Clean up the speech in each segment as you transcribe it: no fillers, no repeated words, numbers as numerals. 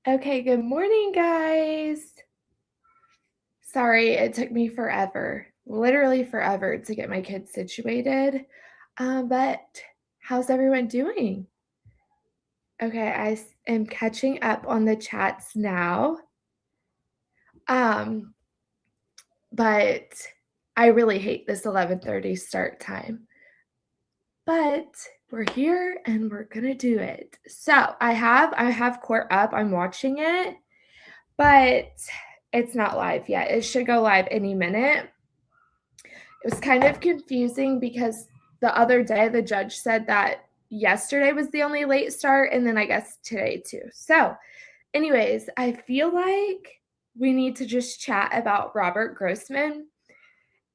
Okay, good morning, guys. Sorry, it took me forever, literally forever to get my kids situated. But how's everyone doing? Okay, am catching up on the chats now. Um, but I really hate this 11:30 start time. But we're here and we're gonna do it. So I have court up. I'm watching it, but it's not live yet. It should go live any minute. It was kind of confusing because the other day the judge said that yesterday was the only late start, and then I guess today too. So, anyways, I feel like we need to just chat about Robert Grossman.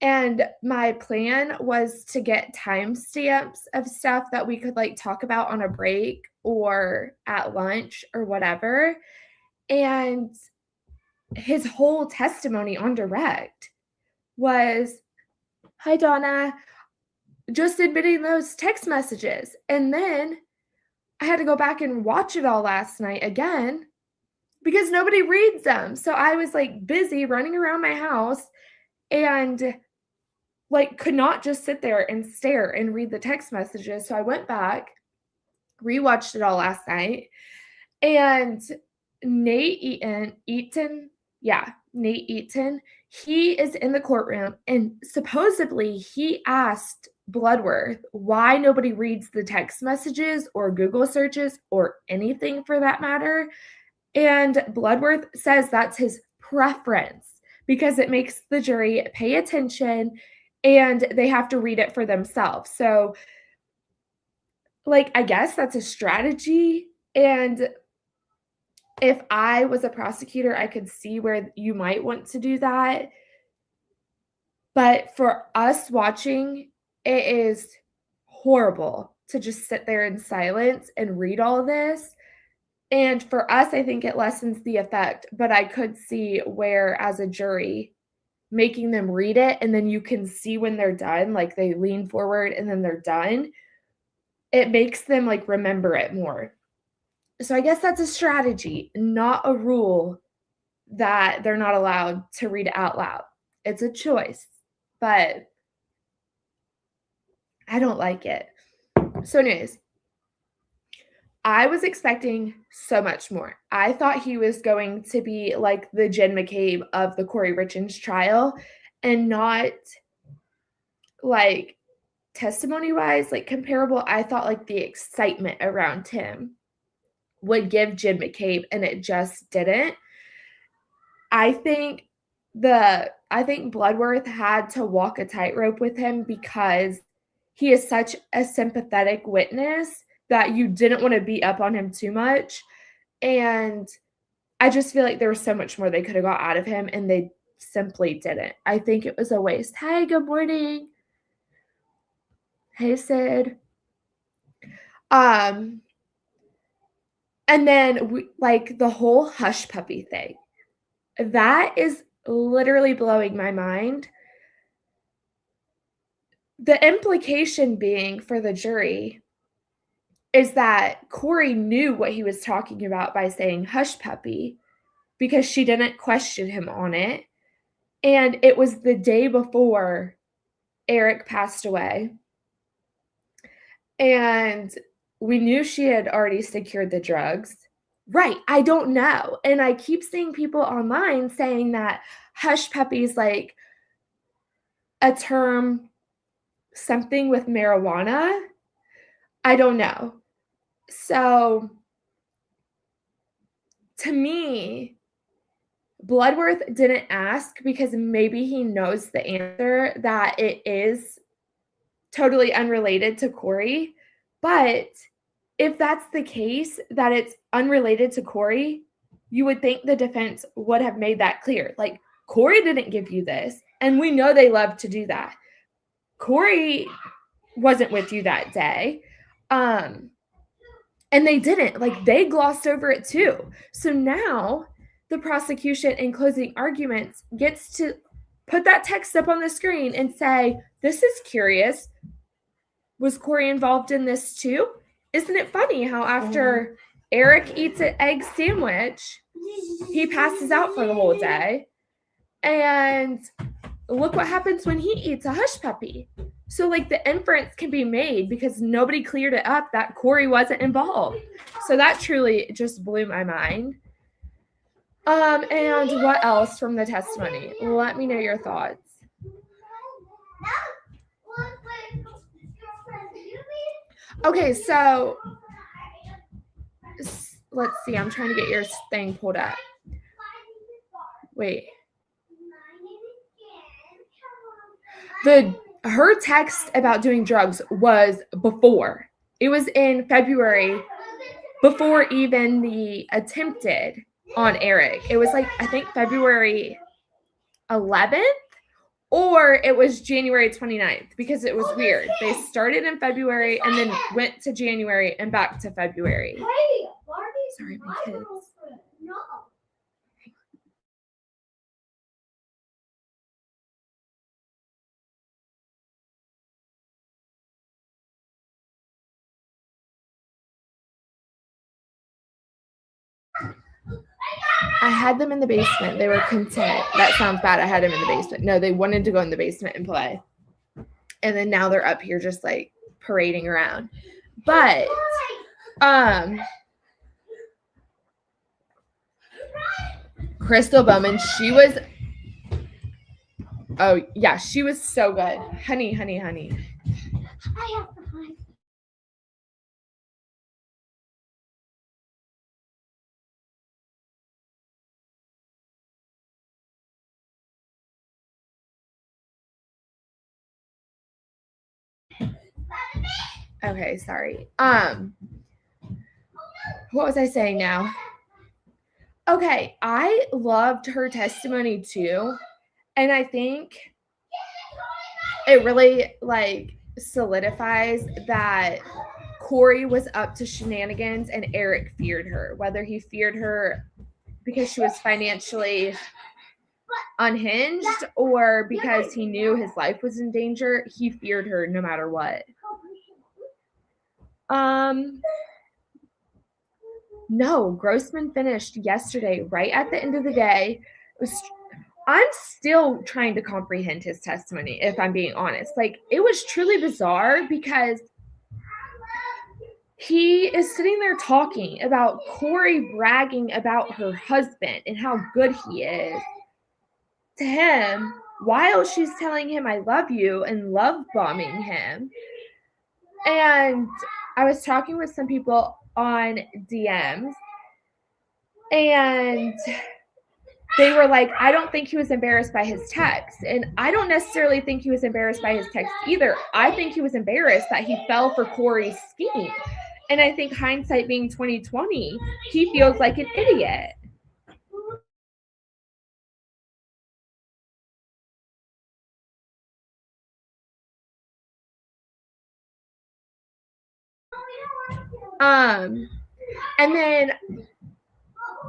And my plan was to get timestamps of stuff that we could like talk about on a break or at lunch or whatever. And his whole testimony on direct was, "Hi, Donna, just admitting those text messages." And then I had to go back and watch it all last night again because nobody reads them. So I was like busy running around my house and like could not just sit there and stare and read the text messages. So I went back, rewatched it all last night, and Nate Eaton, he is in the courtroom, and supposedly he asked Bloodworth why nobody reads the text messages or Google searches or anything for that matter. And Bloodworth says that's his preference because it makes the jury pay attention and they have to read it for themselves. So, like, I guess that's a strategy. And if I was a prosecutor, I could see where you might want to do that. But for us watching, it is horrible to just sit there in silence and read all this. And for us, I think it lessens the effect. But I could see where, as a jury, making them read it and then you can see when they're done, like they lean forward and then they're done, it makes them like remember it more. So I guess that's a strategy, not a rule that they're not allowed to read it out loud. It's a choice, but I don't like it. So, anyways, I was expecting so much more. I thought he was going to be like the Jen McCabe of the Kouri Richins trial and not like testimony wise, like comparable. I thought like the excitement around him would give Jen McCabe, and it just didn't. I think Bloodworth had to walk a tightrope with him because he is such a sympathetic witness that you didn't want to beat up on him too much. And I just feel like there was so much more they could have got out of him, and they simply didn't. I think it was a waste. Hi, good morning. Hey, Sid. And then like the whole hush puppy thing. That is literally blowing my mind. The implication being for the jury is that Kouri knew what he was talking about by saying hush puppy because she didn't question him on it. And it was the day before Eric passed away. And we knew she had already secured the drugs. Right, I don't know. And I keep seeing people online saying that hush puppy is like a term, something with marijuana. I don't know. So to me, Bloodworth didn't ask because maybe he knows the answer that it is totally unrelated to Kouri. But if that's the case, that it's unrelated to Kouri, you would think the defense would have made that clear. Like, Kouri didn't give you this, and we know they love to do that. Kouri wasn't with you that day. And they didn't. Like, they glossed over it too. So now the prosecution in closing arguments gets to put that text up on the screen and say, this is curious. Was Kouri involved in this too? Isn't it funny how after Eric eats an egg sandwich. He passes out for the whole day. And look what happens when he eats a hush puppy. So, like, the inference can be made because nobody cleared it up that Kouri wasn't involved. So that truly just blew my mind. And what else from the testimony? Let me know your thoughts. Okay, so let's see. I'm trying to get your thing pulled up. Wait. Her text about doing drugs was before. It was in February, before even the attempted on Eric. It was like, I think February 11th, or it was January 29th, because it was weird. They started in February and then went to January and back to February. Hey, Barney, sorry, my kids. No. I had them in the basement. They were content. That sounds bad. I had them in the basement. No, they wanted to go in the basement and play. And then now they're up here just like parading around. But Crystal Bowman, she was so good. Honey. I have to find. Okay, sorry. What was I saying now? Okay, I loved her testimony too. And I think it really like solidifies that Kouri was up to shenanigans and Eric feared her. Whether he feared her because she was financially unhinged or because he knew his life was in danger, he feared her no matter what. No, Grossman finished yesterday, right at the end of the day. I'm still trying to comprehend his testimony, if I'm being honest. Like, it was truly bizarre because he is sitting there talking about Kouri bragging about her husband and how good he is to him while she's telling him I love you and love bombing him. And I was talking with some people on DMs and they were like, I don't think he was embarrassed by his text. And I don't necessarily think he was embarrassed by his text either. I think he was embarrassed that he fell for Kouri's scheme. And I think hindsight being 2020, he feels like an idiot. And then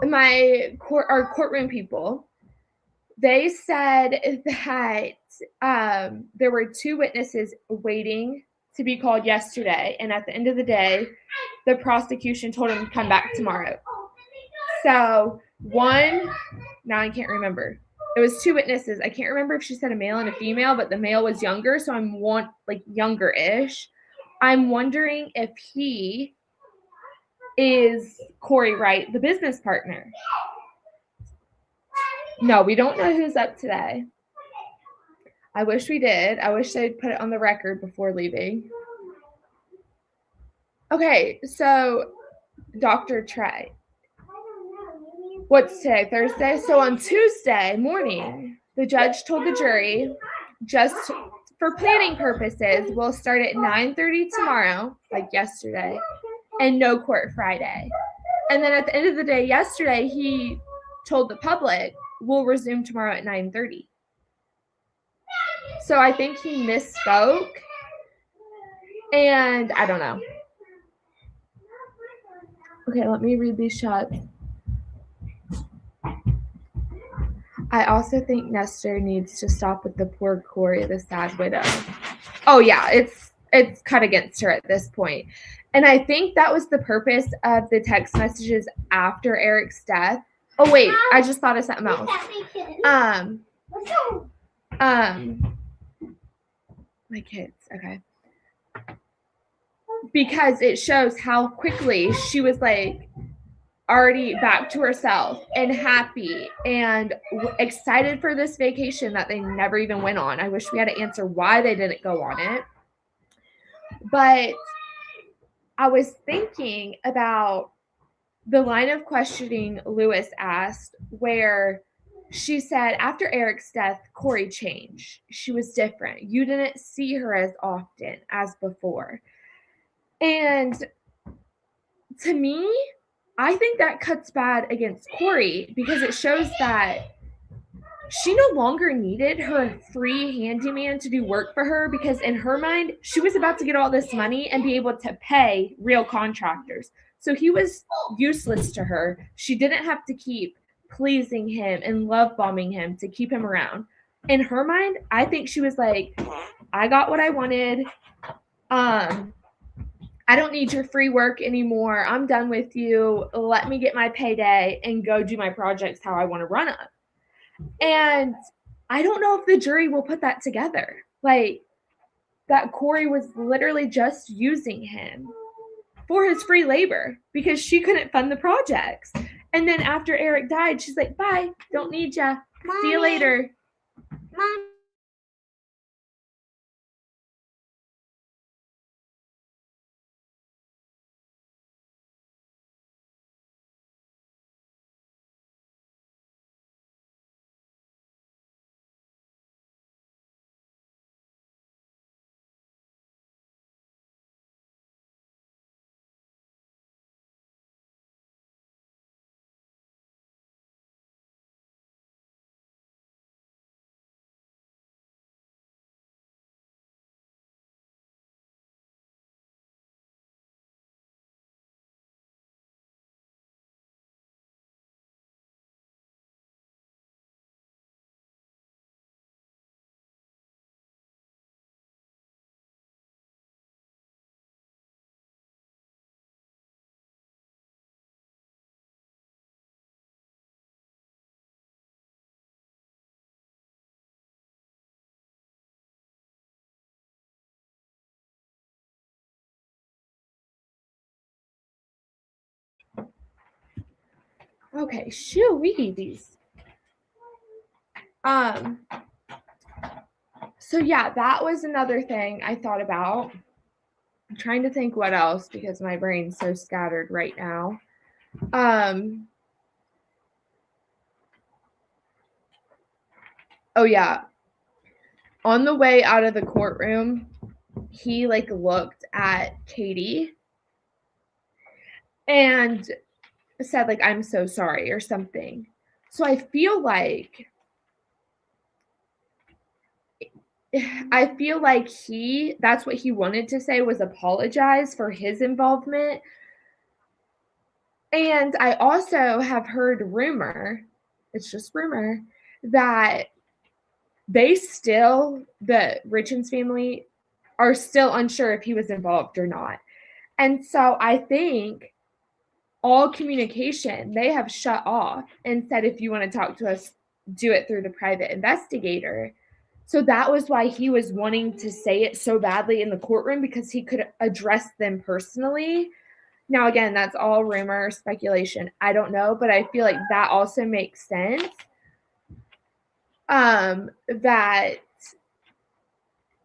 our courtroom people, they said that there were 2 witnesses waiting to be called yesterday, and at the end of the day, the prosecution told him to come back tomorrow. So now I can't remember. It was 2 witnesses. I can't remember if she said a male and a female, but the male was younger, so I'm younger-ish. I'm wondering if he is Kouri Wright, the business partner. No, we don't know who's up today. I wish we did. I wish they'd put it on the record before leaving. Okay, so Dr. Trey. What's today? Thursday? So on Tuesday morning, the judge told the jury, just for planning purposes, we'll start at 9:30 tomorrow, like yesterday, and no court Friday. And then at the end of the day yesterday, he told the public, we'll resume tomorrow at 9:30. So I think he misspoke, and I don't know. Okay, let me read these shots. I also think Nestor needs to stop with the poor Kouri, the sad widow. Oh yeah, it's cut against her at this point. And I think that was the purpose of the text messages after Eric's death. Oh wait, I just thought of something else. My kids, okay. Because it shows how quickly she was like already back to herself and happy and excited for this vacation that they never even went on. I wish we had to answer why they didn't go on it. But I was thinking about the line of questioning Lewis asked where she said, after Eric's death, Kouri changed. She was different. You didn't see her as often as before. And to me, I think that cuts bad against Kouri because it shows that she no longer needed her free handyman to do work for her because in her mind, she was about to get all this money and be able to pay real contractors. So he was useless to her. She didn't have to keep pleasing him and love bombing him to keep him around. In her mind, I think she was like, I got what I wanted. I don't need your free work anymore. I'm done with you. Let me get my payday and go do my projects how I want to run them. And I don't know if the jury will put that together. Like, that Kouri was literally just using him for his free labor because she couldn't fund the projects. And then after Eric died, she's like, bye, don't need ya. See you later. Mom. Okay, shoo-wee these. So yeah, that was another thing I thought about. I'm trying to think what else because my brain's so scattered right now. Oh yeah. On the way out of the courtroom, he like looked at Katie and said like, I'm so sorry or something. So I feel like that's what he wanted to say was apologize for his involvement. And I also have heard rumor, it's just rumor, that the Richins family are still unsure if he was involved or not. And so I think all communication they have shut off and said, if you want to talk to us, do it through the private investigator. So that was why he was wanting to say it so badly in the courtroom because he could address them personally. Now, again, that's all rumor, speculation. I don't know, but I feel like that also makes sense. That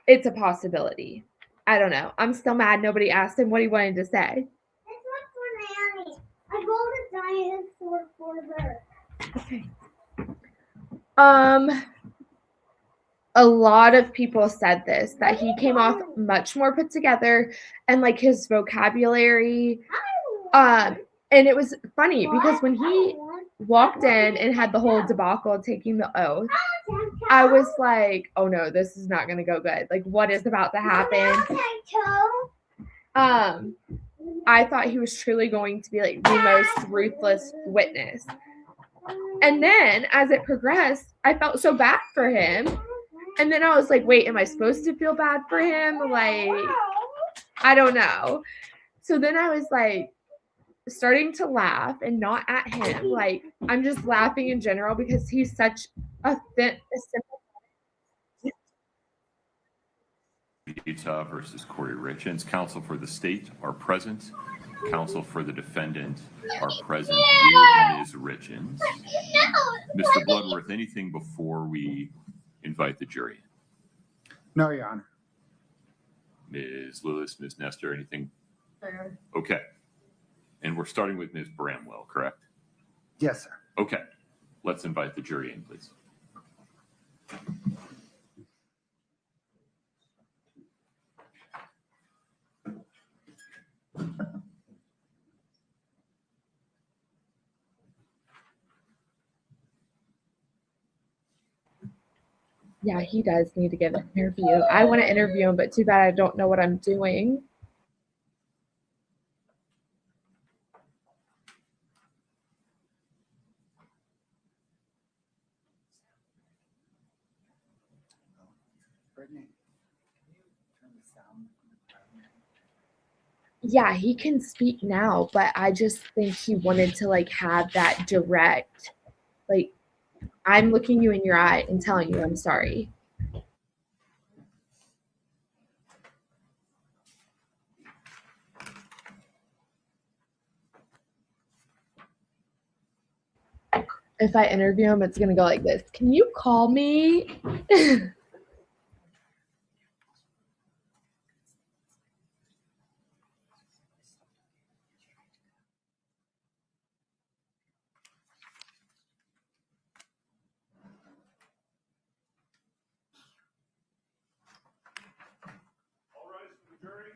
it's a possibility. I don't know. I'm still mad nobody asked him what he wanted to say. It's not for Nanny. I go to dinosaur for her. Okay. A lot of people said this, that he came off much more put together and like his vocabulary. And it was funny because when he walked in and had the whole debacle taking the oath, I was like, oh no, this is not going to go good. Like, what is about to happen? I thought he was truly going to be like the most ruthless witness. And then as it progressed, I felt so bad for him. And then I was like, wait, am I supposed to feel bad for him? Like, I don't know. So then I was like starting to laugh, and not at him. Like, I'm just laughing in general because he's such a simple. Utah versus Kouri Richins. Counsel for the state are present. Counsel for the defendant are present with Ms. Richins. Mr. Bloodworth, anything before we invite the jury? No, Your Honor. Ms. Lewis, Ms. Nestor, anything? Okay. And we're starting with Ms. Bramwell, correct? Yes, sir. Okay. Let's invite the jury in, please. Yeah, he does need to give an interview. I want to interview him, but too bad I don't know what I'm doing. Brittany, can you turn the sound? Yeah, he can speak now, but I just think he wanted to like have that direct, like, I'm looking you in your eye and telling you I'm sorry. If I interview him, it's gonna go like this. Can you call me? All rise for the jury.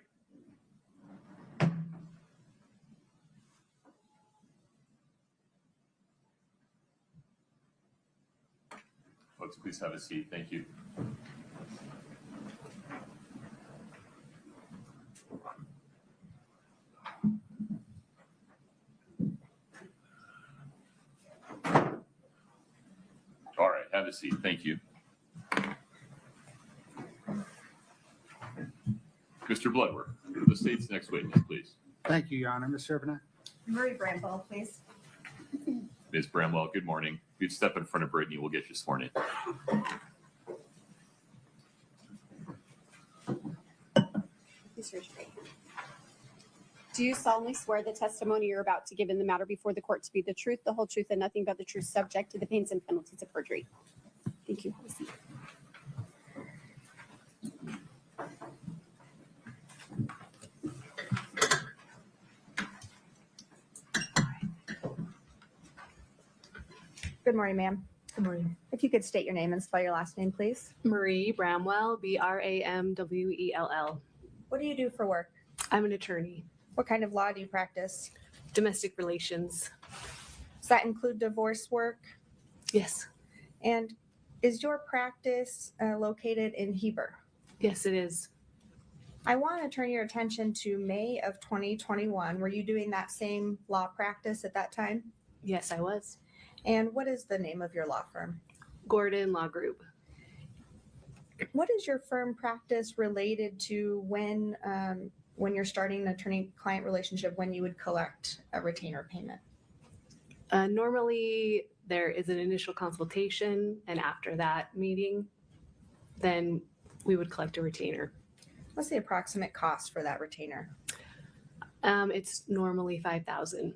Folks, please have a seat. Thank you. All right, have a seat. Thank you. Mr. Bloodworth, the state's next witness, please. Thank you, Your Honor. Ms. Serpina. Marie Bramwell, please. Ms. Bramwell, good morning. If you'd step in front of Brittany, we'll get you sworn in. Please raise your right hand. Do you solemnly swear the testimony you're about to give in the matter before the court to be the truth, the whole truth, and nothing but the truth, subject to the pains and penalties of perjury? Thank you. Have a seat. Good morning, ma'am. Good morning. If you could state your name and spell your last name, please. Marie Bramwell, Bramwell. What do you do for work? I'm an attorney. What kind of law do you practice? Domestic relations. Does that include divorce work? Yes. And is your practice located in Heber? Yes, it is. I want to turn your attention to May of 2021. Were you doing that same law practice at that time? Yes, I was. And what is the name of your law firm? Gordon Law Group. What is your firm practice related to when you're starting an attorney-client relationship, when you would collect a retainer payment? Normally, there is an initial consultation, and after that meeting, then we would collect a retainer. What's the approximate cost for that retainer? It's normally $5,000.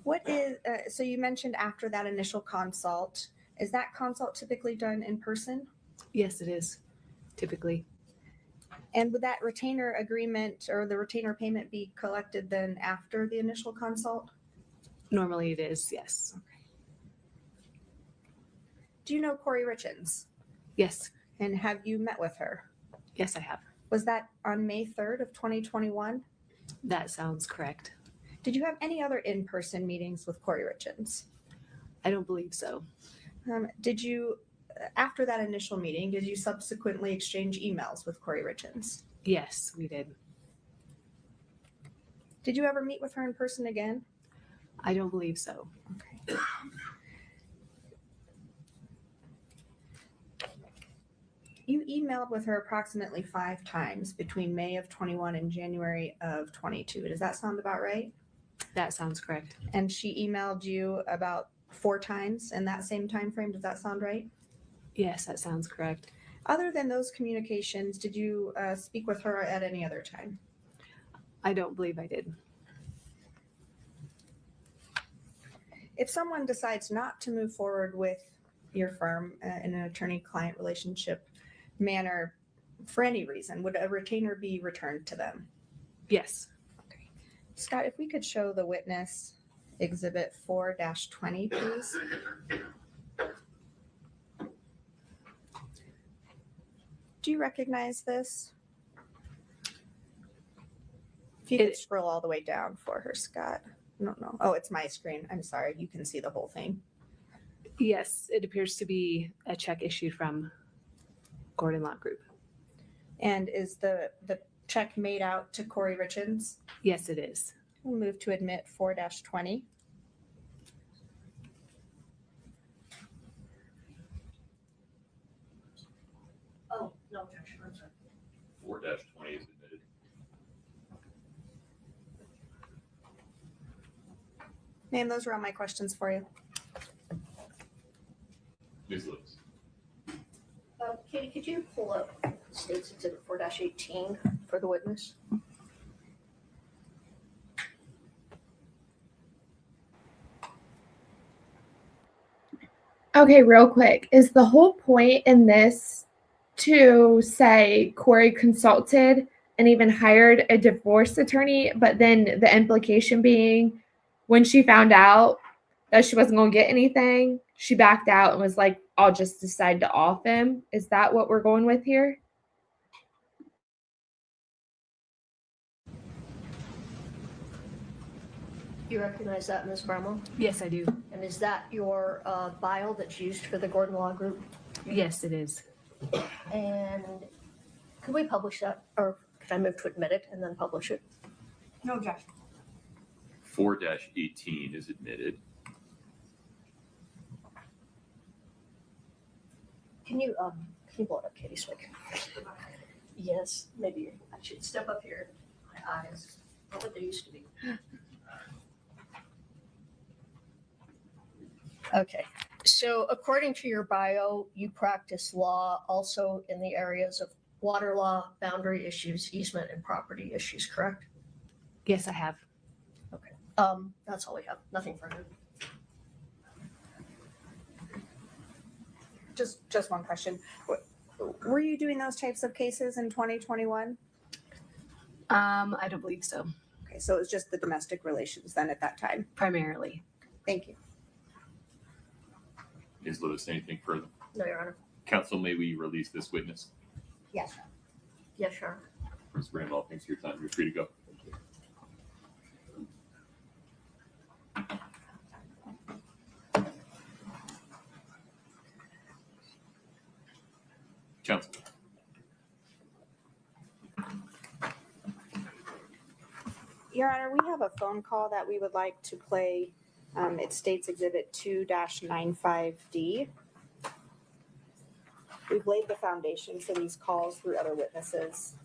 What is so you mentioned after that initial consult, is that consult typically done in person? Yes, it is, typically. And would that retainer agreement or the retainer payment be collected then after the initial consult? Normally it is, yes. Okay. Do you know Kouri Richins? Yes. And have you met with her? Yes, I have. Was that on May 3rd of 2021? That sounds correct. Did you have any other in-person meetings with Kouri Richins? I don't believe so. Did you, after that initial meeting, did you subsequently exchange emails with Kouri Richins? Yes, we did. Did you ever meet with her in person again? I don't believe so. Okay. You emailed with her approximately 5 times between May of 21 and January of 22. Does that sound about right? That sounds correct. And she emailed you about 4 times in that same time frame. Does that sound right? Yes, that sounds correct. Other than those communications, did you speak with her at any other time? I don't believe I did. If someone decides not to move forward with your firm in an attorney-client relationship manner for any reason, would a retainer be returned to them? Yes. Scott, if we could show the witness exhibit 4-20, please. Do you recognize this? If you could scroll all the way down for her, Scott. No. Oh, it's my screen. I'm sorry. You can see the whole thing. Yes, it appears to be a check issued from Gordon Law Group. And is the check made out to Kouri Richins? Yes, it is. We'll move to admit 4-20. Oh, no objection, I'm sorry. 4-20 is admitted. Ma'am, those are all my questions for you. Ms. Lewis. Katie, could you pull up State's Exhibit 4-18 for the witness? Okay, real quick. Is the whole point in this to say Kouri consulted and even hired a divorce attorney, but then the implication being when she found out that she wasn't going to get anything, she backed out and was like, I'll just decide to off him? Is that what we're going with here? You recognize that, Ms. Bramwell? Yes, I do. And is that your bio that's used for the Gordon Law Group? Yes, it is. And could we publish that, or could I move to admit it and then publish it? No objection. 4-18 is admitted. Can you blow it up, Katie, so I can? Yes, maybe I should step up here. My eyes, not what they used to be. Okay, so according to your bio, you practice law also in the areas of water law, boundary issues, easement, and property issues, correct? Yes, I have. Okay, that's all we have, nothing further. Just one question. Were you doing those types of cases in 2021? I don't believe so. Okay, so it was just the domestic relations then at that time. Primarily. Thank you. Ms. Lewis, anything further? No, Your Honor. Counsel, may we release this witness? Yes. Yes, Your Honor. Ms. Bramwell, thanks for your time. You're free to go. Counsel. Your Honor, we have a phone call that we would like to play. It states Exhibit 2-95D. We've laid the foundation for these calls through other witnesses.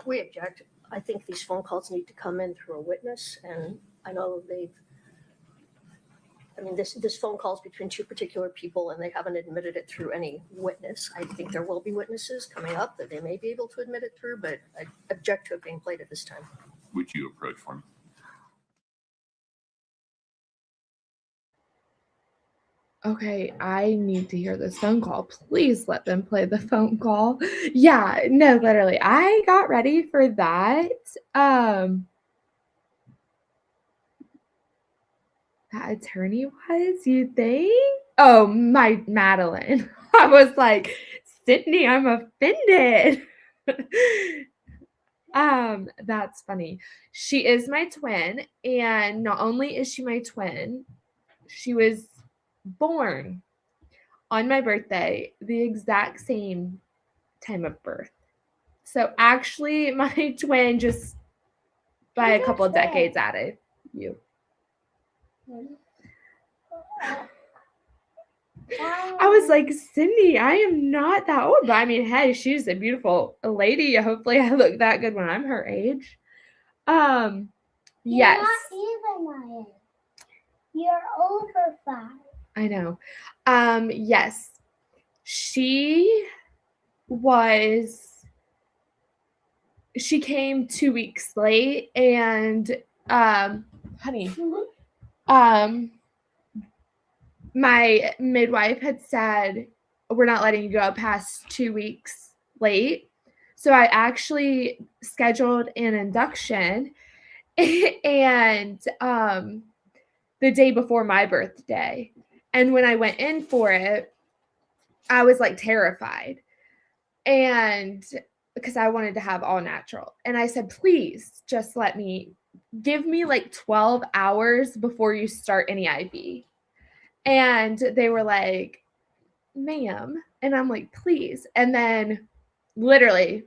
We object. I think these phone calls need to come in through a witness, and I know this phone call is between two particular people, and they haven't admitted it through any witness. I think there will be witnesses coming up that they may be able to admit it through, but I object to it being played at this time. Would you approach for me? Okay, I need to hear this phone call. Please let them play the phone call. Yeah, no, literally. I got ready for that. That attorney was, you think? Oh, my Madeline. I was like, Sydney, I'm offended. That's funny. She is my twin, and not only is she my twin, she was born on my birthday, the exact same time of birth. So actually, my twin just by a couple of decades added you. I was like, Cindy, I am not that old. But I mean, hey, she's a beautiful lady. Hopefully I look that good when I'm her age. Yes. You're not even my age. You're over 5. I know. Yes. She came 2 weeks late, and honey, my midwife had said, we're not letting you go past 2 weeks late. So I actually scheduled an induction and the day before my birthday. And when I went in for it, I was like terrified. And because I wanted to have all natural. And I said, please just give me like 12 hours before you start any IV. And they were like, ma'am. And I'm like, please. And then literally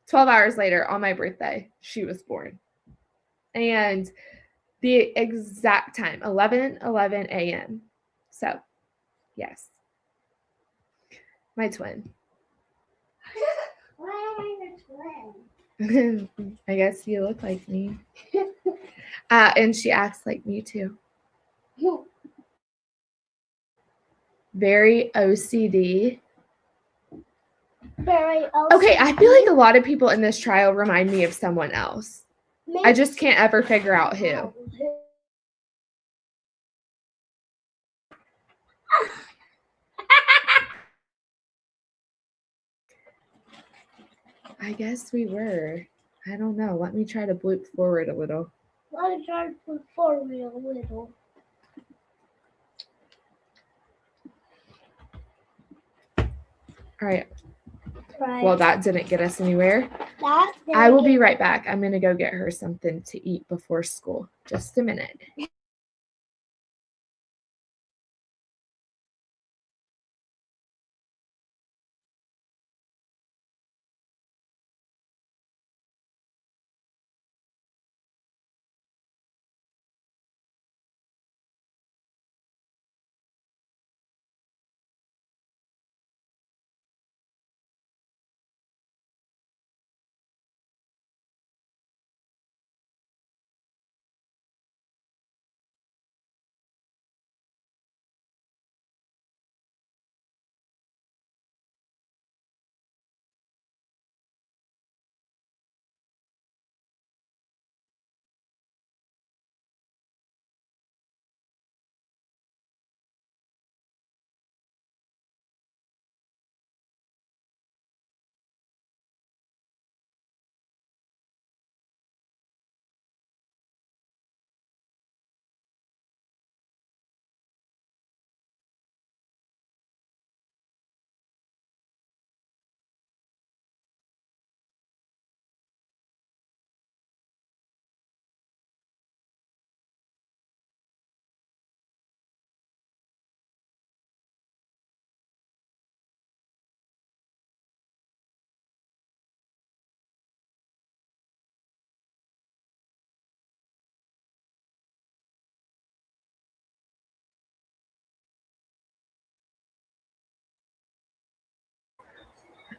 12 hours later on my birthday, she was born. And the exact time, 11:11 a.m. So, yes. My twin. Why am I a twin? I guess you look like me. And she acts like me too. Very OCD. Very Okay, I feel like a lot of people in this trial remind me of someone else. I just can't ever figure out who. I guess we were. I don't know. Let me try to bloop forward a little. Let me try to put forward a little. All right. Right. Well, that didn't get us anywhere. That I will be right back. I'm going to go get her something to eat before school. Just a minute.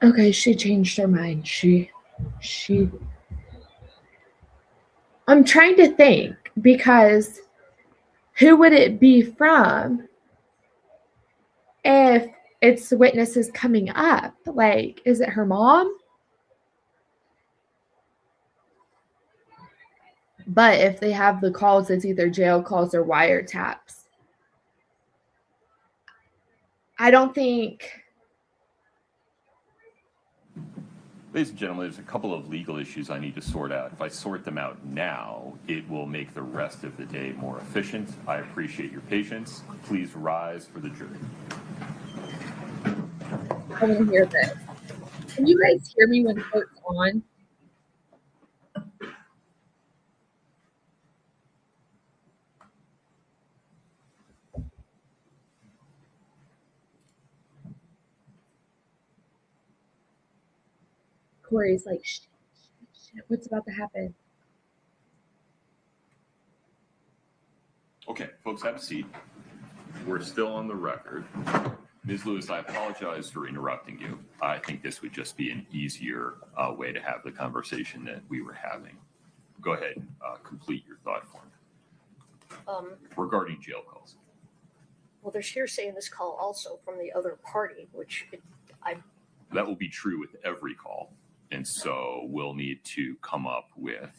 Okay, she changed her mind. I'm trying to think, because who would it be from if it's witnesses coming up? Like, is it her mom? But if they have the calls, it's either jail calls or wiretaps. I don't think. Ladies and gentlemen, there's a couple of legal issues I need to sort out. If I sort them out now, it will make the rest of the day more efficient. I appreciate your patience. Please rise for the jury. I want to hear this. Can you guys hear me when court's on? Corey's like, shit, what's about to happen? Okay, folks, have a seat. we're still on the record. Ms. Lewis, I apologize for interrupting you. I think this would just be an easier way to have the conversation that we were having. Go ahead and complete your thought for me. Regarding jail calls. Well, there's hearsay in this call also from the other party, which That will be true with every call. And so we'll need to come up with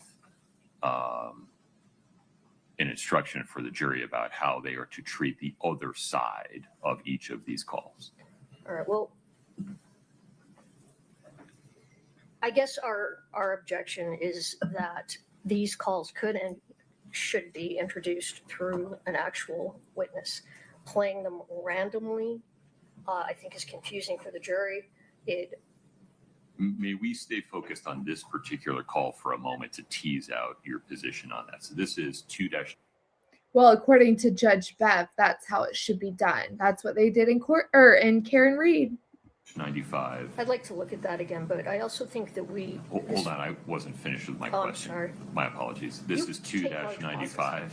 an instruction for the jury about how they are to treat the other side of each of these calls. all right, well, I guess our objection is that these calls could and should be introduced through an actual witness. Playing them randomly, I think is confusing for the jury. May we stay focused on this particular call for a moment to tease out your position on that? So this is 2- Well, according to Judge Bev, that's how it should be done. That's what they did in court or in Karen Reed. 95. I'd like to look at that again, but I also think that Hold on, I wasn't finished with my Oh, I'm question. sorry. My apologies. This You is take like 2-95.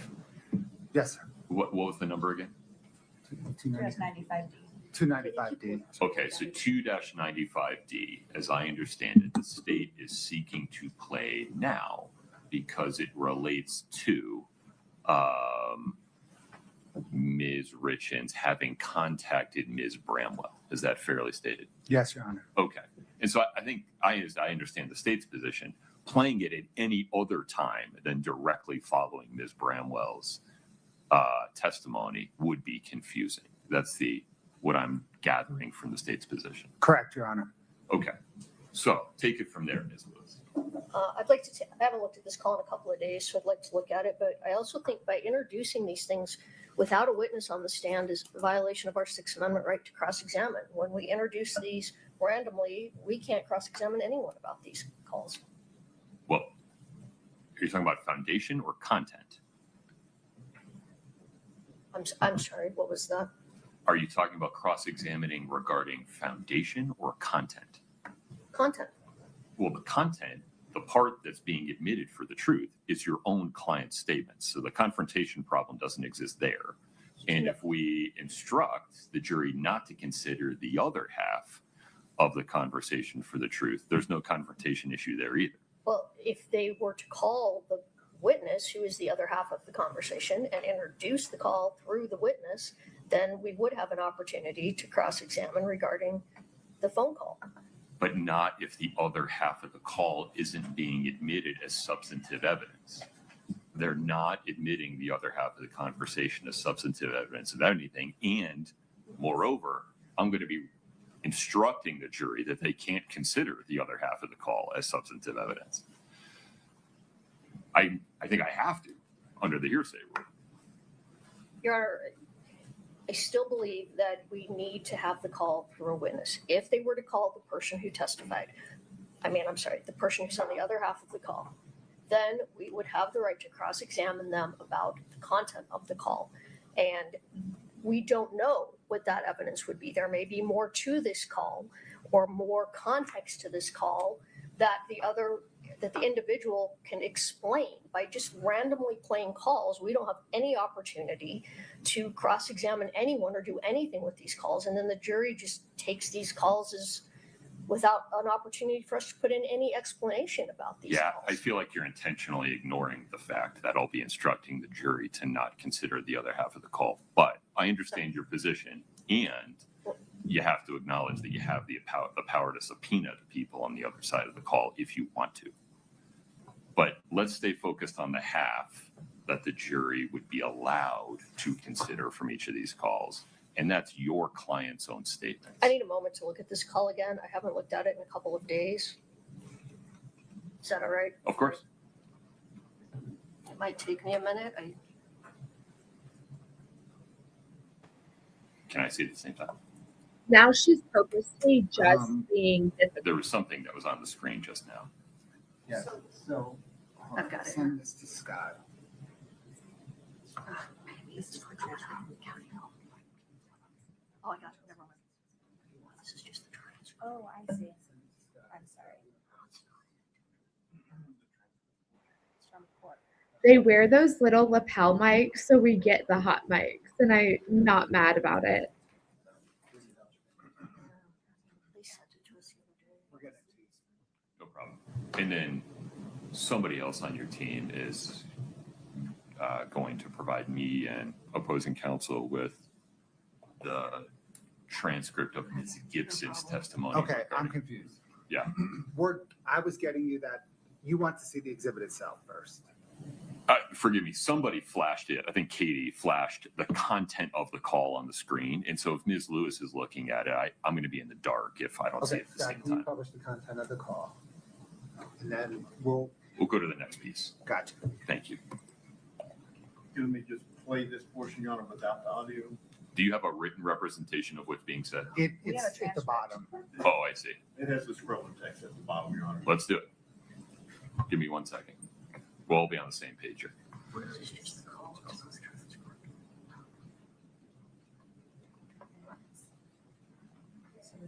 Yes, sir. What was the number again? 295D. 295D. Okay, so 2-95D, as I understand it, the state is seeking to play now because it relates to Ms. Richins having contacted Ms. Bramwell. Is that fairly stated? Yes, Your Honor. Okay. And so I think, as I understand the state's position, playing it at any other time than directly following Ms. Bramwell's testimony would be confusing. That's what I'm gathering from the state's position. Correct, Your Honor. Okay. So take it from there, Ms. Lewis. I'd like to, I haven't looked at this call in a couple of days, so I'd like to look at it. But I also think by introducing these things without a witness on the stand is a violation of our Sixth Amendment right to cross-examine. When we introduce these randomly, we can't cross-examine anyone about these calls. Well, are you talking about foundation or content? I'm sorry, what was that? Are you talking about cross-examining regarding foundation or content? Content. Well, the content, the part that's being admitted for the truth, is your own client's statements. So the confrontation problem doesn't exist there. And if we instruct the jury not to consider the other half of the conversation for the truth, there's no confrontation issue there either. Well, if they were to call the witness, who is the other half of the conversation, and introduce the call through the witness, then we would have an opportunity to cross-examine regarding the phone call. But not if the other half of the call isn't being admitted as substantive evidence. They're not admitting the other half of the conversation as substantive evidence of anything. And moreover, I'm going to be instructing the jury that they can't consider the other half of the call as substantive evidence. I think I have to, under the hearsay rule. Your Honor, I still believe that we need to have the call through a witness. If they were to call the person who testified, the person who's on the other half of the call, then we would have the right to cross-examine them about the content of the call. And we don't know what that evidence would be. There may be more to this call or more context to this call that the individual can explain. By just randomly playing calls, we don't have any opportunity to cross-examine anyone or do anything with these calls. And then the jury just takes these calls as without an opportunity for us to put in any explanation about these calls. I feel like you're intentionally ignoring the fact that I'll be instructing the jury to not consider the other half of the call. But I understand your position, and you have to acknowledge that you have the power to subpoena the people on the other side of the call if you want to. But let's stay focused on the half that the jury would be allowed to consider from each of these calls. And that's your client's own statements. I need a moment to look at this call again. I haven't looked at it in a couple of days. Is that all right? Of course. It might take me a minute. Can I see it at the same time? Now she's purposely just being difficult. There was something that was on the screen just now. Yeah, so I've got it. send this to Scott. Oh, I got it. Never mind. This is just the transcript. Oh, I see. I'm sorry. It's from court. They wear those little lapel mics, so we get the hot mics, and I'm not mad about it. They sent it to us the other day. We're gonna. No problem. And then somebody else on your team is going to provide me and opposing counsel with the transcript of Ms. Gibson's testimony. Okay, I'm regarding- confused. Yeah. I was getting you that you want to see the exhibit itself first. Forgive me, somebody flashed it. I think Katie flashed the content of the call on the screen. And so if Ms. Lewis is looking at it, I'm going to be in the dark if I don't see Okay, it at the Scott, same can you time. publish the content of the call? And then we'll, We'll go to the next piece. gotcha. Thank you. Let me just play this portion, Your Honor, without the audio. Do you have a written representation of what's being said? It's at the bottom. Oh, I see. It has the scrolling text at the bottom, Your Honor. Let's do it. Give me 1 second. We'll all be on the same page here. It's just the call.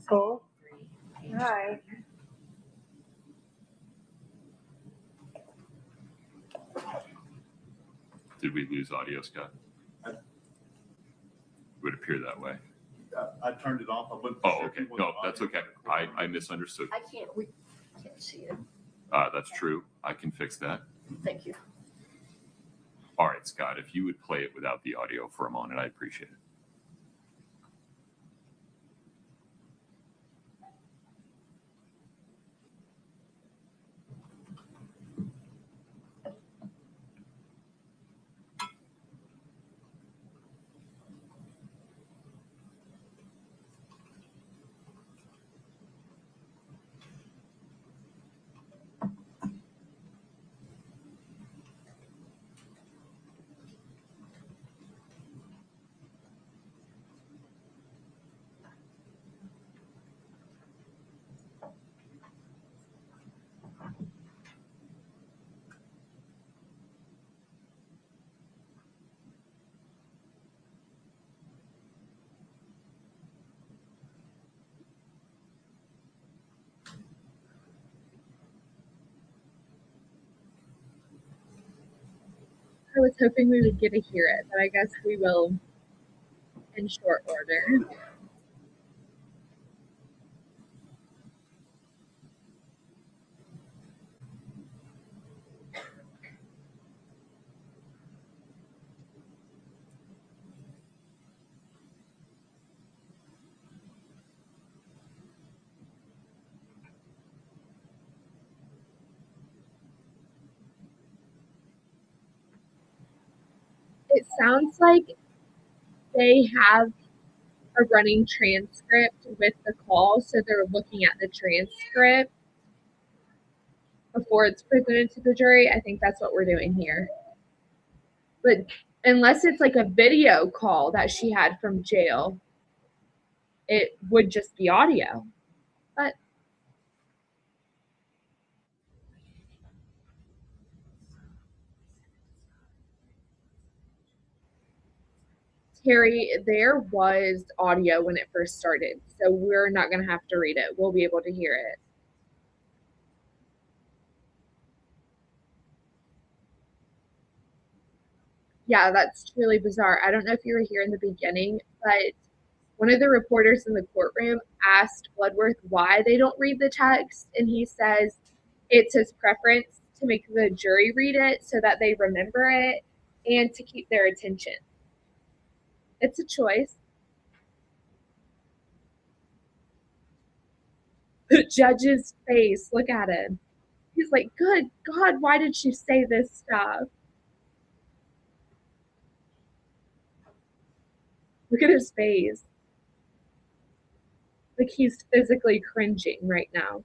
Cool. Hi. Did we lose audio, Scott? It would appear that way. I turned it off. I wasn't Oh, sure if okay. you wanted No, that's audio. okay. I misunderstood. We can't see it. That's true. I can fix that. Thank you. All right, Scott, if you would play it without the audio for a moment, I'd appreciate it. I was hoping we would get to hear it, but I guess we will in short order. It sounds like they have a running transcript with the call, so they're looking at the transcript before it's presented to the jury. I think that's what we're doing here. But unless it's like a video call that she had from jail, it would just be audio. But Terry, there was audio when it first started, so we're not going to have to read it. We'll be able to hear it. Yeah, that's truly bizarre. I don't know if you were here in the beginning, but one of the reporters in the courtroom asked Bloodworth why they don't read the text, and he says it's his preference to make the jury read it so that they remember it and to keep their attention. It's a choice. The judge's face, look at him. He's like, good God, why did she say this stuff? Look at his face. Like he's physically cringing right now.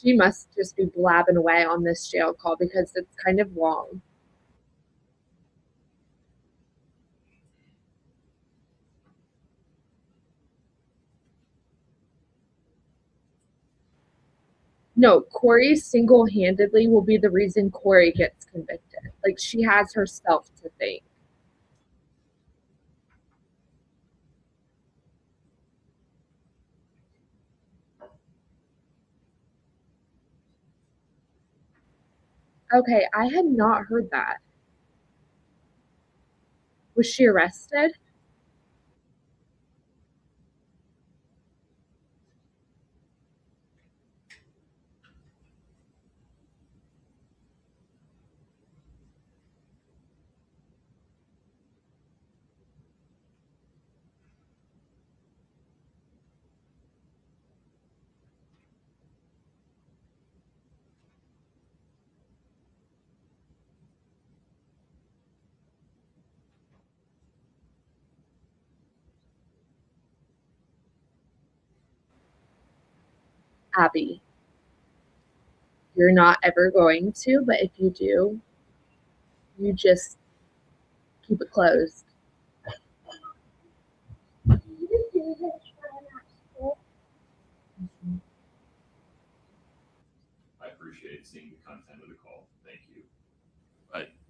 She must just be blabbing away on this jail call because it's kind of long. No, Kouri single-handedly will be the reason Kouri gets convicted. Like, she has herself to thank. Okay, I had not heard that. Was she arrested? Abby, you're not ever going to, but if you do, you just keep it closed. I appreciate seeing the content of the call. Thank you.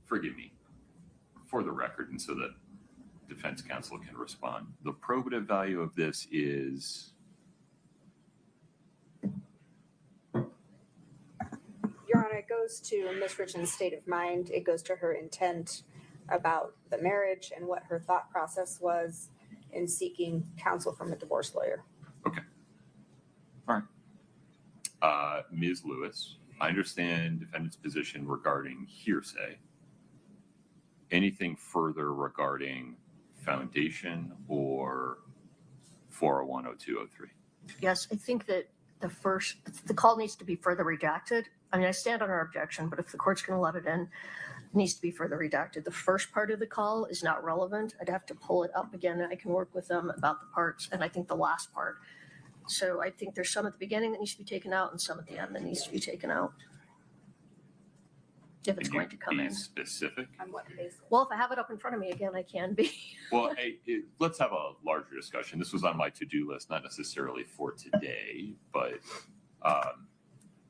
Forgive me, for the record, and so that defense counsel can respond. The probative value of this is Your Honor, it goes to Ms. Richins' state of mind. It goes to her intent about the marriage and what her thought process was in seeking counsel from a divorce lawyer. okay. All right. Ms. Lewis, I understand defendant's position regarding hearsay. Anything further regarding foundation or 4010203? Yes, I think that the call needs to be further redacted. I mean, I stand on our objection, but if the court's going to let it in, it needs to be further redacted. The first part of the call is not relevant. I'd have to pull it up again, and I can work with them about the parts, and I think the last part. So I think there's some at the beginning that needs to be taken out and some at the end that needs to be taken out. If it's Can you going to come be in. specific? On what basis? Well, if I have it up in front of me again, I can be. Well, let's have a larger discussion. This was on my to-do list, not necessarily for today, but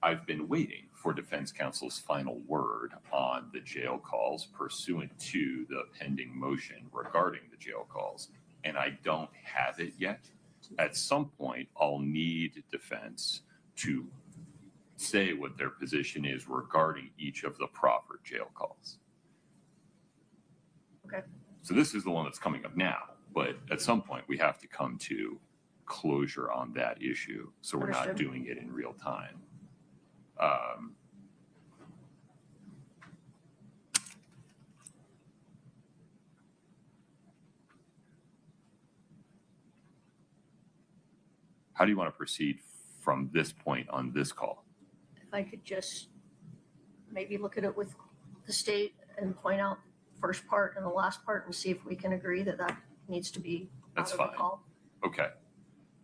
I've been waiting for defense counsel's final word on the jail calls pursuant to the pending motion regarding the jail calls, and I don't have it yet. At some point, I'll need defense to say what their position is regarding each of the proffered jail calls. Okay. So this is the one that's coming up now, but at some point we have to come to closure on that issue. So we're not Understood. doing it in real time. How do you want to proceed from this point on this call? If I could just maybe look at it with the state and point out the first part and the last part and see if we can agree that that needs to be That's out of fine. the call. Okay.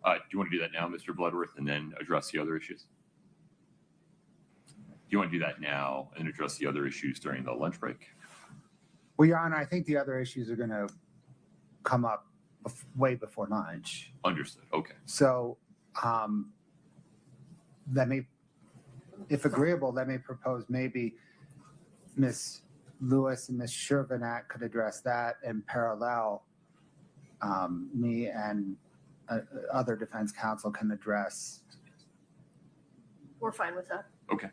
Do you want to do that now, Mr. Bloodworth, and then address the other issues? Do you want to do that now and address the other issues during the lunch break? Well, Your Honor, I think the other issues are going to come up way before lunch. Understood. Okay. So let me, if agreeable, let me propose maybe Ms. Lewis and Ms. Shervinack could address that in parallel. Me and other defense counsel can address. We're fine with that. Okay.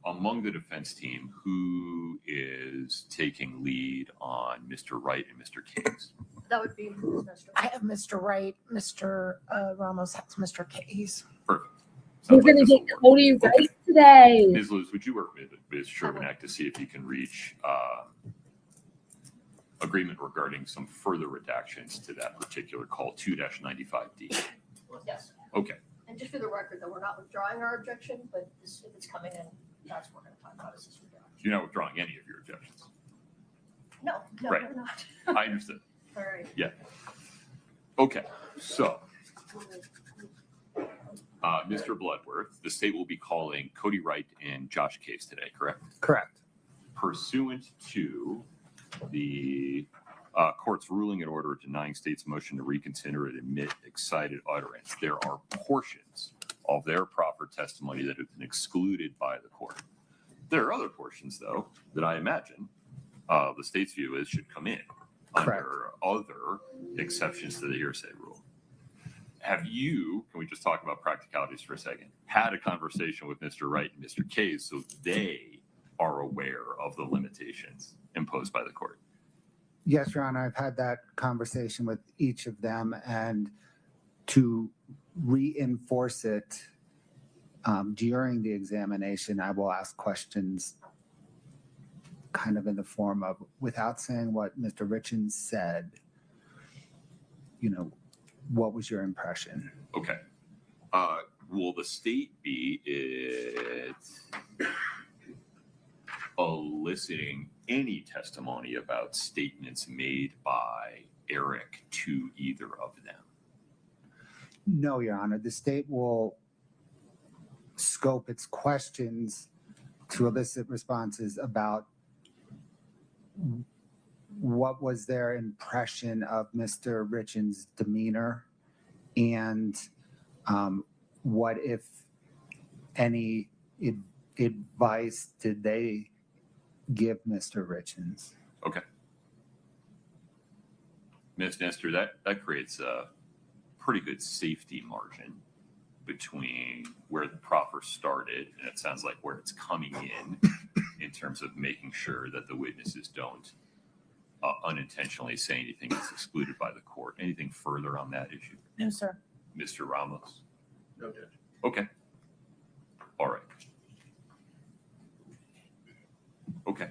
Among the defense team, who is taking lead on Mr. Wright and Mr. Kaze? That would be Ms. Nestor. I have Mr. Wright, Mr. Ramos has Mr. Case. Perfect. We're Sounds like gonna this get will work. Cody Okay. right today. Ms. Lewis, would you work with Ms. Shervinack to see if you can reach agreement regarding some further redactions to that particular call 2-95D? Yes. Okay. And just for the record, that we're not withdrawing our objection, but if it's coming in, that's what we're going to talk about. Is this redaction? You're not withdrawing any of your objections. No, Right. we're not. I understood. All right. Yeah. Okay. So Mr. Bloodworth, the state will be calling Kouri Wright and Josh Kaze today, correct? Correct. Pursuant to the court's ruling in order denying state's motion to reconsider and admit excited utterance, there are portions of their proper testimony that have been excluded by the court. There are other portions, though, that I imagine the state's view is should come in Correct. under other exceptions to the hearsay rule. Have you, can we just talk about practicalities for a second, had a conversation with Mr. Wright and Mr. Kaze so they are aware of the limitations imposed by the court? Yes, Your Honor, I've had that conversation with each of them, and to reinforce it during the examination, I will ask questions kind of in the form of, without saying what Mr. Richins said, what was your impression? Okay. Will the state be eliciting any testimony about statements made by Eric to either of them? No, Your Honor. The state will scope its questions to elicit responses about what was their impression of Mr. Richins' demeanor, and what, if any, advice did they give Mr. Richins? Okay. Ms. Nestor, that creates a pretty good safety margin between where the proffer started, and it sounds like where it's coming in terms of making sure that the witnesses don't unintentionally say anything that's excluded by the court. Anything further on that issue? No, sir. Mr. Ramos? No, Judge. Okay. All right. Okay.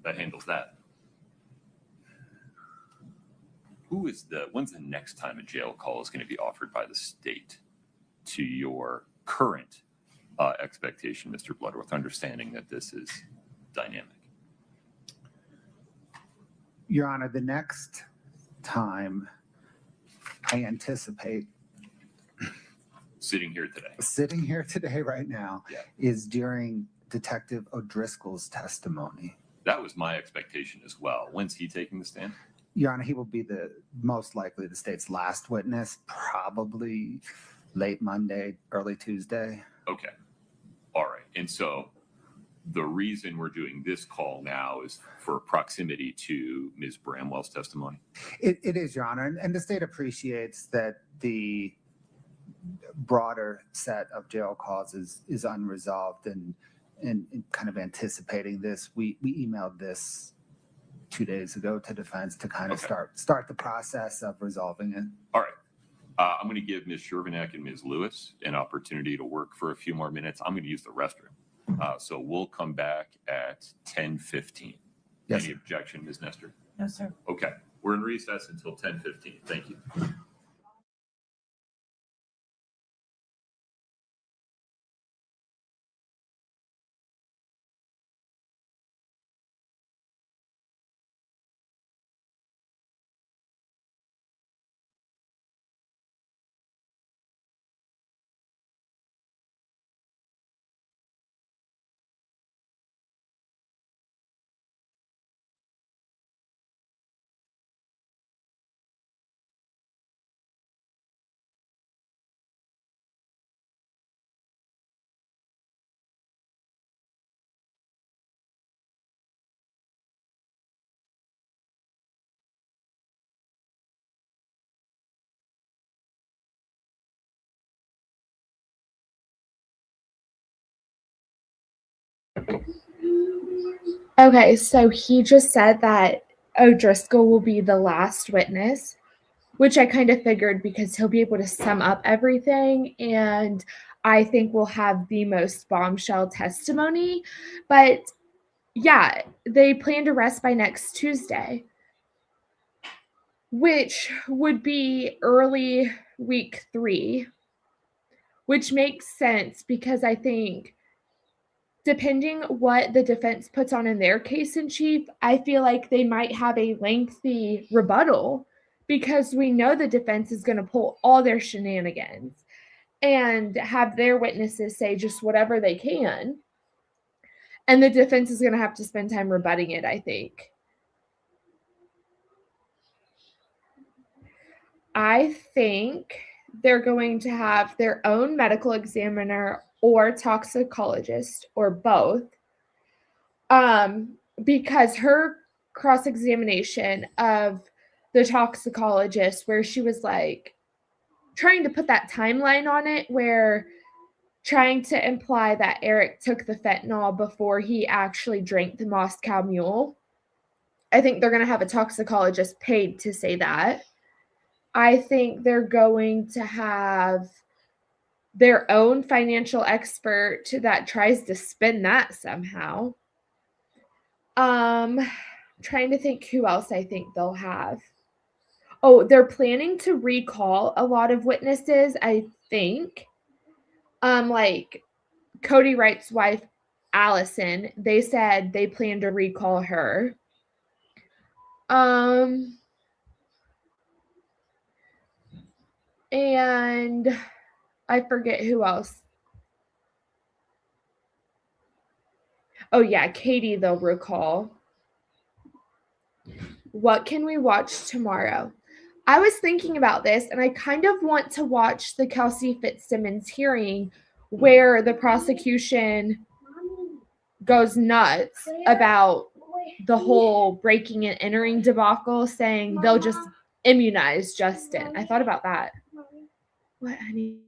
That handles that. When's the next time a jail call is going to be offered by the state to your current expectation, Mr. Bloodworth, understanding that this is dynamic? Your Honor, the next time I anticipate Sitting here today right now, Yeah. is during Detective O'Driscoll's testimony. That was my expectation as well. When's he taking the stand? Your Honor, he will be most likely the state's last witness, probably late Monday, early Tuesday. Okay. All right. And so the reason we're doing this call now is for proximity to Ms. Bramwell's testimony. It is, Your Honor, and the state appreciates that the broader set of jail calls is unresolved, and kind of anticipating this. We emailed this 2 days ago to defense to kind of start the process of resolving it. All right. I'm going to give Ms. Shervanek and Ms. Lewis an opportunity to work for a few more minutes. I'm going to use the restroom. So we'll come back at 10:15. Yes, Any objection, Ms. Nestor? No, sir. Okay. We're in recess until 10:15. Thank you. Okay, so he just said that O'Driscoll will be the last witness, which I kind of figured because he'll be able to sum up everything, and I think we'll have the most bombshell testimony. But yeah, they plan to rest by next Tuesday, which would be early week 3, which makes sense because I think depending what the defense puts on in their case in chief, I feel like they might have a lengthy rebuttal because we know the defense is going to pull all their shenanigans. and have their witnesses say just whatever they can. And the defense is going to have to spend time rebutting it, I think. I think they're going to have their own medical examiner or toxicologist or both. Because her cross-examination of the toxicologist, where she was like trying to put that timeline on it, where trying to imply that Eric took the fentanyl before he actually drank the Moscow Mule. I think they're going to have a toxicologist paid to say that. I think they're going to have their own financial expert that tries to spin that somehow. Trying to think who else I think they'll have. Oh, they're planning to recall a lot of witnesses, I think. Like Cody Wright's wife, Allison, they said they plan to recall her. And I forget who else. Oh yeah, Katie they'll recall. What can we watch tomorrow? I was thinking about this, and I kind of want to watch the Kelsey Fitzsimmons hearing where the prosecution goes nuts about the whole breaking and entering debacle, saying they'll just immunize Justin. I thought about that. What, honey?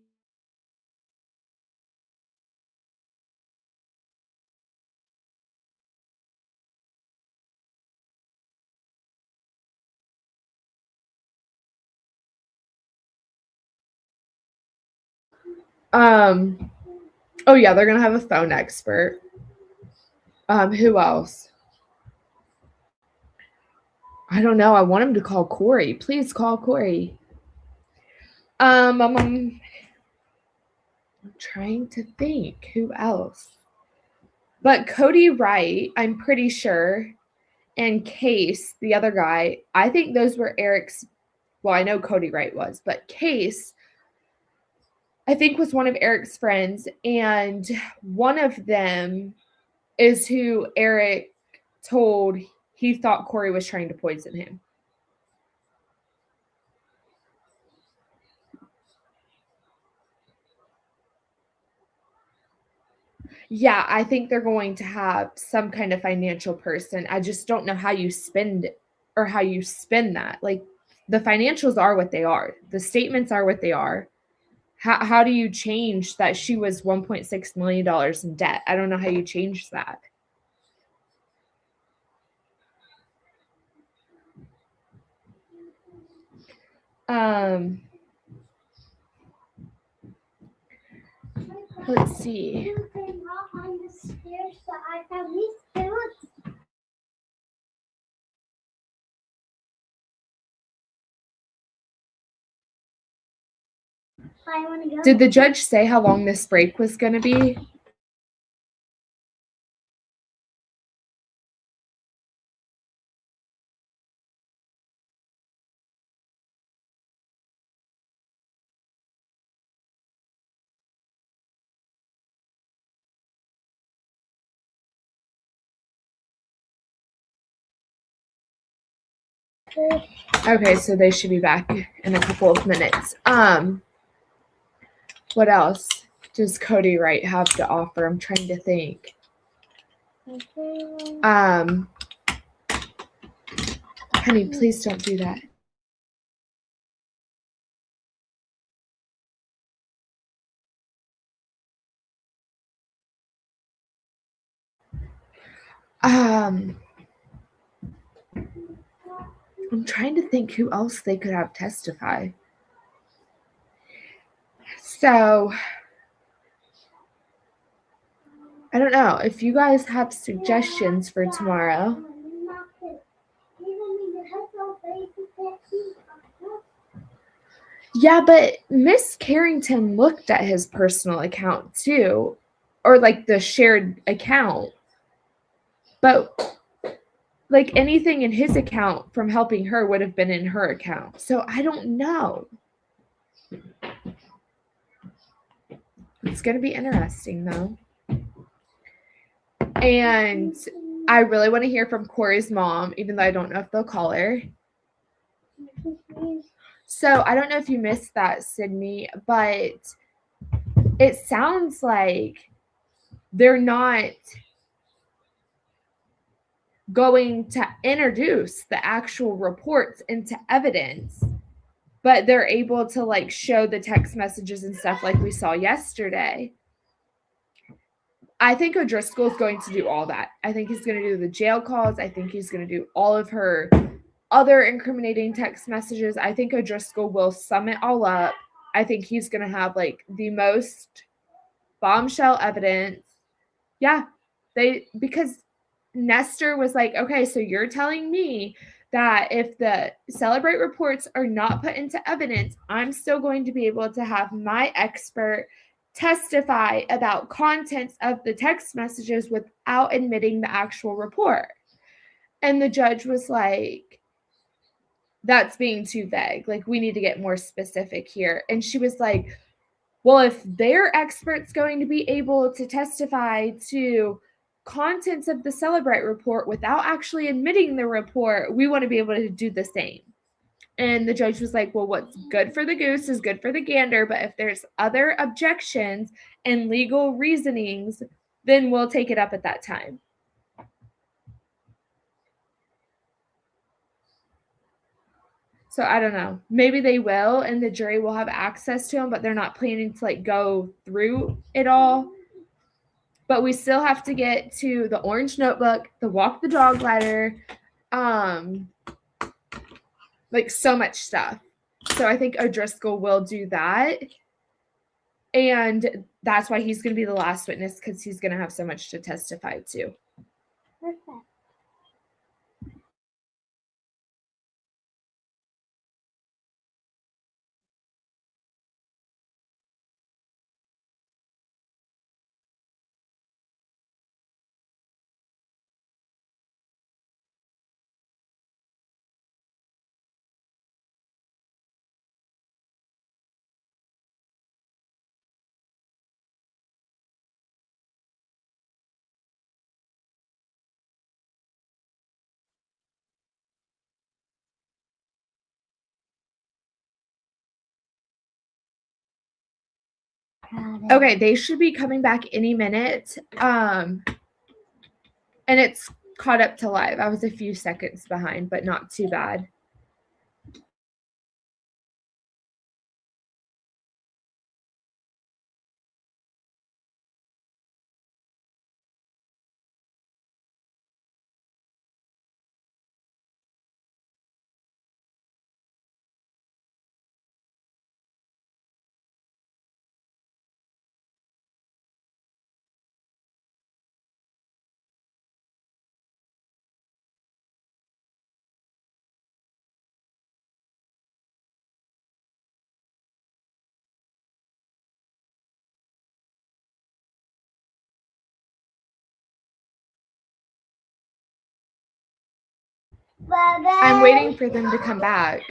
Oh yeah, they're gonna have a phone expert. Who else? I don't know. I want him to call Kouri. Please call Kouri. I'm trying to think who else. But Cody Wright, I'm pretty sure, and Kaze, the other guy, I think those were Eric's. Well, I know Cody Wright was, but Kaze, I think, was one of Eric's friends, and one of them is who Eric told he thought Kouri was trying to poison him. Yeah, I think they're going to have some kind of financial person. I just don't know how you spend or how you spin that. Like, the financials are what they are. The statements are what they are. How do you change that she was $1.6 million in debt? I don't know how you change that. Let's see. Did the judge say how long this break was going to be? Okay, so they should be back in a couple of minutes. What else does Cody Wright have to offer? I'm trying to think. Honey, please don't do that. I'm trying to think who else they could have testify. So, I don't know. If you guys have suggestions for tomorrow. Yeah, but Miss Carrington looked at his personal account too, or like the shared account. But like anything in his account from helping her would have been in her account. So I don't know. It's going to be interesting, though. And I really want to hear from Kouri's mom, even though I don't know if they'll call her. So I don't know if you missed that, Sydney, but it sounds like they're not going to introduce the actual reports into evidence, but they're able to like show the text messages and stuff like we saw yesterday. I think O'Driscoll is going to do all that. I think he's going to do the jail calls. I think he's going to do all of her other incriminating text messages. I think O'Driscoll will sum it all up. I think he's going to have like the most bombshell evidence. Yeah, because Nestor was like, okay, so you're telling me that if the Celebrate reports are not put into evidence, I'm still going to be able to have my expert testify about contents of the text messages without admitting the actual report. And the judge was like, that's being too vague. Like, we need to get more specific here. And she was like, well, if their expert's going to be able to testify to contents of the Celebrate report without actually admitting the report, we want to be able to do the same. And the judge was like, well, what's good for the goose is good for the gander. But if there's other objections and legal reasonings, then we'll take it up at that time. So I don't know. Maybe they will, and the jury will have access to them, but they're not planning to like go through it all. But we still have to get to the orange notebook, the walk the dog letter, like so much stuff. So I think O'Driscoll will do that. And that's why he's going to be the last witness, because he's going to have so much to testify to. Perfect. Okay, they should be coming back any minute. And it's caught up to live. I was a few seconds behind, but not too bad. I'm waiting for them to come back.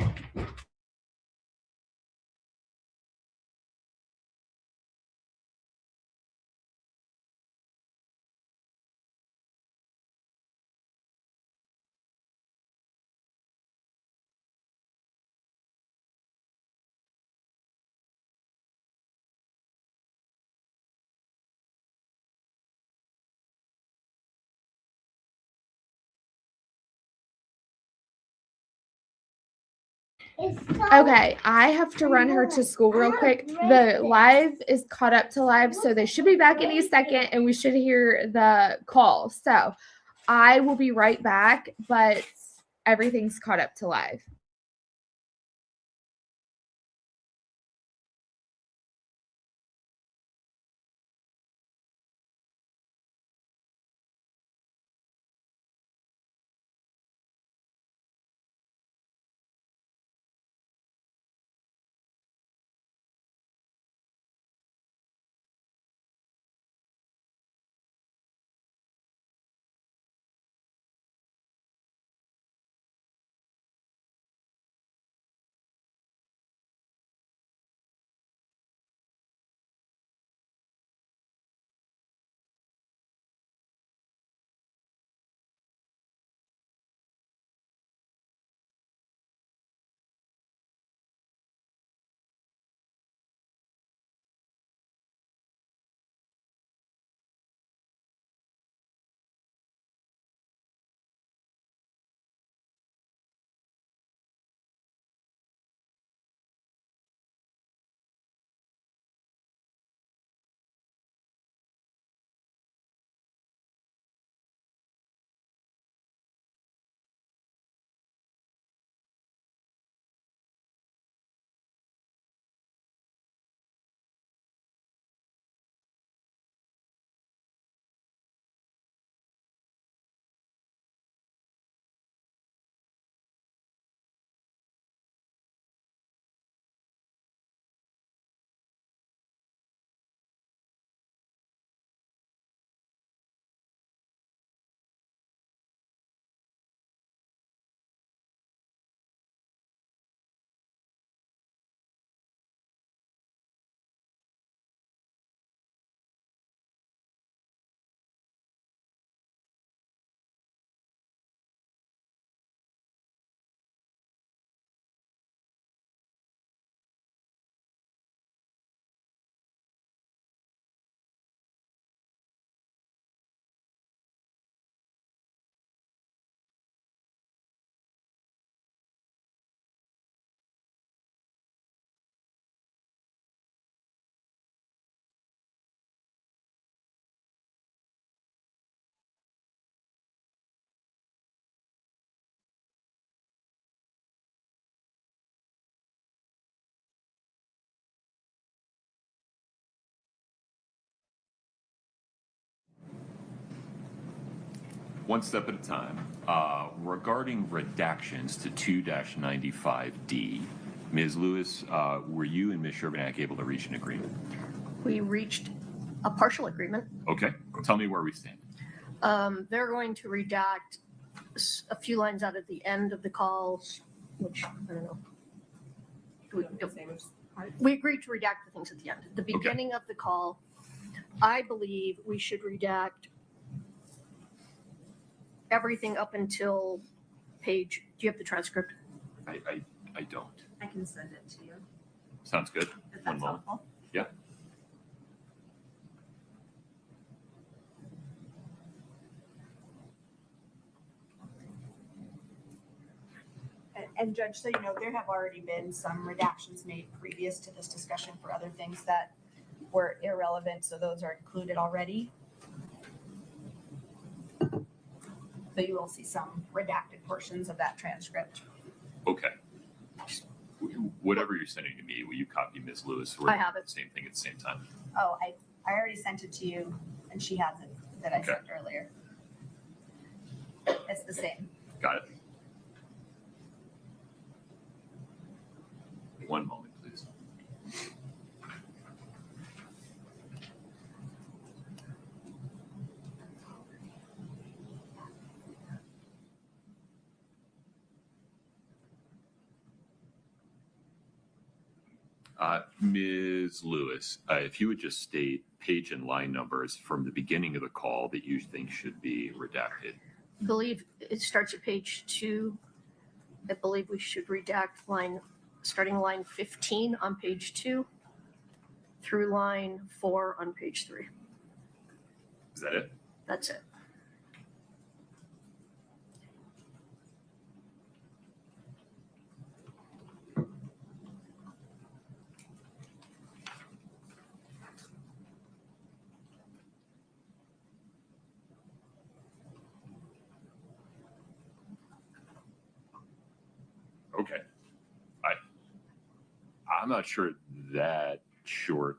Okay, I have to run her to school real quick. The live is caught up to live, so they should be back any second, and we should hear the call. So I will be right back, but everything's caught up to live. One step at a time. Regarding redactions to 2-95D, Ms. Lewis, were you and Ms. Shervanack able to reach an agreement? We reached a partial agreement. Okay, tell me where we stand. They're going to redact a few lines out at the end of the call, which, I don't know. We agreed to redact the things at the end. The beginning of the call, I believe we should redact everything up until page, do you have the transcript? I don't. I can send it to you. Sounds good. If One that's moment. helpful. Yeah. And Judge, so you know, there have already been some redactions made previous to this discussion for other things that were irrelevant, so those are included already. So you will see some redacted portions of that transcript. Okay. Whatever you're sending to me, will you copy Ms. Lewis? We're I have it. Same thing at the same time. Oh, I already sent it to you, and she has it that I sent earlier. It's the same. Got it. One moment, please. Ms. Lewis, if you would just state page and line numbers from the beginning of the call that you think should be redacted. I believe it starts at page 2. I believe we should redact starting line 15 on page 2 through line 4 on page 3. Is that it? That's it. Okay. I'm not sure that short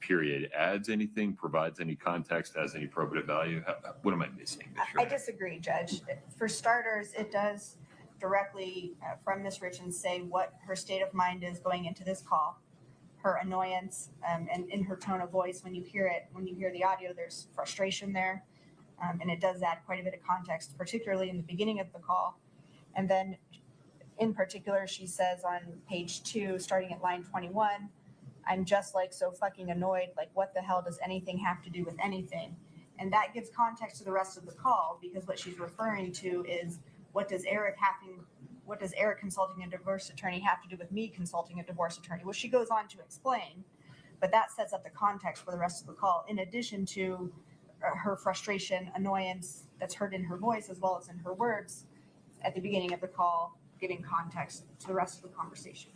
period adds anything, provides any context, has any probative value. What am I missing? I disagree, Judge. For starters, it does directly from Ms. Richins say what her state of mind is going into this call, her annoyance, and in her tone of voice when you hear it, when you hear the audio, there's frustration there, and it does add quite a bit of context, particularly in the beginning of the call. And then in particular, she says on page 2, starting at line 21, I'm just like so fucking annoyed. Like, what the hell does anything have to do with anything? And that gives context to the rest of the call, because what she's referring to is what does Eric consulting a divorce attorney have to do with me consulting a divorce attorney, which she goes on to explain. But that sets up the context for the rest of the call, in addition to her frustration, annoyance that's heard in her voice as well as in her words at the beginning of the call, giving context to the rest of the conversation.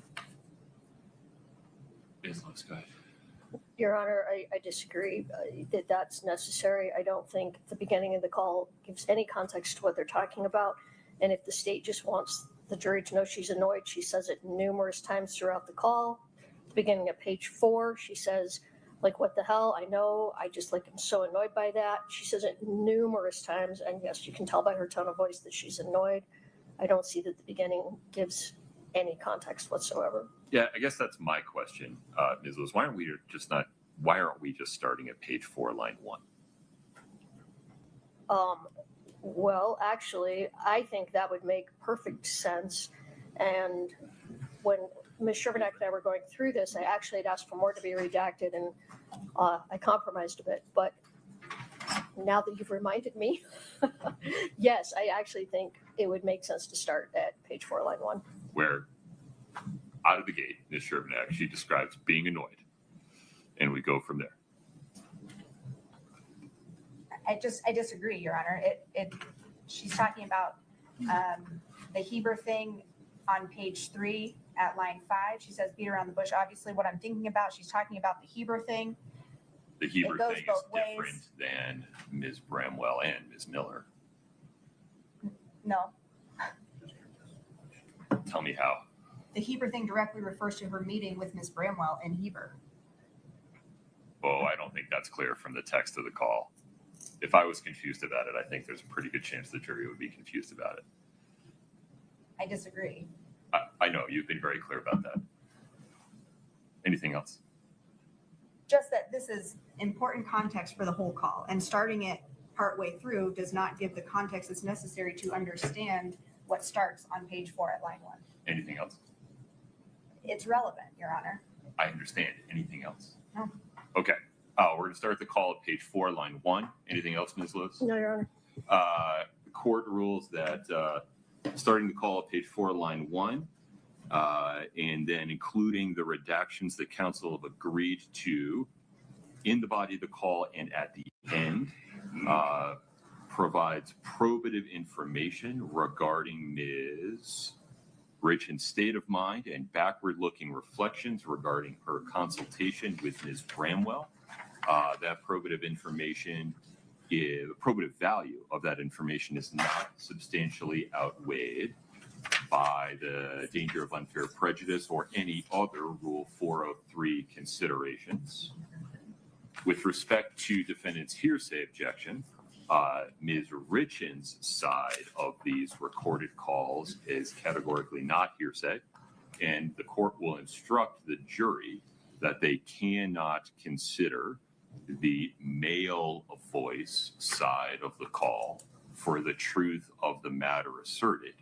Ms. Lewis, go ahead. Your Honor, I disagree that that's necessary. I don't think the beginning of the call gives any context to what they're talking about. And if the state just wants the jury to know she's annoyed, she says it numerous times throughout the call. At the beginning of page 4, she says, like, what the hell? I know. I just I'm so annoyed by that. She says it numerous times. And yes, you can tell by her tone of voice that she's annoyed. I don't see that the beginning gives any context whatsoever. Yeah, I guess that's my question, Ms. Lewis. Why aren't we just starting at page 4, line 1? Well, actually, I think that would make perfect sense. And when Ms. Shervanack and I were going through this, I actually had asked for more to be redacted, and I compromised a bit. But now that you've reminded me, yes, I actually think it would make sense to start at page 4, line 1. Where, out of the gate, Ms. Shervanack, she describes being annoyed, and we go from there. I disagree, Your Honor. She's talking about the Heber thing on page 3 at line 5. She says beat around the bush. Obviously, what I'm thinking about, she's talking about the Heber thing. The Heber It goes thing is both ways. different than Ms. Bramwell and Ms. Miller. No, Tell me how. the Heber thing directly refers to her meeting with Ms. Bramwell in Heber. Oh, I don't think that's clear from the text of the call. if I was confused about it, I think there's a pretty good chance the jury would be confused about it. I disagree. I know, you've been very clear about that. Anything else? Just that this is important context for the whole call, and starting it partway through does not give the context that's necessary to understand what starts on page 4 at line 1. Anything else? It's relevant, Your Honor. I understand. Anything else? No. Okay. We're going to start the call at page 4, line 1. Anything else, Ms. Lewis? No, Your Honor. The court rules that starting the call at page 4, line 1, and then including the redactions that counsel have agreed to in the body of the call and at the end, provides probative information regarding Ms. Richins' state of mind and backward-looking reflections regarding her consultation with Ms. Bramwell. That probative information, probative value of that information is not substantially outweighed by the danger of unfair prejudice or any other Rule 403 considerations. With respect to defendant's hearsay objection, Ms. Richins' side of these recorded calls is categorically not hearsay, and the court will instruct the jury that they cannot consider the male voice side of the call for the truth of the matter asserted.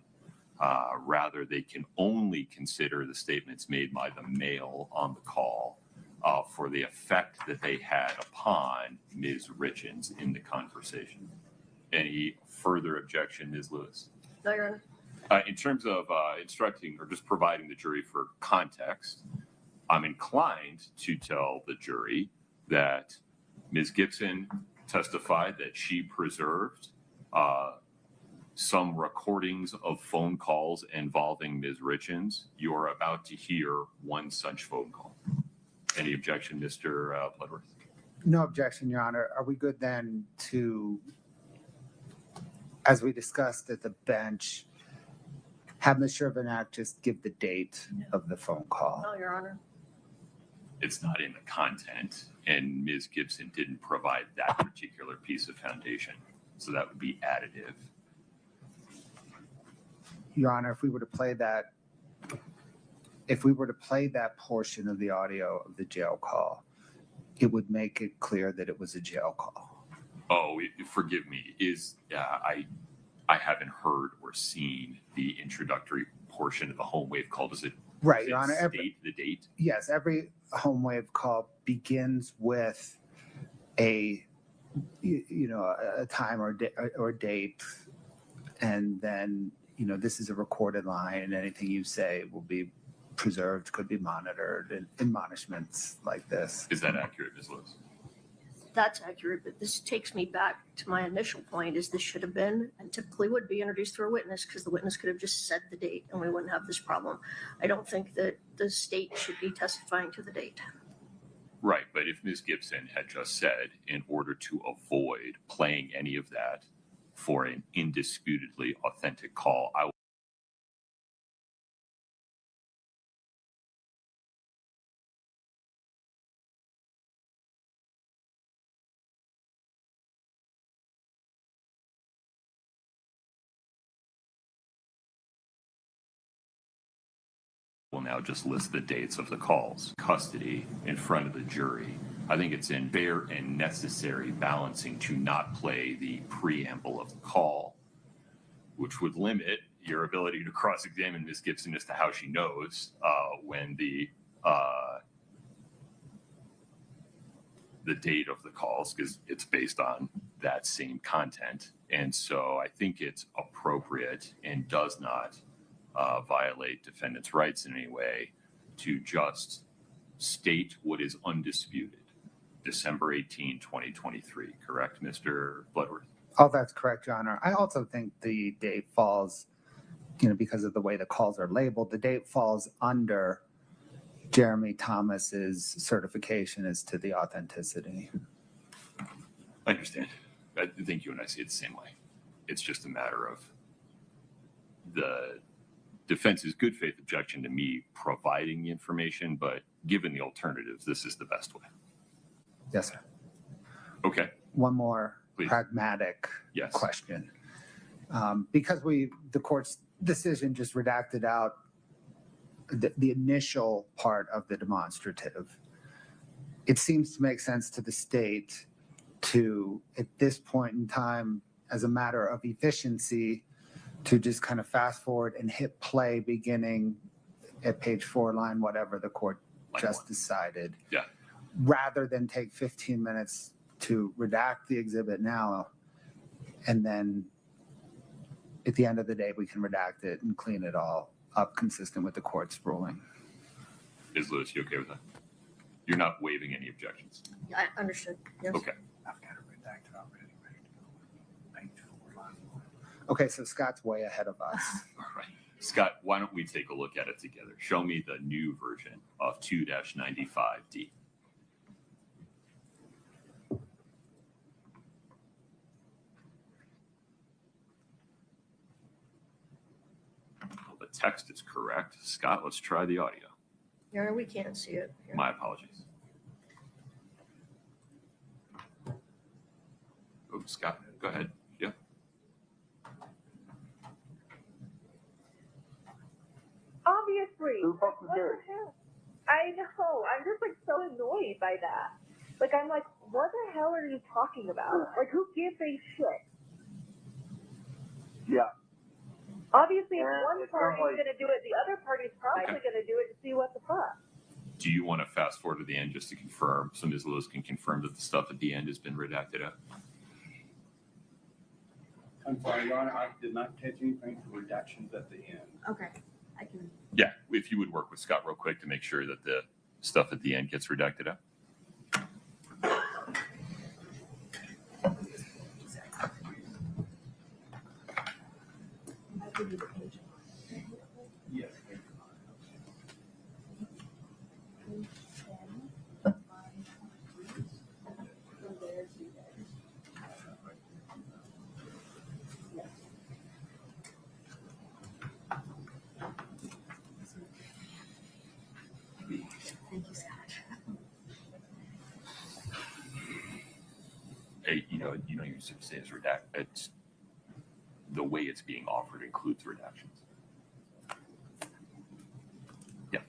Rather, they can only consider the statements made by the male on the call for the effect that they had upon Ms. Richins in the conversation. Any further objection, Ms. Lewis? No, Your Honor. In terms of instructing or just providing the jury for context, I'm inclined to tell the jury that Ms. Gibson testified that she preserved some recordings of phone calls involving Ms. Richins. You are about to hear one such phone call. Any objection, Mr. Bloodworth? No objection, Your Honor. Are we good then to, as we discussed at the bench, have Ms. Shervinack just give the date of the phone call? No, Your Honor. It's not in the content, and Ms. Gibson didn't provide that particular piece of foundation, so that would be additive. Your Honor, if we were to play that portion of the audio of the jail call, it would make it clear that it was a jail call. Oh, forgive me. I haven't heard or seen the introductory portion of the home wave call. Does it? Right, Your Honor. State the date? Yes, every home wave call begins with a time or date, and then this is a recorded line, and anything you say will be preserved, could be monitored, and admonishments like this. Is that accurate, Ms. Lewis? That's accurate, but this takes me back to my initial point is this should have been and typically would be introduced through a witness because the witness could have just said the date and we wouldn't have this problem. I don't think that the state should be testifying to the date. Right, but if Ms. Gibson had just said, in order to avoid playing any of that for an indisputably authentic call, I will now just list the dates of the calls. Custody in front of the jury. I think it's in fair and necessary balancing to not play the preamble of the call, which would limit your ability to cross-examine Ms. Gibson as to how she knows when the date of the calls, because it's based on that same content. And so I think it's appropriate and does not violate defendant's rights in any way to just state what is undisputed. December 18, 2023, correct, Mr. Bloodworth? Oh, that's correct, Your Honor. I also think the date falls, because of the way the calls are labeled, the date falls under Jeremy Thomas's certification as to the authenticity. I understand. I think you and I see it the same way. It's just a matter of the defense's good faith objection to me providing the information, but given the alternatives, this is the best way. Yes, sir. Okay. One more Please. pragmatic Yes. question. Because the court's decision just redacted out the initial part of the demonstrative, it seems to make sense to the state to, at this point in time, as a matter of efficiency, to just kind of fast forward and hit play beginning at page 4, line whatever the court just decided. Yeah. Rather than take 15 minutes to redact the exhibit now, and then at the end of the day, we can redact it and clean it all up consistent with the court's ruling. Ms. Lewis, you okay with that? You're not waiving any objections? I understood. Yes. Okay. I've got it redacted already, ready to go. Page 4, line 1. Okay, so Scott's way ahead of us. All right. Scott, why don't we take a look at it together? Show me the new version of 2-95D. Well, the text is correct. Scott, let's try the audio. Yeah, we can't see it. Here. My apologies. Oh, Scott, go ahead. Yeah. Obviously. What the hell? I know. I'm just like so annoyed by that. Like I'm like, what the hell are you talking about? Like who gives a shit? Yeah. Obviously, if one party's gonna do it, the other party's probably gonna do it to see what the fuck. Do you want to fast forward to the end just to confirm, so Ms. Lewis can confirm that the stuff at the end has been redacted out? I'm sorry, Your Honor, I did not catch anything for redactions at the end. Okay, I can. Yeah, if you would work with Scott real quick to make sure that the stuff at the end gets redacted out. Yes. Thank you, Scott. Hey, you used to say it's redact. It's the way it's being offered includes redactions. Yeah.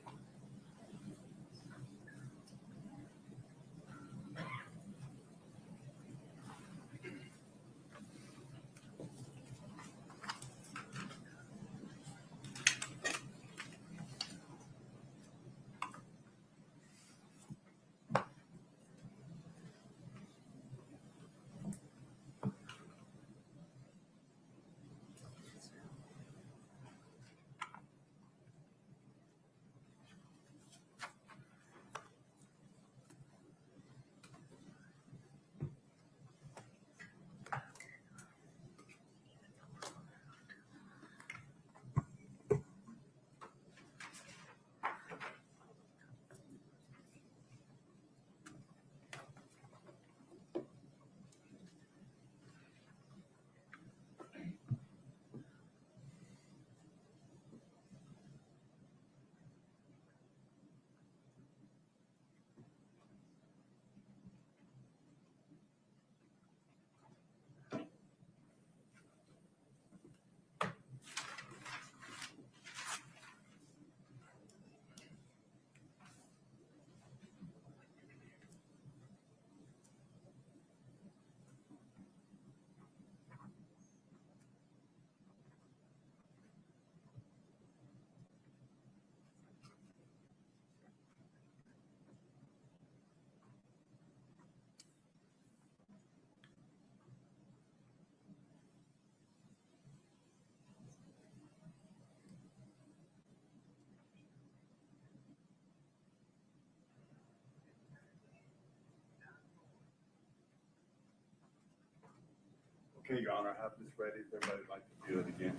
Okay, Your Honor, I have this ready. If everybody would like to do it again.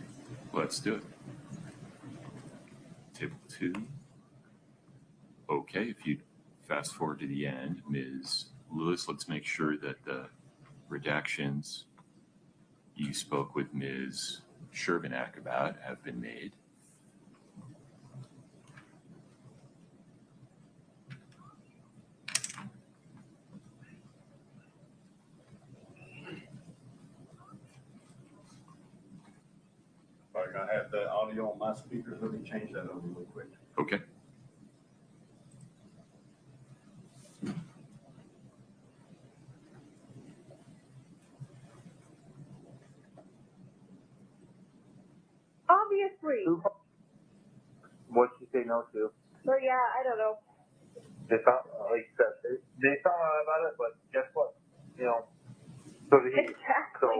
Let's do it. Table 2. Okay, if you fast forward to the end, Ms. Lewis, let's make sure that the redactions you spoke with Ms. Shervinack about have been made. have the audio on my speakers. Let me change that over real quick. Okay. Obviously. What'd she say no to? So yeah, I don't know. They found, like you said, they found out about it, but guess what? You know, so did he. Exactly. So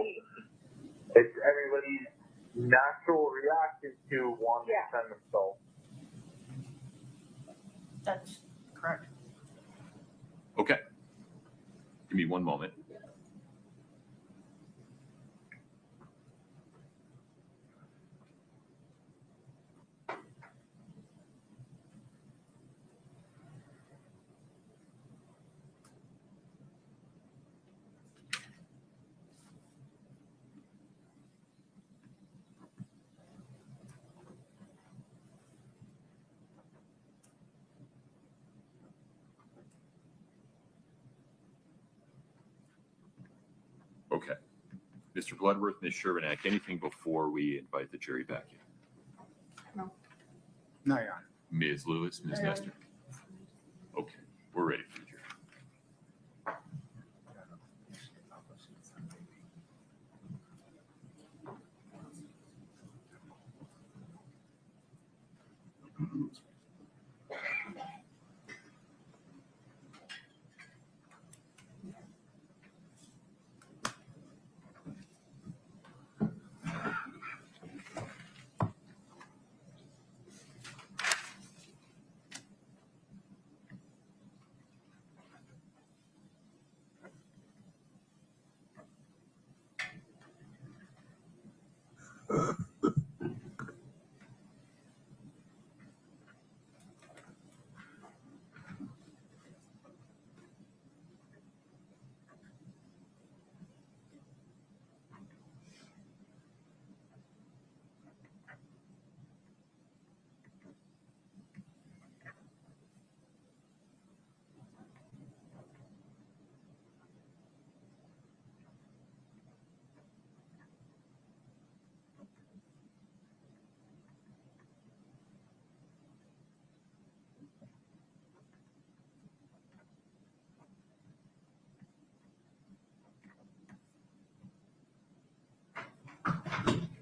it's everybody's natural reaction to wanting to defend themselves. That's correct. Okay. Give me one moment. Okay. Mr. Bloodworth, Ms. Shervinack, anything before we invite the jury back in? No, Your Honor. Ms. Lewis, Ms. Nestor? Okay, we're ready for the jury.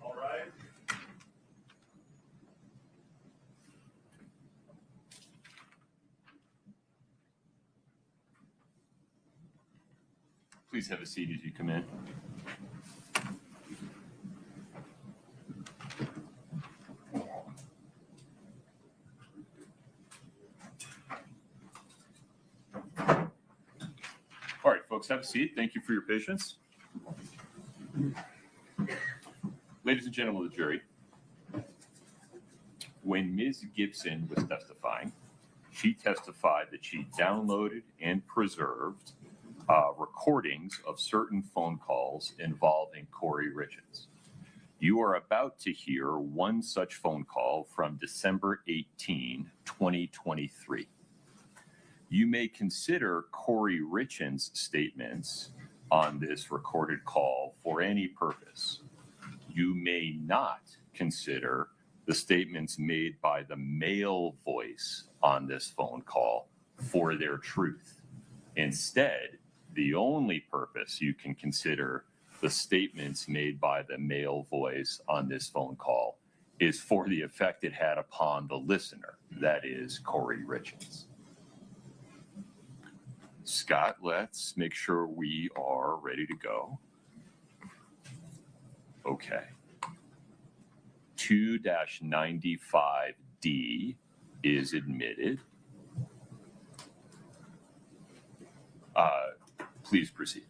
All right. Please have a seat as you come in. All right, folks, have a seat. Thank you for your patience. Ladies and gentlemen of the jury, when Ms. Gibson was testifying, she testified that she downloaded and preserved recordings of certain phone calls involving Kouri Richins. You are about to hear one such phone call from December 18, 2023. You may consider Kouri Richins' statements on this recorded call for any purpose. You may not consider the statements made by the male voice on this phone call for their truth. Instead, the only purpose you can consider the statements made by the male voice on this phone call is for the effect it had upon the listener, that is, Kouri Richins. Scott, let's make sure we are ready to go. Okay. 2-95D is admitted. Please proceed.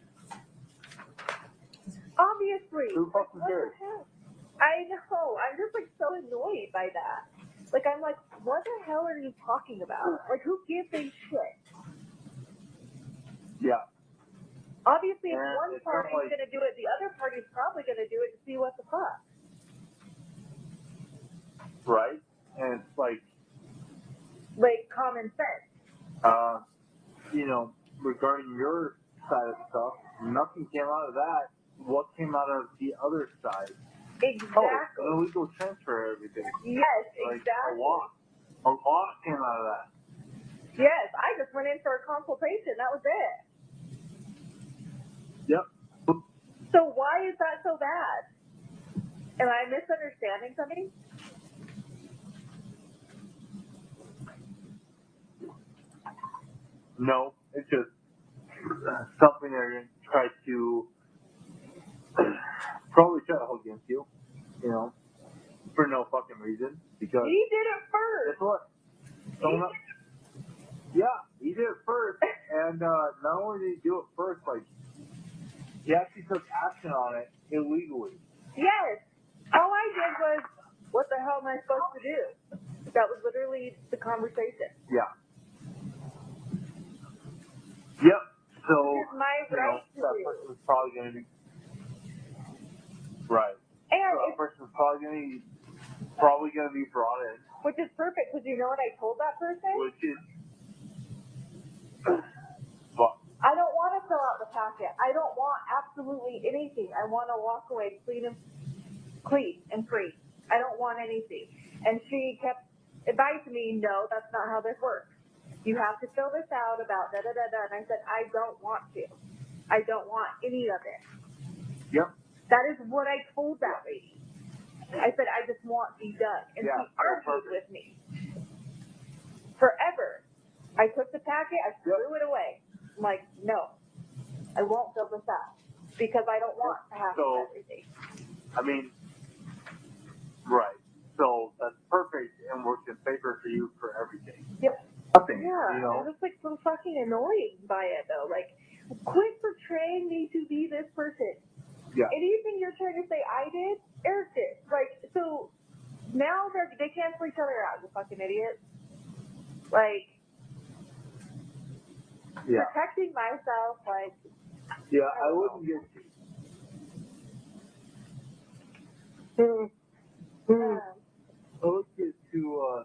Obviously. Who fucking What cares? the hell? I know. I'm just like so annoyed by that. Like I'm like, what the hell are you talking about? Like who gives a shit? Yeah. Obviously, if And one it's party's not like- gonna do it, the other party's probably gonna do it to see what the fuck. Right? And it's like, Common sense. you know, regarding your side of stuff, nothing came out of that. What came out of the other side? Exactly. Oh, illegal transfer everything. Yes, Like, exactly. a lot came out of that. Yes, I just went in for a consultation. That was it. Yep. So why is that so bad? Am I misunderstanding something? No, it's just something they're going to try to probably try to hold against you, you know, for no fucking reason. Because He did it first. guess what? Yeah, he did it first, and not only did he do it first, like he actually took action on it illegally. Yes. All I did was, what the hell am I supposed to do? That was literally the conversation. Yeah. Yep. So It's my right to that do. person's probably going to be right. And So that person's probably going to be brought in, which is perfect, because you know what I told that person? which is. Well, I don't want to fill out the packet. I don't want absolutely anything. I want to walk away clean and free. I don't want anything. And she kept advising me, no, that's not how this works. You have to fill this out about da-da-da-da. And I said, I don't want to. I don't want any of it. Yep. That is what I told that lady. I said, I just want these done. And Yeah, she argued with me forever. I took the packet, I threw it away. I'm like, no, I won't fill this out because I don't want to have to do everything. I mean, right. So that's perfect and works in favor for you for everything. Yep. Nothing, Yeah, you know? I'm just like so fucking annoyed by it though. Like, quit portraying me to be this person. Yeah. Anything you're trying to say I did, Eric did. Like, so now they cancel each other out, you fucking idiot. Like, Yeah. protecting myself, like. Yeah, I wouldn't get I wouldn't get too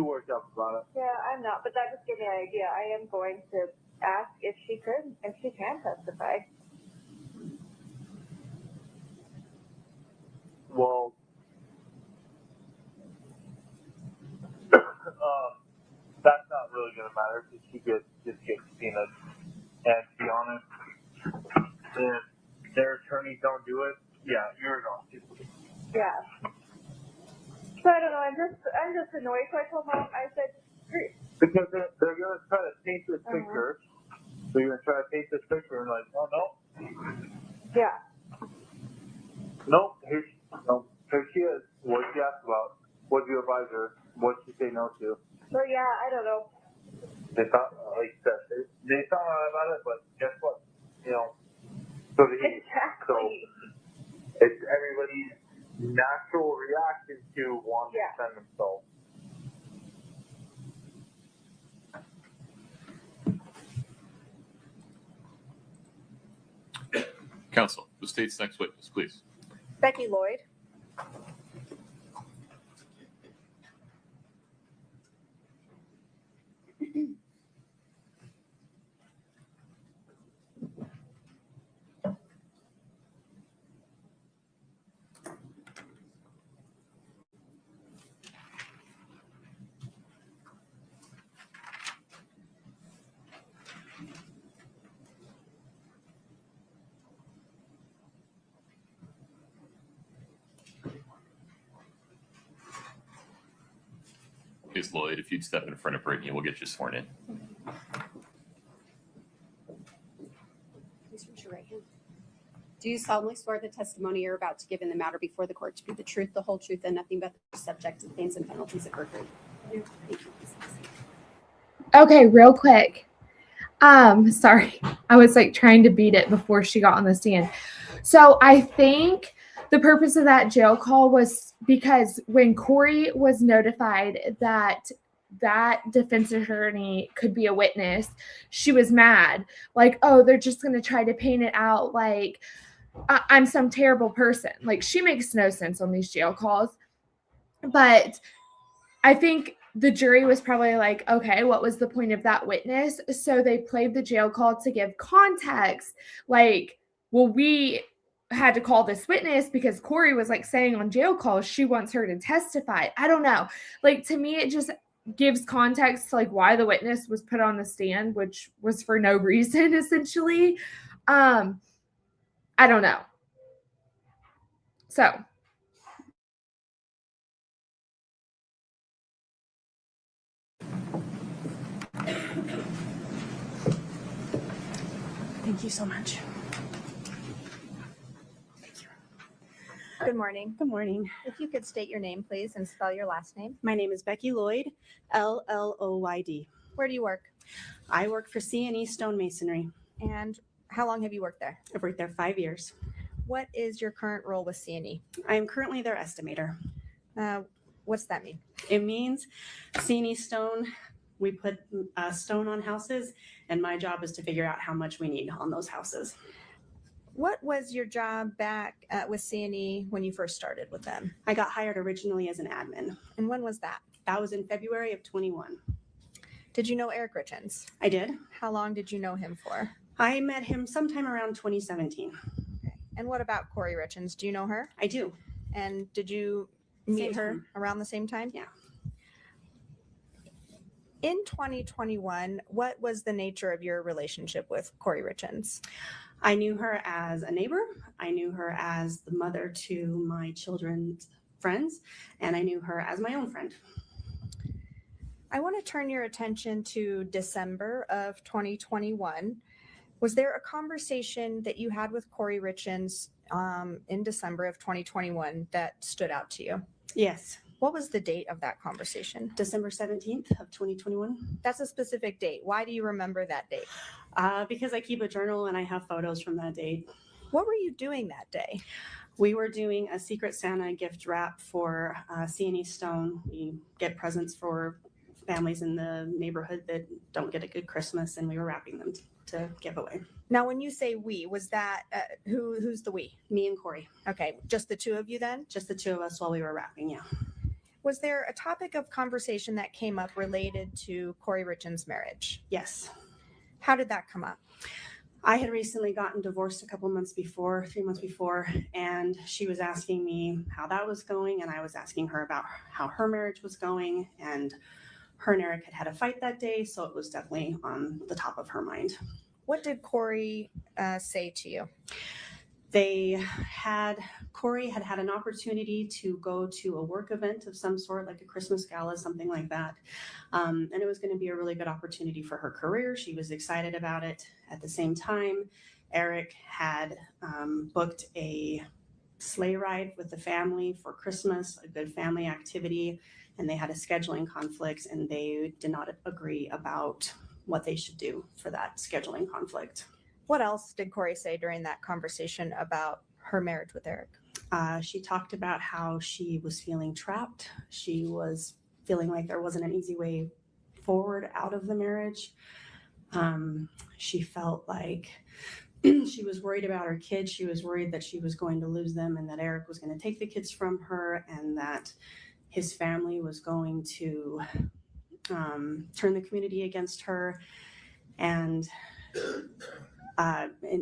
worked up about it. Yeah, I'm not, but that just gave me an idea. I am going to ask if she can testify. Well, that's not really going to matter because she just gets subpoenaed. And to be honest, if their attorneys don't do it, yeah, you're going to. Yeah. So I don't know. I'm just annoyed. So I told Mom, I said, because they're going to try to paint this picture. So you're going to try to paint this picture and like, oh no. Yeah. No, here she is. What she asked about? What did you advise her? What did she say no to? So yeah, I don't know. They thought, like you said, they thought about it, but guess what? You know, so did he. Exactly. So it's everybody's natural reaction to wanting to defend themselves. Counsel, the state's next witness, please. Becky Lloyd. Please, Lloyd, if you'd step in front of Brittany, we'll get you sworn in. Please raise your right hand. Do you solemnly swear the testimony you're about to give in the matter before the court to be the truth, the whole truth, and nothing but the truth, subject to the pains and penalties of perjury? Thank you. Okay, real quick. Sorry. I was like trying to beat it before she got on the stand. So I think the purpose of that jail call was because when Kouri was notified that defense attorney could be a witness, she was mad. Like, oh, they're just going to try to paint it out like I'm some terrible person. Like, she makes no sense on these jail calls. But I think the jury was probably like, okay, what was the point of that witness? So they played the jail call to give context. Like, well, we had to call this witness because Kouri was like saying on jail calls she wants her to testify. I don't know. Like, to me, it just gives context to like why the witness was put on the stand, which was for no reason, essentially. I don't know. So Thank you so much. Good morning. Good morning. If you could state your name, please, and spell your last name. My name is Becky Lloyd, Lloyd. Where do you work? I work for C&E Stonemasonry. And how long have you worked there? I've worked there 5 years. What is your current role with C&E? I am currently their estimator. What's that mean? It means C&E Stone, we put stone on houses, and my job is to figure out how much we need on those houses. What was your job back with C&E when you first started with them? I got hired originally as an admin. And when was that? That was in February of 21. Did you know Eric Richins? I did. How long did you know him for? I met him sometime around 2017. Okay. And what about Kouri Richins? Do you know her? I do. And did you meet her time. around the same time? Yeah. In 2021, what was the nature of your relationship with Kouri Richins? I knew her as a neighbor. I knew her as the mother to my children's friends, and I knew her as my own friend. I want to turn your attention to December of 2021. Was there a conversation that you had with Kouri Richins in December of 2021 that stood out to you? Yes. What was the date of that conversation? December 17th of 2021. That's a specific date. Why do you remember that date? Because I keep a journal and I have photos from that date. What were you doing that day? We were doing a Secret Santa gift wrap for C&E Stone. We get presents for families in the neighborhood that don't get a good Christmas, and we were wrapping them to give away. Now, when you say we, was that who's the we? Me and Kouri. Okay, just the two of you then? Just the two of us while we were wrapping, yeah. Was there a topic of conversation that came up related to Kouri Richins' marriage? Yes. How did that come up? I had recently gotten divorced a couple months before, 3 months before, and she was asking me how that was going, and I was asking her about how her marriage was going, and her and Eric had a fight that day, so it was definitely on the top of her mind. What did Kouri say to you? Kouri had an opportunity to go to a work event of some sort, like a Christmas gala, something like that. And it was going to be a really good opportunity for her career. She was excited about it. At the same time, Eric had booked a sleigh ride with the family for Christmas, a good family activity, and they had a scheduling conflict, and they did not agree about what they should do for that scheduling conflict. What else did Kouri say during that conversation about her marriage with Eric? She talked about how she was feeling trapped. She was feeling like there wasn't an easy way forward out of the marriage. She felt like she was worried about her kids. She was worried that she was going to lose them and that Eric was going to take the kids from her and that his family was going to turn the community against her. And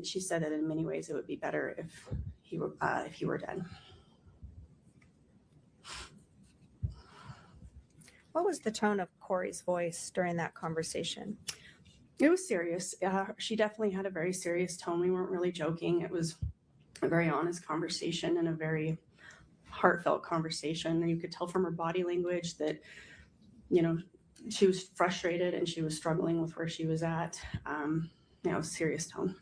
she said that in many ways it would be better if he were dead. What was the tone of Kouri's voice during that conversation? It was serious. She definitely had a very serious tone. We weren't really joking. It was a very honest conversation and a very heartfelt conversation. And you could tell from her body language that, she was frustrated and she was struggling with where she was at. It was a serious tone.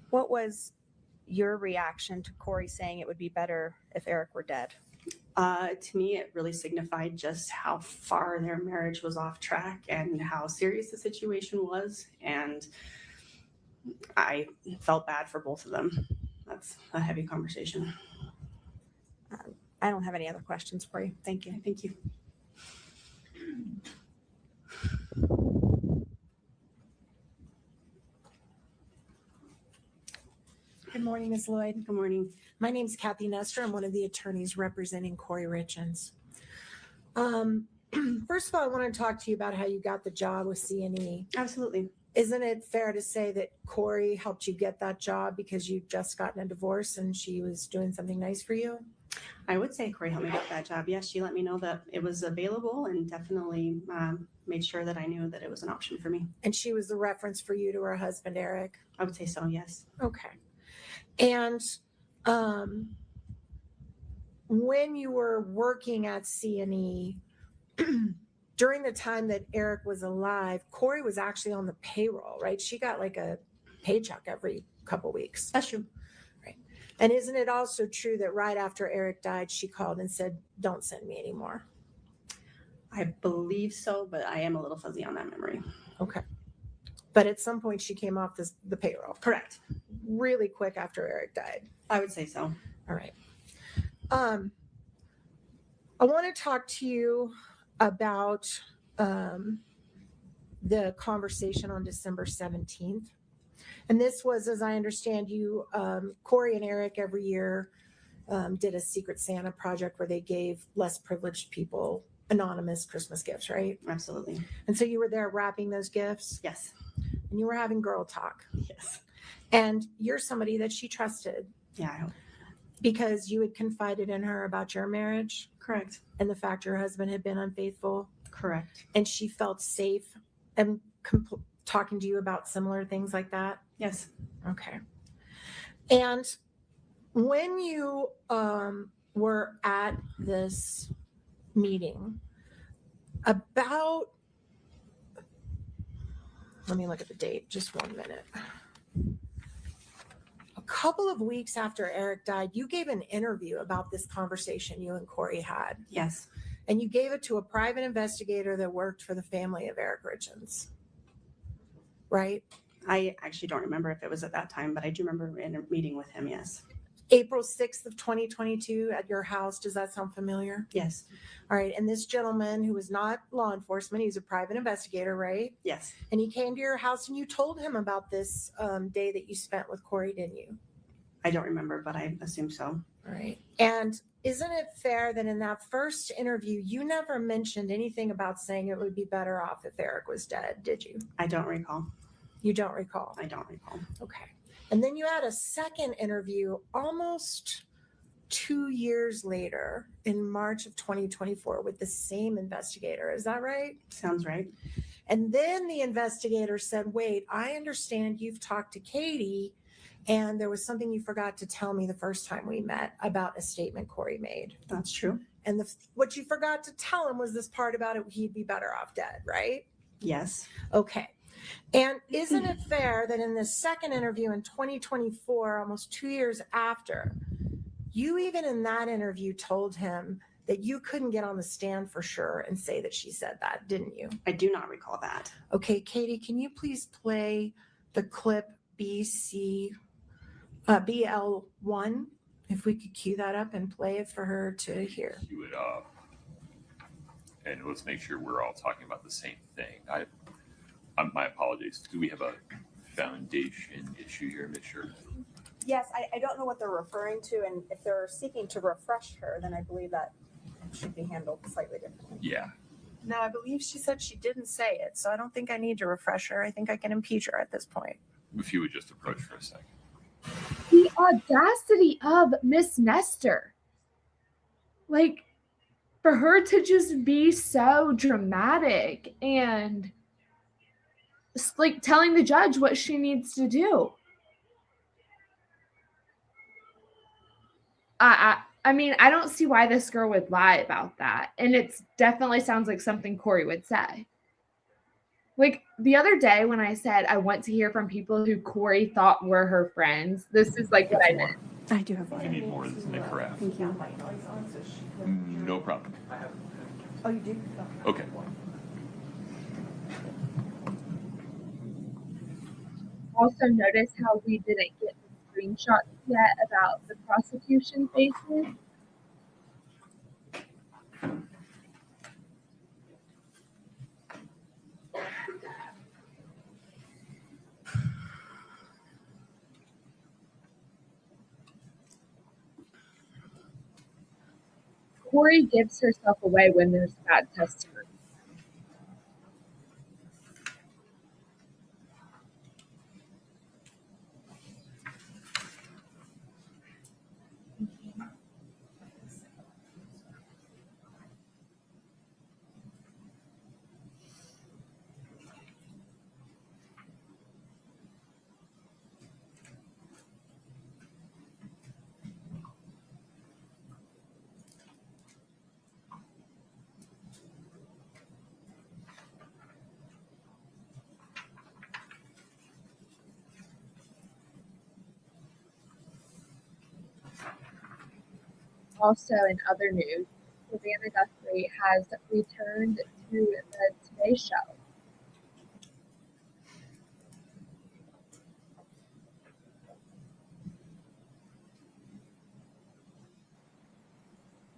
What was your reaction to Kouri saying it would be better if Eric were dead? To me, it really signified just how far their marriage was off track and how serious the situation was. And I felt bad for both of them. That's a heavy conversation. I don't have any other questions for you. Thank you. Thank you. Good morning, Ms. Lloyd. Good morning. My name's Kathy Nestor. I'm one of the attorneys representing Kouri Richins. First of all, I want to talk to you about how you got the job with C&E. Absolutely. isn't it fair to say that Kouri helped you get that job because you'd just gotten a divorce and she was doing something nice for you? I would say Kouri helped me get that job. Yes, she let me know that it was available and definitely made sure that I knew that it was an option for me. And she was the reference for you to her husband, Eric? I would say so, yes. Okay. And when you were working at C&E, during the time that Eric was alive, Kouri was actually on the payroll, right? She got like a paycheck every couple weeks. That's true. Right. And isn't it also true that right after Eric died, she called and said, don't send me anymore? I believe so, but I am a little fuzzy on that memory. Okay. But at some point she came off the payroll. Correct. Really quick after Eric died. I would say so. All right. I want to talk to you about the conversation on December 17th. And this was, as I understand you, Kouri and Eric every year did a Secret Santa project where they gave less privileged people anonymous Christmas gifts, right? Absolutely. And so you were there wrapping those gifts? Yes. And you were having girl talk? Yes. And you're somebody that she trusted? Yeah, I hope. Because you had confided in her about your marriage? Correct. And the fact your husband had been unfaithful? Correct. And she felt safe and talking to you about similar things like that? Yes. Okay. And when you were at this meeting, about, let me look at the date, just 1 minute. A couple of weeks after Eric died, you gave an interview about this conversation you and Kouri had. Yes. And you gave it to a private investigator that worked for the family of Eric Richins, right? I actually don't remember if it was at that time, but I do remember in a meeting with him, yes. April 6th of 2022 at your house. Does that sound familiar? Yes. All right. And this gentleman who was not law enforcement, he was a private investigator, right? Yes. And he came to your house and you told him about this day that you spent with Kouri, didn't you? I don't remember, but I assume so. All right. And isn't it fair that in that first interview, you never mentioned anything about saying it would be better off if Eric was dead, did you? I don't recall. You don't recall? I don't recall. Okay. And then you had a second interview almost 2 years later in March of 2024 with the same investigator. Is that right? Sounds right. And then the investigator said, wait, I understand you've talked to Katie and there was something you forgot to tell me the first time we met about a statement Kouri made. That's true. And what you forgot to tell him was this part about it, he'd be better off dead, right? Yes. Okay. And isn't it fair that in the second interview in 2024, almost 2 years after, you even in that interview told him that you couldn't get on the stand for sure and say that she said that, didn't you? I do not recall that. Okay, Katie, can you please play the clip BL1? If we could cue that up and play it for her to hear. Cue it up. And let's make sure we're all talking about the same thing. My apologies. Do we have a foundation issue here, Ms. Sherman? Yes, I don't know what they're referring to, and if they're seeking to refresh her, then I believe that should be handled slightly differently. Yeah. No, I believe she said she didn't say it, so I don't think I need to refresh her. I think I can impeach her at this point. If you would just approach for a second. The audacity of Miss Nestor. Like, for her to just be so dramatic and like telling the judge what she needs to do. I mean, I don't see why this girl would lie about that. And it definitely sounds like something Kouri would say. Like the other day when I said I want to hear from people who Kouri thought were her friends, this is like what I meant. I do have one. If you need more, this is the craft. Thank you. No problem. Oh, you do? Okay. Also notice how we didn't get the screenshots yet about the prosecution faces. Kouri gives herself away when there's bad testimony. Also, in other news, Savannah Guthrie has returned to the Today Show.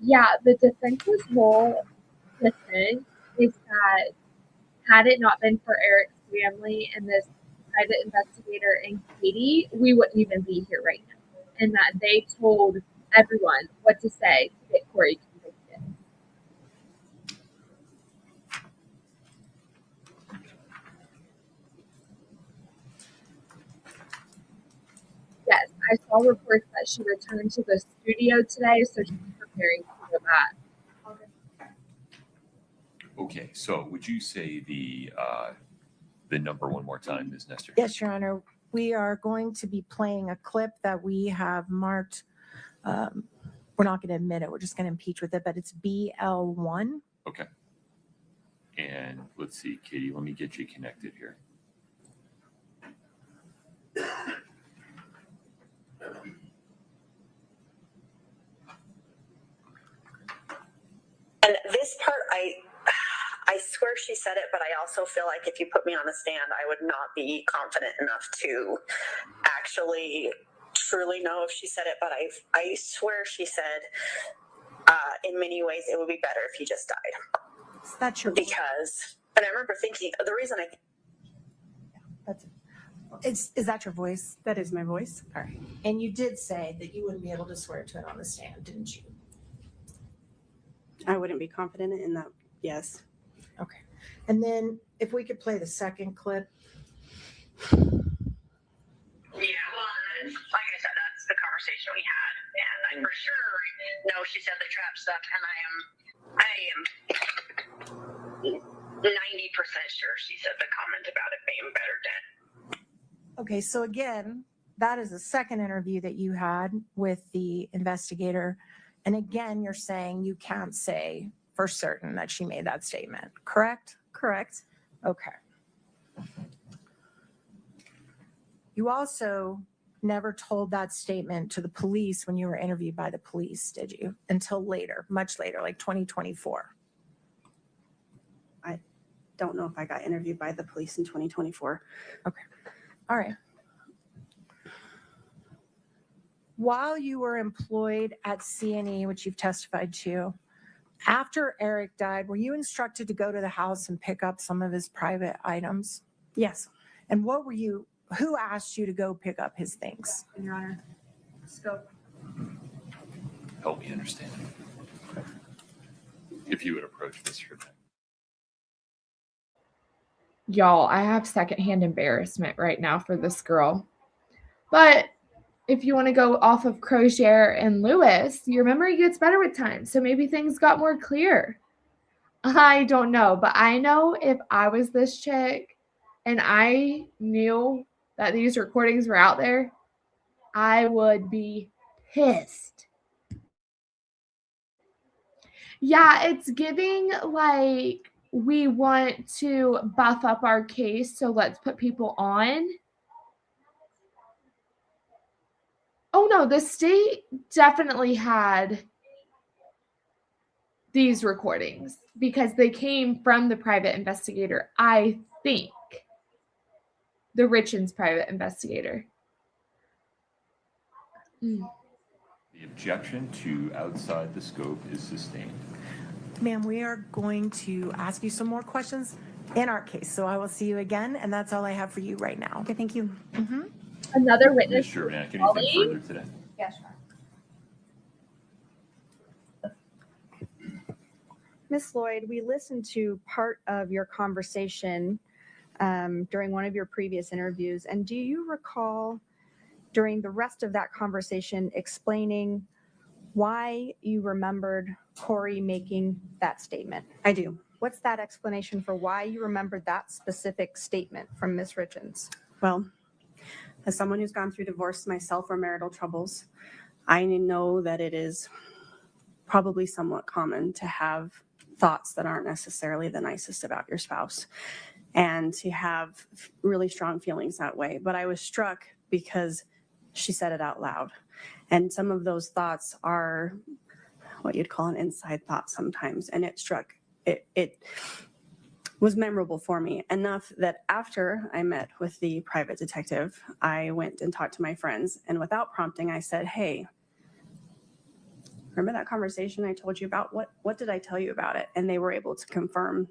Yeah, the defense's whole defense is that had it not been for Eric's family and this private investigator and Katie, we wouldn't even be here right now. And that they told everyone what to say to get Kouri convicted. Yes, I saw reports that she returned to the studio today, so she's preparing to go back. Okay, so would you say the number one more time, Ms. Nestor? Yes, Your Honor. We are going to be playing a clip that we have marked. We're not going to admit it. We're just going to impeach with it, but it's BL1. Okay. And let's see, Katie, let me get you connected here. And this part, I swear she said it, but I also feel like if you put me on the stand, I would not be confident enough to actually truly know if she said it. But I swear she said, in many ways, it would be better if he just died. Is that true? Because, and I remember thinking, the reason Is that your voice? That is my voice. All right. And you did say that you wouldn't be able to swear to it on the stand, didn't you? I wouldn't be confident in that. Yes. Okay. And then if we could play the second clip. Yeah, well, like I said, that's the conversation we had, and I for sure know she said the trap stuff, and I am 90% sure she said the comment about it being better dead. Okay, so again, that is the second interview that you had with the investigator, and again, you're saying you can't say for certain that she made that statement, correct? Correct. Okay. You also never told that statement to the police when you were interviewed by the police, did you? Until later, much later, like 2024. I don't know if I got interviewed by the police in 2024. Okay. All right. While you were employed at C&E, which you've testified to, after Eric died, were you instructed to go to the house and pick up some of his private items? Yes. And who asked you to go pick up his things? Your Honor, scope. Help me understand. If you would approach Mr. Beck. Y'all, I have secondhand embarrassment right now for this girl. But if you want to go off of Crozier and Lewis, your memory gets better with time. So maybe things got more clear. I don't know. But I know if I was this chick and I knew that these recordings were out there, I would be pissed. Yeah, it's giving like we want to buff up our case, so let's put people on. Oh no, the state definitely had these recordings because they came from the private investigator, I think. The Richins private investigator. The objection to outside the scope is sustained. Ma'am, we are going to ask you some more questions in our case. So I will see you again, and that's all I have for you right now. Okay, thank you. Mm-hmm. Another witness. Ms. Shervanek, anything further today? Yes, sure. Miss Lloyd, we listened to part of your conversation during one of your previous interviews, and do you recall during the rest of that conversation explaining why you remembered Kouri making that statement? I do. What's that explanation for why you remembered that specific statement from Miss Richins? Well, as someone who's gone through divorce myself or marital troubles, I know that it is probably somewhat common to have thoughts that aren't necessarily the nicest about your spouse and to have really strong feelings that way. But I was struck because she said it out loud. And some of those thoughts are what you'd call an inside thought sometimes. And it was memorable for me enough that after I met with the private detective, I went and talked to my friends. And without prompting, I said, hey, remember that conversation I told you about? What did I tell you about it? And they were able to confirm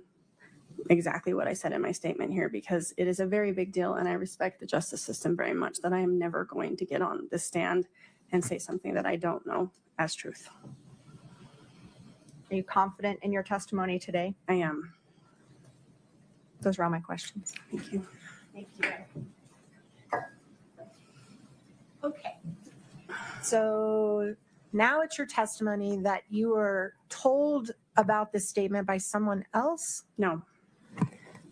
exactly what I said in my statement here, because it is a very big deal. And I respect the justice system very much, that I am never going to get on the stand and say something that I don't know as truth. Are you confident in your testimony today? I am. Those are all my questions. Thank you. Thank you. Okay. So now it's your testimony that you were told about this statement by someone else? No.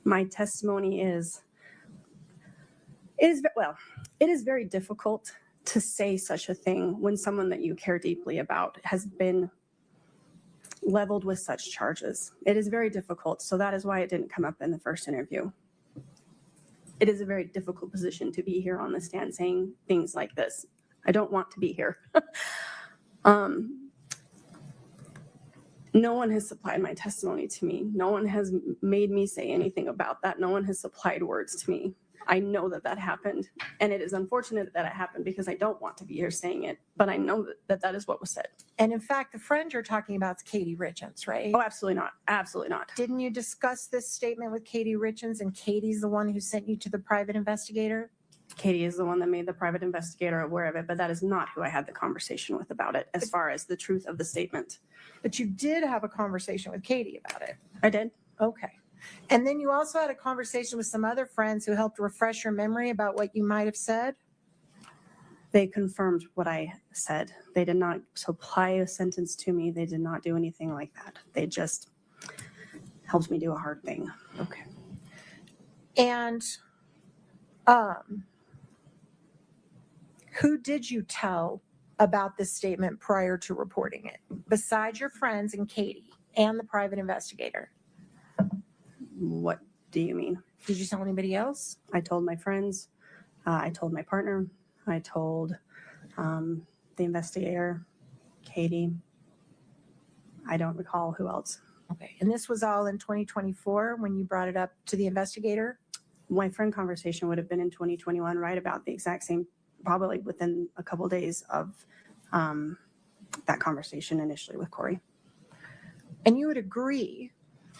My testimony is it is very difficult to say such a thing when someone that you care deeply about has been leveled with such charges. It is very difficult. So that is why it didn't come up in the first interview. It is a very difficult position to be here on the stand saying things like this. I don't want to be here. No one has supplied my testimony to me. No one has made me say anything about that. No one has supplied words to me. I know that that happened, and it is unfortunate that it happened because I don't want to be here saying it, but I know that that is what was said. And in fact, the friend you're talking about is Kouri Richins, right? Oh, absolutely not. Absolutely not. Didn't you discuss this statement with Kouri Richins, and Katie's the one who sent you to the private investigator? Katie is the one that made the private investigator aware of it, but that is not who I had the conversation with about it as far as the truth of the statement. But you did have a conversation with Katie about it. I did. Okay. And then you also had a conversation with some other friends who helped refresh your memory about what you might have said? They confirmed what I said. They did not supply a sentence to me. They did not do anything like that. They just helped me do a hard thing. Okay. And who did you tell about this statement prior to reporting it, besides your friends and Katie and the private investigator? What do you mean? Did you tell anybody else? I told my friends. I told my partner. I told the investigator, Katie. I don't recall who else. Okay. And this was all in 2024 when you brought it up to the investigator? My friend conversation would have been in 2021, right about the exact same, probably within a couple days of that conversation initially with Kouri. And you would agree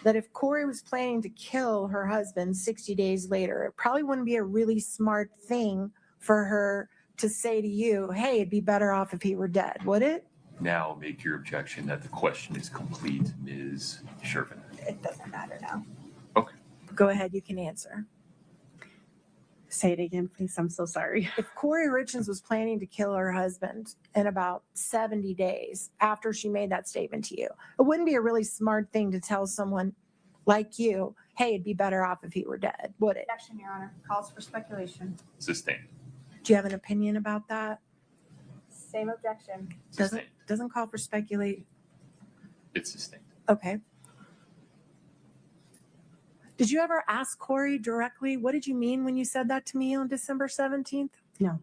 that if Kouri was planning to kill her husband 60 days later, it probably wouldn't be a really smart thing for her to say to you, hey, it'd be better off if he were dead, would it? Now make your objection that the question is complete, Ms. Shervin. It doesn't matter now. Okay. Go ahead, you can answer. Say it again, please. I'm so sorry. If Kouri Richins was planning to kill her husband in about 70 days after she made that statement to you, it wouldn't be a really smart thing to tell someone like you, hey, it'd be better off if he were dead, would it? Objection, Your Honor. Calls for speculation. Sustained. Do you have an opinion about that? Same objection. Doesn't call for speculate. It's sustained. Okay. Did you ever ask Kouri directly, what did you mean when you said that to me on December 17th? No.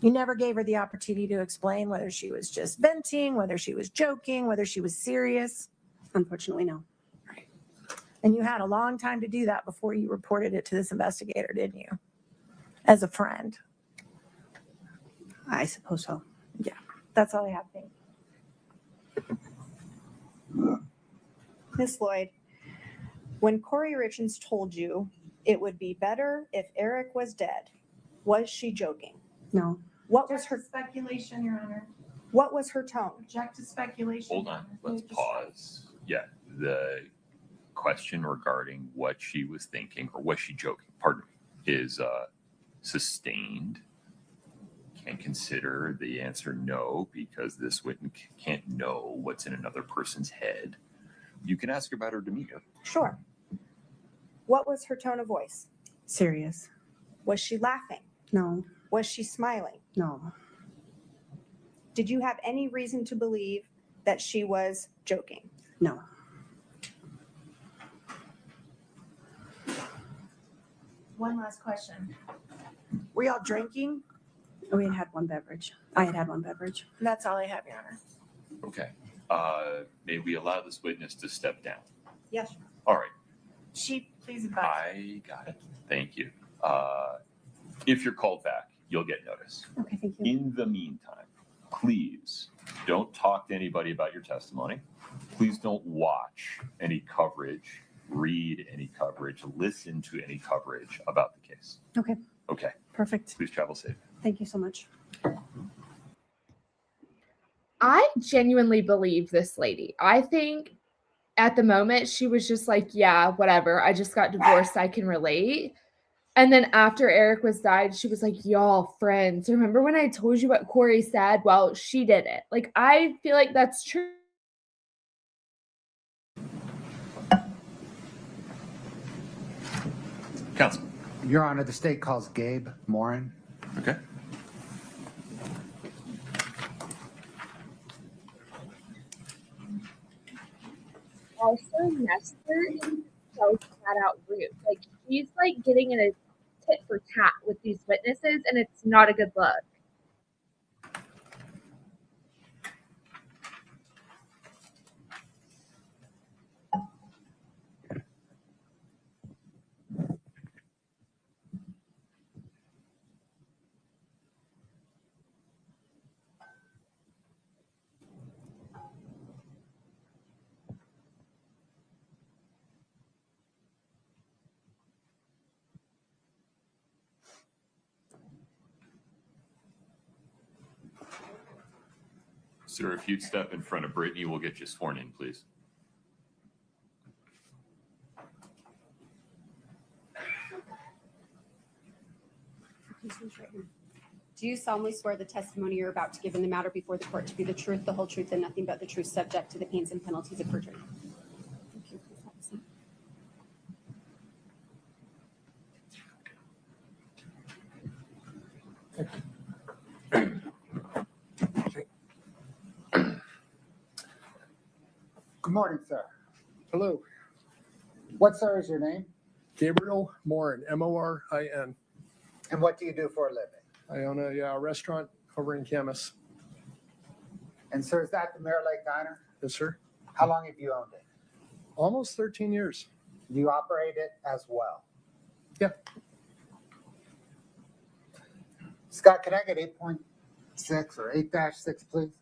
You never gave her the opportunity to explain whether she was just venting, whether she was joking, whether she was serious? Unfortunately, no. Right. And you had a long time to do that before you reported it to this investigator, didn't you? As a friend. I suppose so. Yeah, that's all I have. Thank you. Miss Lloyd, when Kouri Richins told you it would be better if Eric was dead, was she joking? No. What was her speculation, Your Honor? What was her tone? Object to speculation. Hold on. Let's pause. Yeah. The question regarding what she was thinking, or was she joking, pardon me, is sustained. Can't consider the answer no, because this witness can't know what's in another person's head. You can ask about her demeanor. Sure. What was her tone of voice? Serious. Was she laughing? No. Was she smiling? No. Did you have any reason to believe that she was joking? No. One last question. Were y'all drinking? We had had one beverage. I had had one beverage. That's all I have, Your Honor. Okay. May we allow this witness to step down? Yes. All right, Chief, please advise. I got it. Thank you. If you're called back, you'll get notice. Okay, thank you. In the meantime, please don't talk to anybody about your testimony. Please don't watch any coverage, read any coverage, listen to any coverage about the case. Okay, Okay, perfect. please travel safe. Thank you so much. I genuinely believe this lady. I think at the moment she was just like, yeah, whatever. I just got divorced. I can relate. And then after Eric was died, she was like, y'all friends. Remember when I told you what Kouri said? Well, she did it. Like, I feel like that's true. Counsel. Your Honor, the state calls Gabe Morin. Okay. Also, Nestor is so flat out rude. Like, he's like getting in a tit for tat with these witnesses, and it's not a good look. Sir, if you'd step in front of Brittany, we'll get you sworn in, please. Do you solemnly swear the testimony you're about to give in the matter before the court to be the truth, the whole truth, and nothing but the truth, subject to the pains and penalties of perjury? Thank you. Please have a seat. Good morning, sir. Hello, What, sir, is your name? Gabriel Morin, Morin. And what do you do for a living? I own a restaurant over in Camas. And, sir, is that the Mirror Lake Diner? Yes, sir. How long have you owned it? Almost 13 years. Do you operate it as well? Yeah. Scott, can I get 8.6 or 8-6, please?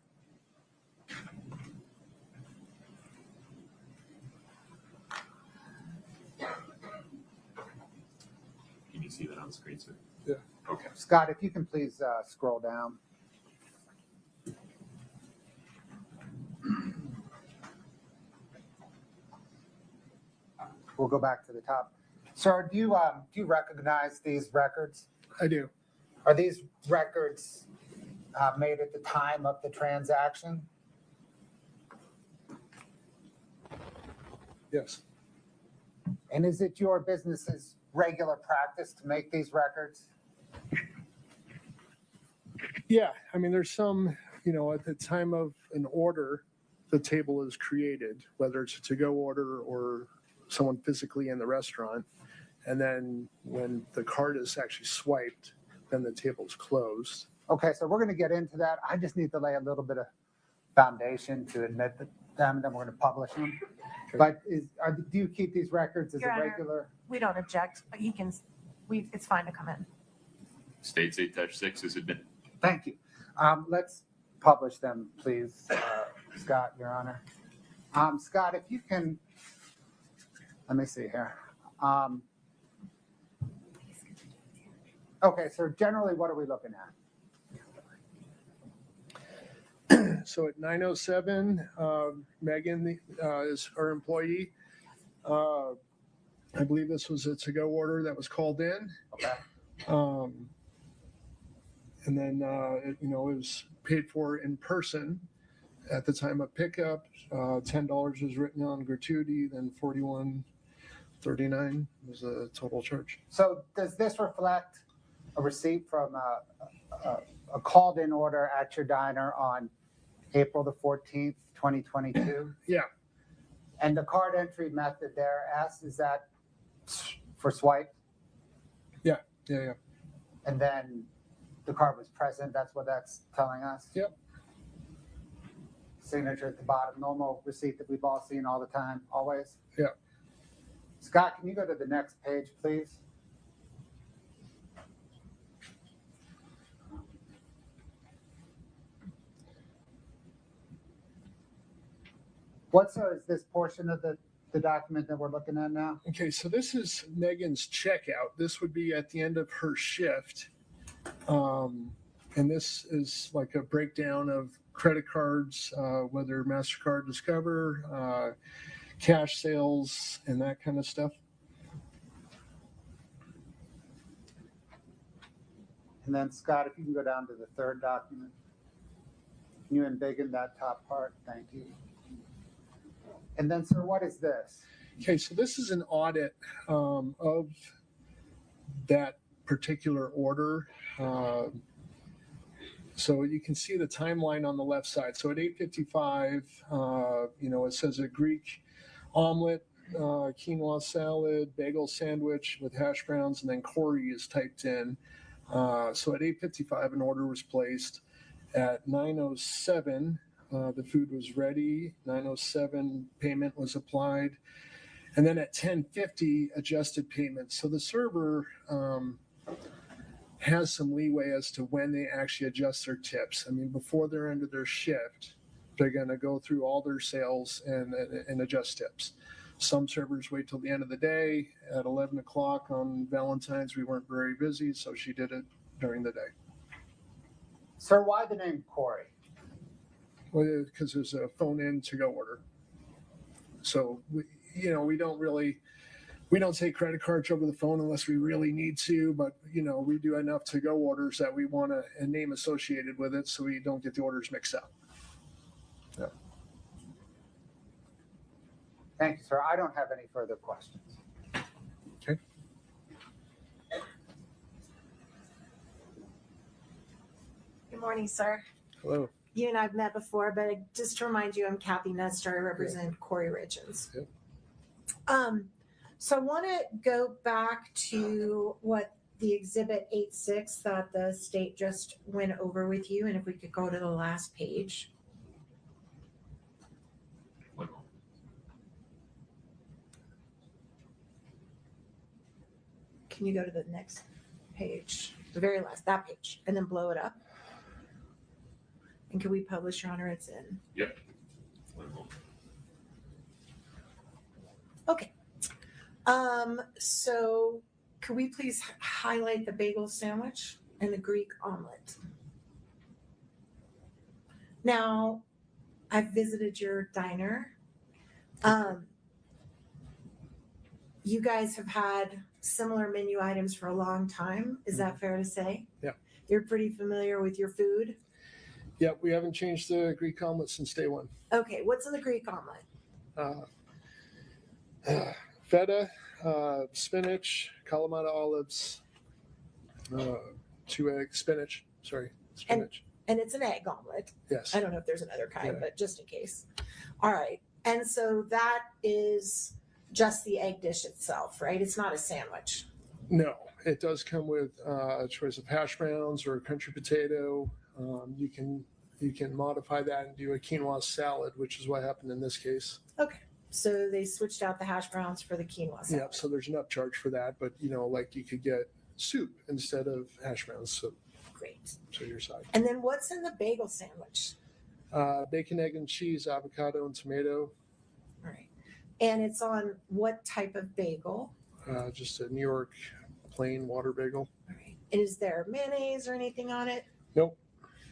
Can you see that on screen, sir? Yeah. Okay. Scott, if you can please scroll down. We'll go back to the top. Sir, do you recognize these records? I do. Are these records made at the time of the transaction? Yes. And is it your business's regular practice to make these records? Yeah. I mean, there's some, at the time of an order, the table is created, whether it's a to-go order or someone physically in the restaurant. And then when the card is actually swiped, then the table's closed. Okay, so we're going to get into that. I just need to lay a little bit of foundation to admit them, and then we're going to publish them. Okay. But do you keep these records as Your a Honor. regular? We don't object, but it's fine to come in. States 8-6 is admitted. Thank you. Let's publish them, please, Scott, Your Honor. Scott, if you can, let me see here. Okay, so generally, what are we looking at? So at 9:07, Megan is our employee. I believe this was a to-go order that was called in. Okay. And then, it was paid for in person at the time of pickup. $10 was written on gratuity, then $41.39 was the total charge. So does this reflect a receipt from a called-in order at your diner on April the 14th, 2022? Yeah. And the card entry method there, S, is that for swipe? Yeah. And then the card was present, that's what that's telling us? Yep. signature at the bottom, normal receipt that we've all seen all the time, always. Yeah. Scott, can you go to the next page, please? Is this portion of the document that we're looking at now? Okay, so this is Megan's checkout. This would be at the end of her shift. And this is like a breakdown of credit cards, whether MasterCard, Discover, cash sales, and that kind of stuff. And then Scott, if you can go down to the third document. Can you embiggen that top part? Thank you. And then, sir, what is this? Okay, so this is an audit of that particular order. So you can see the timeline on the left side. So at 8:55, it says a Greek omelet, quinoa salad, bagel sandwich with hash browns, and then Kouri is typed in. So at 8:55, an order was placed. At 9:07, the food was ready. 9:07, payment was applied. And then at 10:50, adjusted payment. So the server has some leeway as to when they actually adjust their tips. I mean, before they're into their shift, they're going to go through all their sales and adjust tips. Some servers wait till the end of the day. At 11 o'clock on Valentine's, we weren't very busy, so she did it during the day. Sir, why the name Kouri? Well, because there's a phone-in to-go order. So, we don't take credit cards over the phone unless we really need to, but, we do enough to-go orders that we want a name associated with it so we don't get the orders mixed up. Yeah. Thank you, sir. I don't have any further questions. Okay. Good morning, sir. Hello. You and I've met before, but just to remind you, I'm Kathy Nestor. I represent Kouri Richins. Yep. So I want to go back to what the Exhibit 8.6 that the state just went over with you, and if we could go to the last page. Can you go to the next page, the very last, that page, and then blow it up? And can we publish, Your Honor? It's in. Yep. Okay. So could we please highlight the bagel sandwich and the Greek omelet? Now, I've visited your diner. You guys have had similar menu items for a long time. Is that fair to say? Yeah. You're pretty familiar with your food? Yeah, we haven't changed the Greek omelet since day one. Okay, what's in the Greek omelet? Feta, spinach, Kalamata olives, 2 eggs, spinach. And it's an egg omelet. Yes. I don't know if there's another kind, Yeah. but just in case. All right. And so that is just the egg dish itself, right? It's not a sandwich. No, it does come with a choice of hash browns or a country potato. You can modify that and do a quinoa salad, which is what happened in this case. Okay. So they switched out the hash browns for the quinoa salad. Yeah, so there's an upcharge for that, but like you could get soup instead of hash browns. So great. So your side. And then what's in the bagel sandwich? Bacon, egg, and cheese, avocado, and tomato. All right. And it's on what type of bagel? Just a New York plain water bagel. All right. And is there mayonnaise or anything on it? Nope.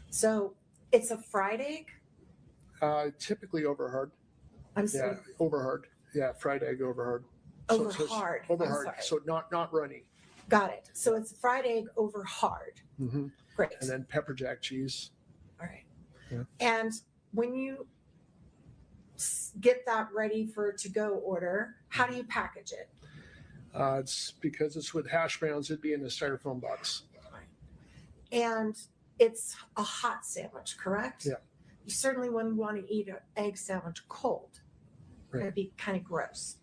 So it's a fried egg? Typically over hard. I'm sorry. Yeah, over hard. Yeah, fried egg over hard. Over So it's hard. Over I'm hard. sorry. So not runny. Got it. So it's fried egg over hard. Mm-hmm. Great. And then pepper jack cheese. All right. Yeah. And when you get that ready for a to-go order, how do you package it? It's because it's with hash browns, it'd be in a styrofoam box. And it's a hot sandwich, correct? Yeah. You certainly wouldn't want to eat an egg sandwich cold. Right. That'd be kind of gross.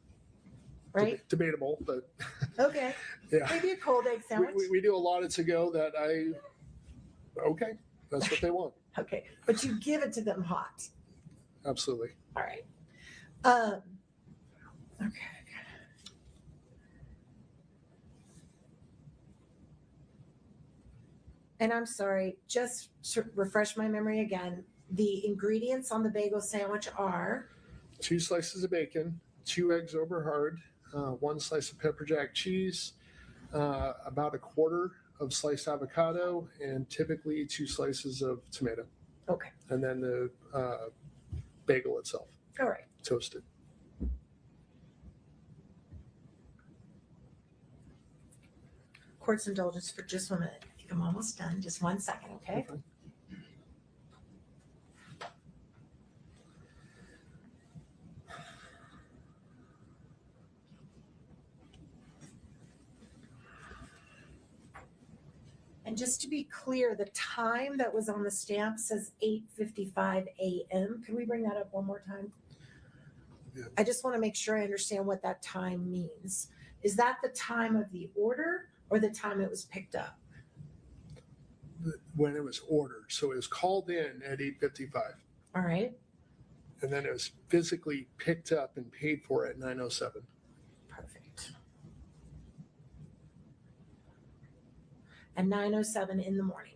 Right? Debatable, but Okay. yeah. Maybe a cold egg sandwich. We do a lot of to-go that okay, that's what they want. Okay. But you give it to them hot. absolutely. All right. Okay. And I'm sorry, just to refresh my memory again, the ingredients on the bagel sandwich are 2 slices of bacon, 2 eggs over hard, 1 slice of pepper jack cheese, about a quarter of sliced avocado, and typically 2 slices of tomato. Okay. And then the bagel itself. All right. Toasted. Court's indulgence for just 1 minute. I think I'm almost done. Just 1 second, okay? Okay. And just to be clear, the time that was on the stamp says 8:55 a.m. Can we bring that up one more time? Yeah. I just want to make sure I understand what that time means. Is that the time of the order or the time it was picked up? When it was ordered. So it was called in at 8:55. All right. And then it was physically picked up and paid for at 9:07. Perfect. And 9:07 in the morning.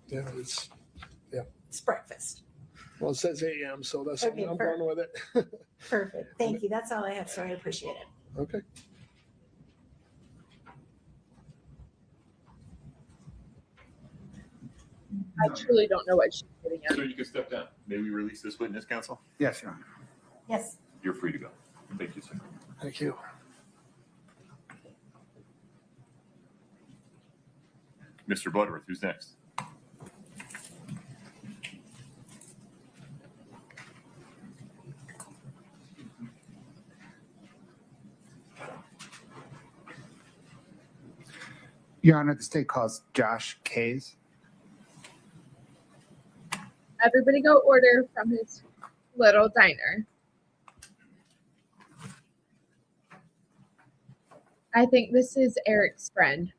Yeah, it's breakfast. Well, it says a.m., so that's Okay, I'm going with it. Perfect. Thank you. That's all I have, so I appreciate it. Okay. I truly don't know what she's getting at. So you can step down. May we release this witness, counsel? Yes, Your Honor. Yes. You're free to go. Thank you, sir. Thank you. Mr. Bloodworth, who's next? Your Honor, the state calls Josh Kaze. Everybody go order from his little diner. I think this is Eric's friend.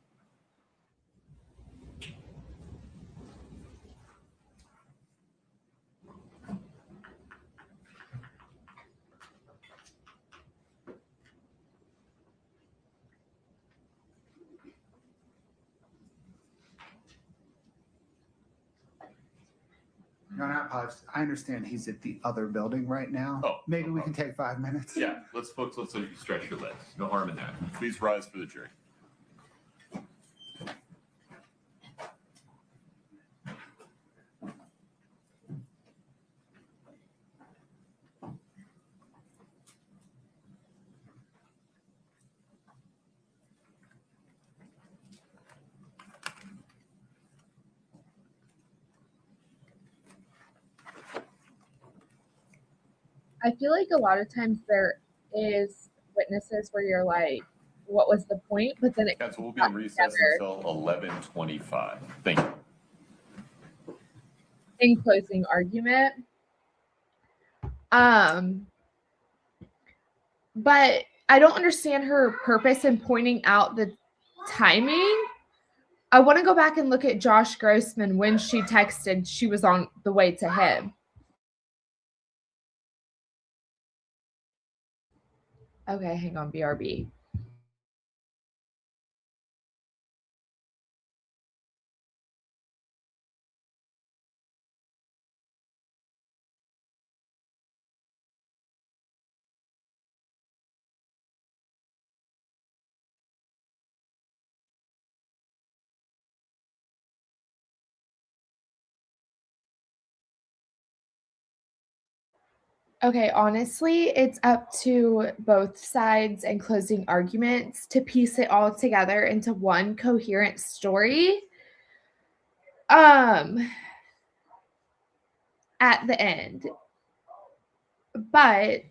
Your Honor, I apologize. I understand he's at the other building right now. Oh, Maybe no we can take 5 minutes. Yeah, let's let you stretch your legs. No harm in that. Please rise for the jury. I feel like a lot of times there is witnesses where you're like, what was the point? But then it Counsel will be in recess until 11:25. Thank you. in closing argument. But I don't understand her purpose in pointing out the timing. I want to go back and look at Josh Grossman when she texted she was on the way to him. Okay, hang on, BRB. Okay, honestly, it's up to both sides and closing arguments to piece it all together into one coherent story. At the end. But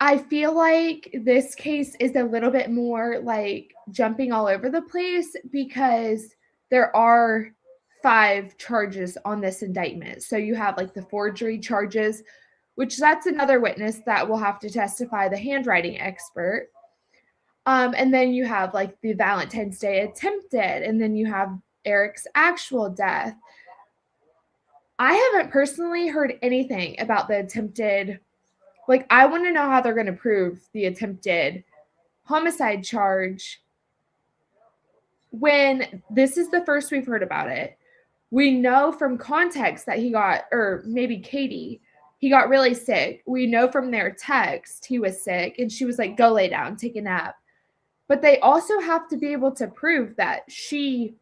I feel like this case is a little bit more like jumping all over the place because there are 5 charges on this indictment. So you have like the forgery charges, which that's another witness that will have to testify, the handwriting expert. And then you have like the Valentine's Day attempted, and then you have Eric's actual death. I haven't personally heard anything about the attempted, like, I want to know how they're going to prove the attempted homicide charge when this is the first we've heard about it. We know from context that he got, or maybe Katie, he got really sick. We know from their text he was sick, and she was like, go lay down, take a nap. But they also have to be able to prove that she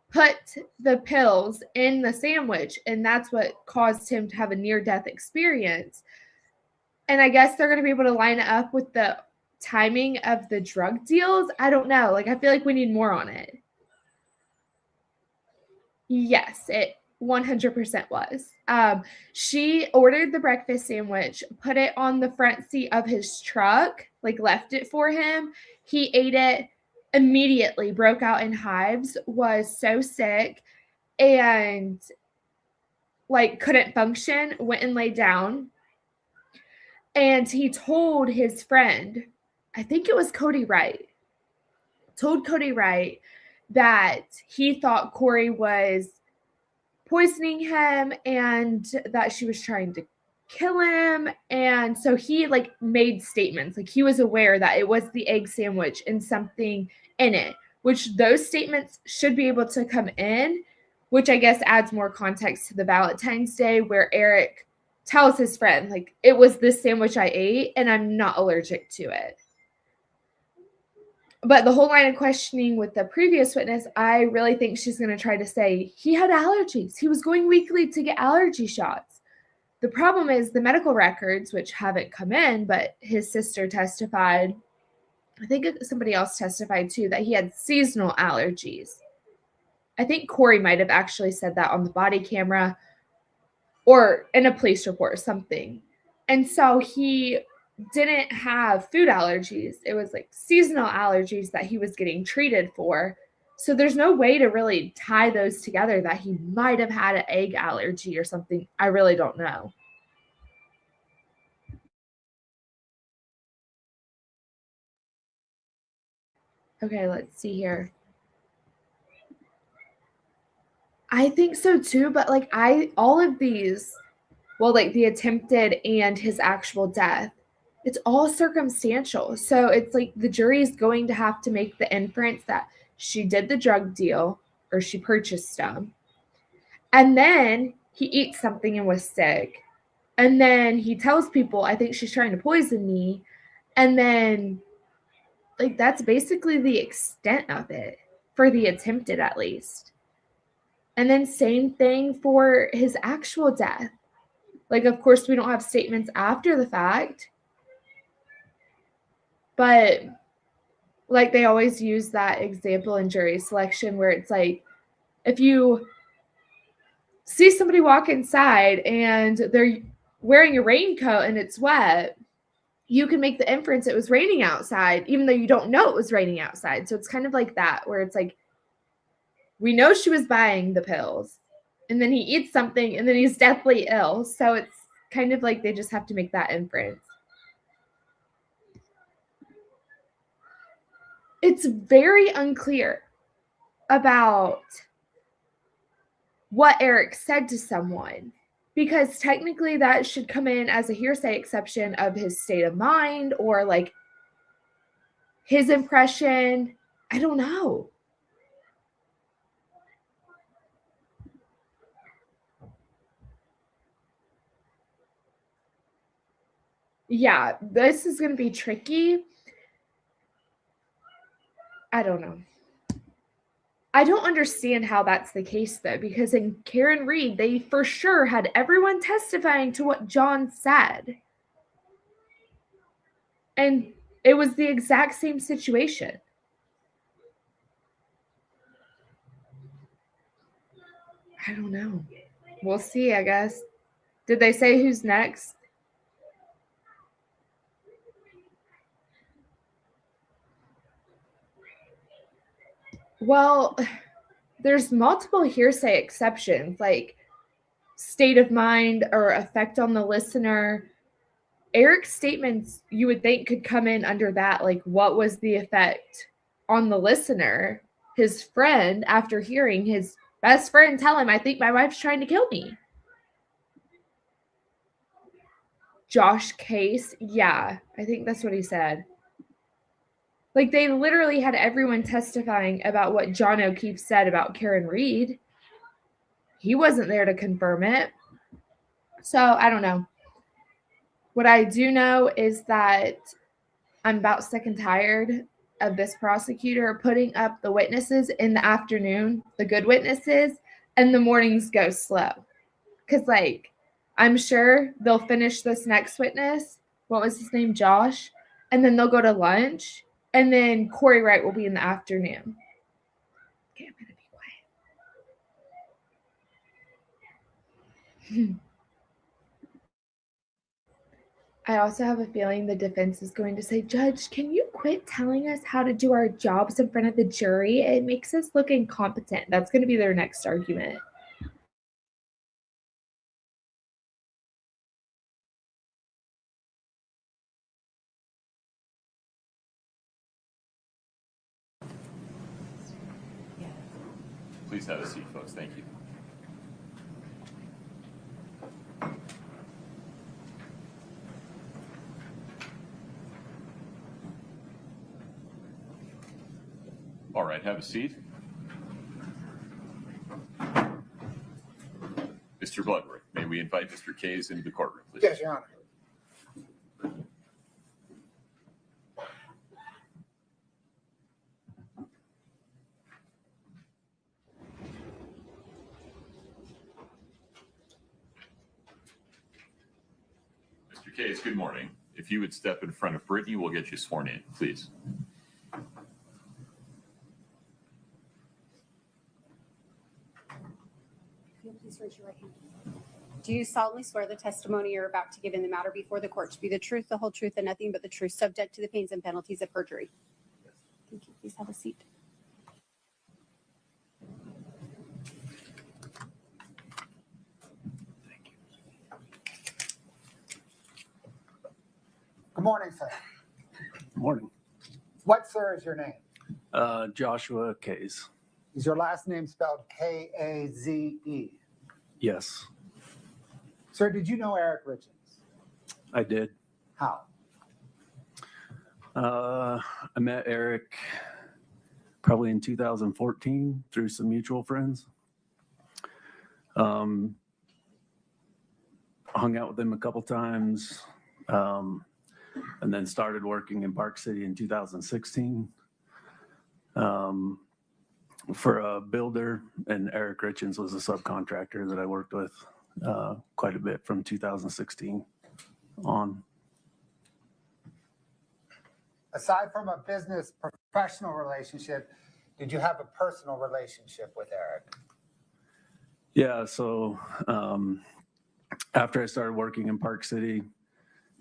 put the pills in the sandwich, and that's what caused him to have a near-death experience. And I guess they're going to be able to line it up with the timing of the drug deals. I don't know. Like, I feel like we need more on it. Yes, it 100% was. She ordered the breakfast sandwich, put it on the front seat of his truck, like left it for him. He ate it, immediately broke out in hives, was so sick, and like couldn't function, went and laid down. And he told his friend, I think it was Kouri Richins, that he thought Kouri was poisoning him and that she was trying to kill him. And so he like made statements, like he was aware that it was the egg sandwich and something in it, which those statements should be able to come in, which I guess adds more context to the Valentine's Day, where Eric tells his friend, like, it was this sandwich I ate and I'm not allergic to it. But the whole line of questioning with the previous witness, I really think she's going to try to say he had allergies. He was going weekly to get allergy shots. The problem is the medical records, which haven't come in, but his sister testified, I think somebody else testified too, that he had seasonal allergies. I think Kouri might have actually said that on the body camera or in a police report or something. And so he didn't have food allergies. It was like seasonal allergies that he was getting treated for. So there's no way to really tie those together that he might have had an egg allergy or something. I really don't know. Okay, let's see here. I think so too, but like all of these, well, like the attempted and his actual death, it's all circumstantial. So it's like the jury is going to have to make the inference that she did the drug deal or she purchased them. And then he eats something and was sick. And then he tells people, I think she's trying to poison me. And then like that's basically the extent of it for the attempted, at least. And then same thing for his actual death. Like, of course, we don't have statements after the fact. But like they always use that example in jury selection where it's like, if you see somebody walk inside and they're wearing a raincoat and it's wet, you can make the inference it was raining outside, even though you don't know it was raining outside. So it's kind of like that, where it's like, we know she was buying the pills, and then he eats something, and then he's deathly ill. So it's kind of like they just have to make that inference. It's very unclear about what Eric said to someone, because technically that should come in as a hearsay exception of his state of mind or like his impression. I don't know. Yeah, this is going to be tricky. I don't know. I don't understand how that's the case, though, because in Karen Reed, they for sure had everyone testifying to what John said. And it was the exact same situation. I don't know. We'll see, I guess. Did they say who's next? Well, there's multiple hearsay exceptions, like state of mind or effect on the listener. Eric's statements, you would think, could come in under that. Like, what was the effect on the listener, his friend, after hearing his Best friend, tell him I think my wife's trying to kill me. Josh Case, yeah, I think that's what he said. Like, they literally had everyone testifying about what John O'Keefe said about Karen Reed. He wasn't there to confirm it. So, I don't know. What I do know is that I'm about sick and tired of this prosecutor putting up the witnesses in the afternoon, the good witnesses, and the mornings go slow. Because, like, I'm sure they'll finish this next witness. What was his name? Josh. And then they'll go to lunch. And then Kouri Wright will be in the afternoon. Okay, I'm going to be quiet. I also have a feeling the defense is going to say, Judge, can you quit telling us how to do our jobs in front of the jury? It makes us look incompetent. That's going to be their next argument. Please have a seat, folks. Thank you. All right, have a seat. Mr. Bloodworth, may we invite Mr. Kaze into the courtroom, please? Yes, Your Honor. Mr. Kaze, good morning. If you would step in front of Brittany, we'll get you sworn in, please. Please raise your right hand. Do you solemnly swear the testimony you're about to give in the matter before the court to be the truth, the whole truth, and nothing but the truth, subject to the pains and penalties of perjury? Yes. Thank you. Please have a seat. Good morning, sir. Morning. What, sir, is your name? Joshua Kaze. Is your last name spelled Kaze? Yes, Sir, did you know Eric Richins? I did. How? I met Eric probably in 2014 through some mutual friends. Hung out with him a couple times, and then started working in Park City in 2016 for a builder, and Eric Richins was a subcontractor that I worked with quite a bit from 2016 on. Aside from a business professional relationship, did you have a personal relationship with Eric? Yeah, so after I started working in Park City,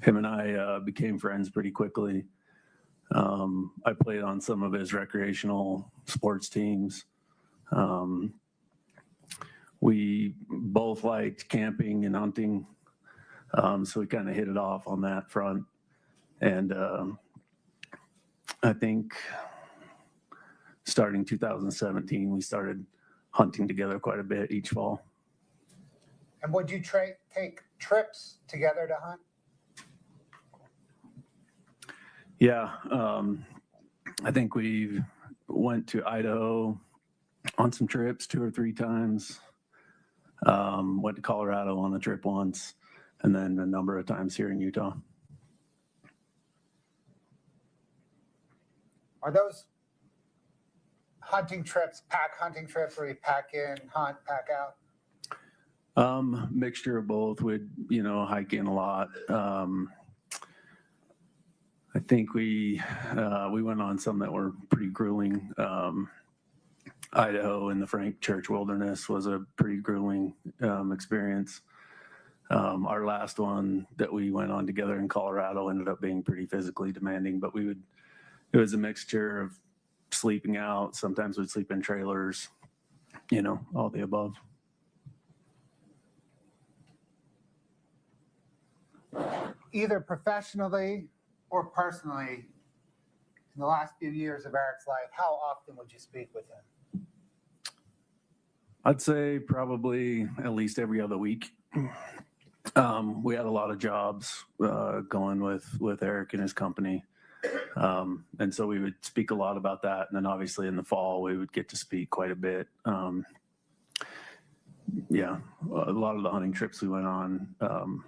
him and I became friends pretty quickly. I played on some of his recreational sports teams. We both liked camping and hunting, so we kind of hit it off on that front. And I think starting 2017, we started hunting together quite a bit each fall. And would you take trips together to hunt? Yeah, I think we went to Idaho on some trips 2 or 3 times. Went to Colorado on a trip once, and then a number of times here in Utah. Are those hunting trips, pack hunting trips, where you pack in, hunt, pack out? Mixture of both. We'd, hike in a lot. I think we went on some that were pretty grueling. Idaho in the Frank Church Wilderness was a pretty grueling experience. Our last one that we went on together in Colorado ended up being pretty physically demanding, but it was a mixture of sleeping out. Sometimes we'd sleep in trailers, all the above. Either professionally or personally, in the last few years of Eric's life, how often would you speak with him? I'd say probably at least every other week. We had a lot of jobs going with Eric and his company. And so we would speak a lot about that. And then obviously in the fall, we would get to speak quite a bit. Yeah, a lot of the hunting trips we went on,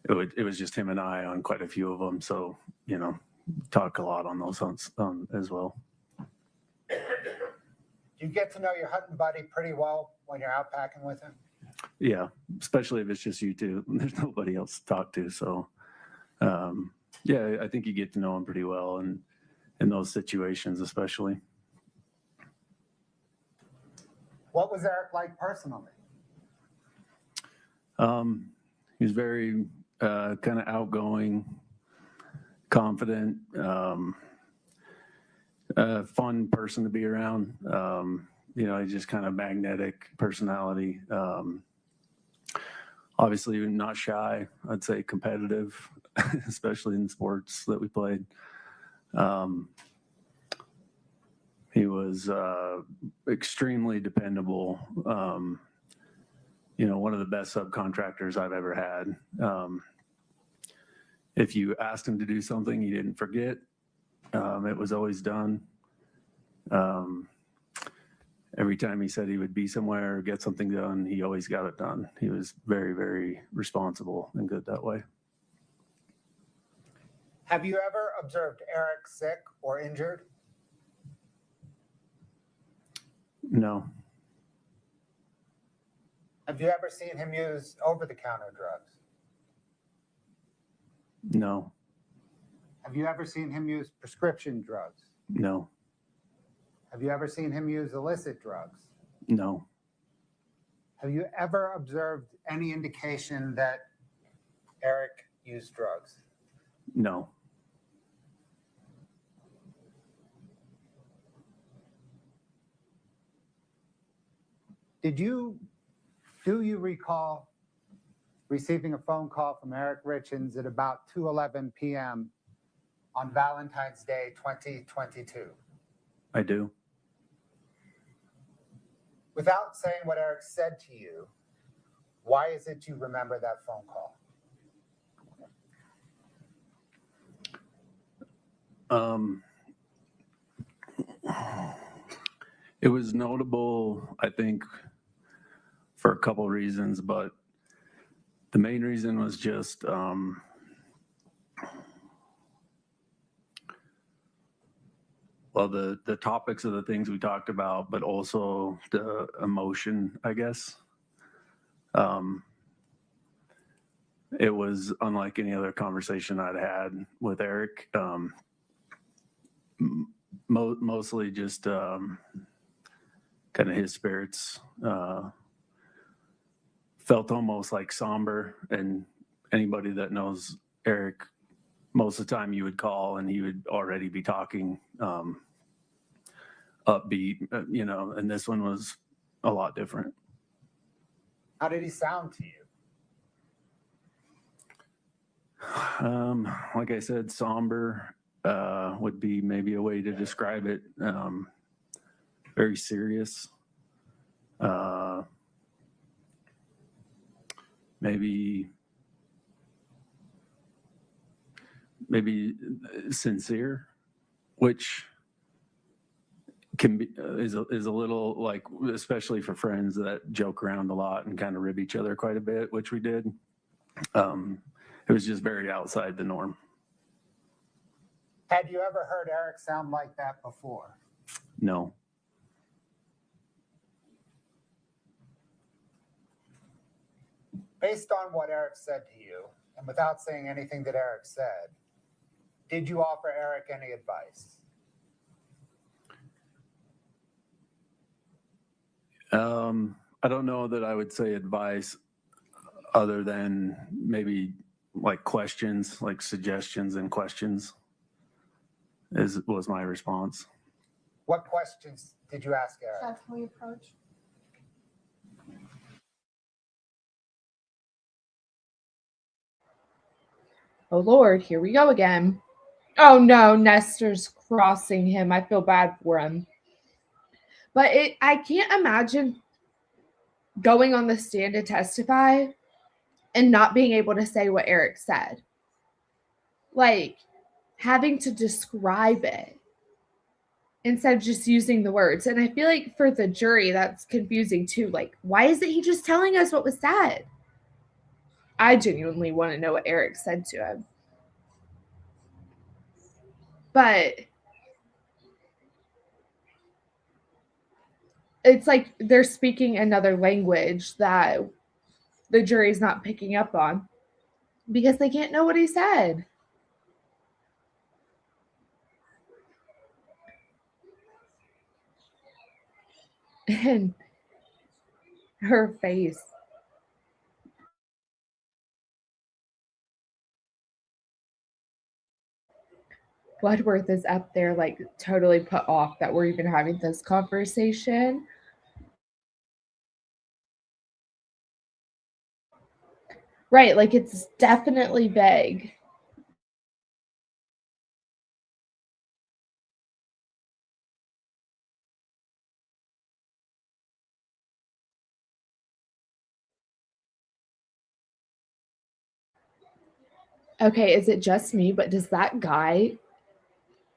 it was just him and I on quite a few of them. So, talk a lot on those hunts as well. You get to know your hunting buddy pretty well when you're out packing with him? Yeah, especially if it's just you two. There's nobody else to talk to. So, yeah, I think you get to know him pretty well, and in those situations especially. What was Eric like personally? He was very kind of outgoing, confident, fun person to be around. He's just kind of magnetic personality. Obviously not shy, I'd say competitive, especially in sports that we played. He was extremely dependable. One of the best subcontractors I've ever had. If you asked him to do something, he didn't forget. It was always done. Every time he said he would be somewhere or get something done, he always got it done. He was very, very responsible and good that way. Have you ever observed Eric sick or injured? No. Have you ever seen him use over-the-counter drugs? No. Have you ever seen him use prescription drugs? No. Have you ever seen him use illicit drugs? No. Have you ever observed any indication that Eric used drugs? No. Do you recall receiving a phone call from Eric Richins at about 2:11 p.m. on Valentine's Day 2022? I do. Without saying what Eric said to you, why is it you remember that phone call? It was notable, I think, for a couple reasons, but the main reason was just the topics of the things we talked about, but also the emotion, I guess. It was unlike any other conversation I'd had with Eric. Mostly just kind of his spirits felt almost like somber, and anybody that knows Eric, most of the time you would call and he would already be talking upbeat, and this one was a lot different. How did he sound to you? Like I said, somber would be maybe a way to describe it. Very serious. Maybe sincere, which can be is a little like, especially for friends that joke around a lot and kind of rib each other quite a bit, which we did. It was just very outside the norm. Had you ever heard Eric sound like that before? No. Based on what Eric said to you, and without saying anything that Eric said, did you offer Eric any advice? I don't know that I would say advice other than maybe like questions, like suggestions and questions was my response. What questions did you ask Eric? That's how we approach. Oh Lord, here we go again. Oh no, Nestor's crossing him. I feel bad for him. But I can't imagine going on the stand to testify and not being able to say what Eric said. Like, having to describe it instead of just using the words. And I feel like for the jury, that's confusing too. Like, why isn't he just telling us what was said? I genuinely want to know what Eric said to him. But it's like they're speaking another language that the jury's not picking up on because they can't know what he said. And her face. Bloodworth is up there, like, totally put off that we're even having this conversation. Right, like, it's definitely vague. Okay, is it just me, but does that guy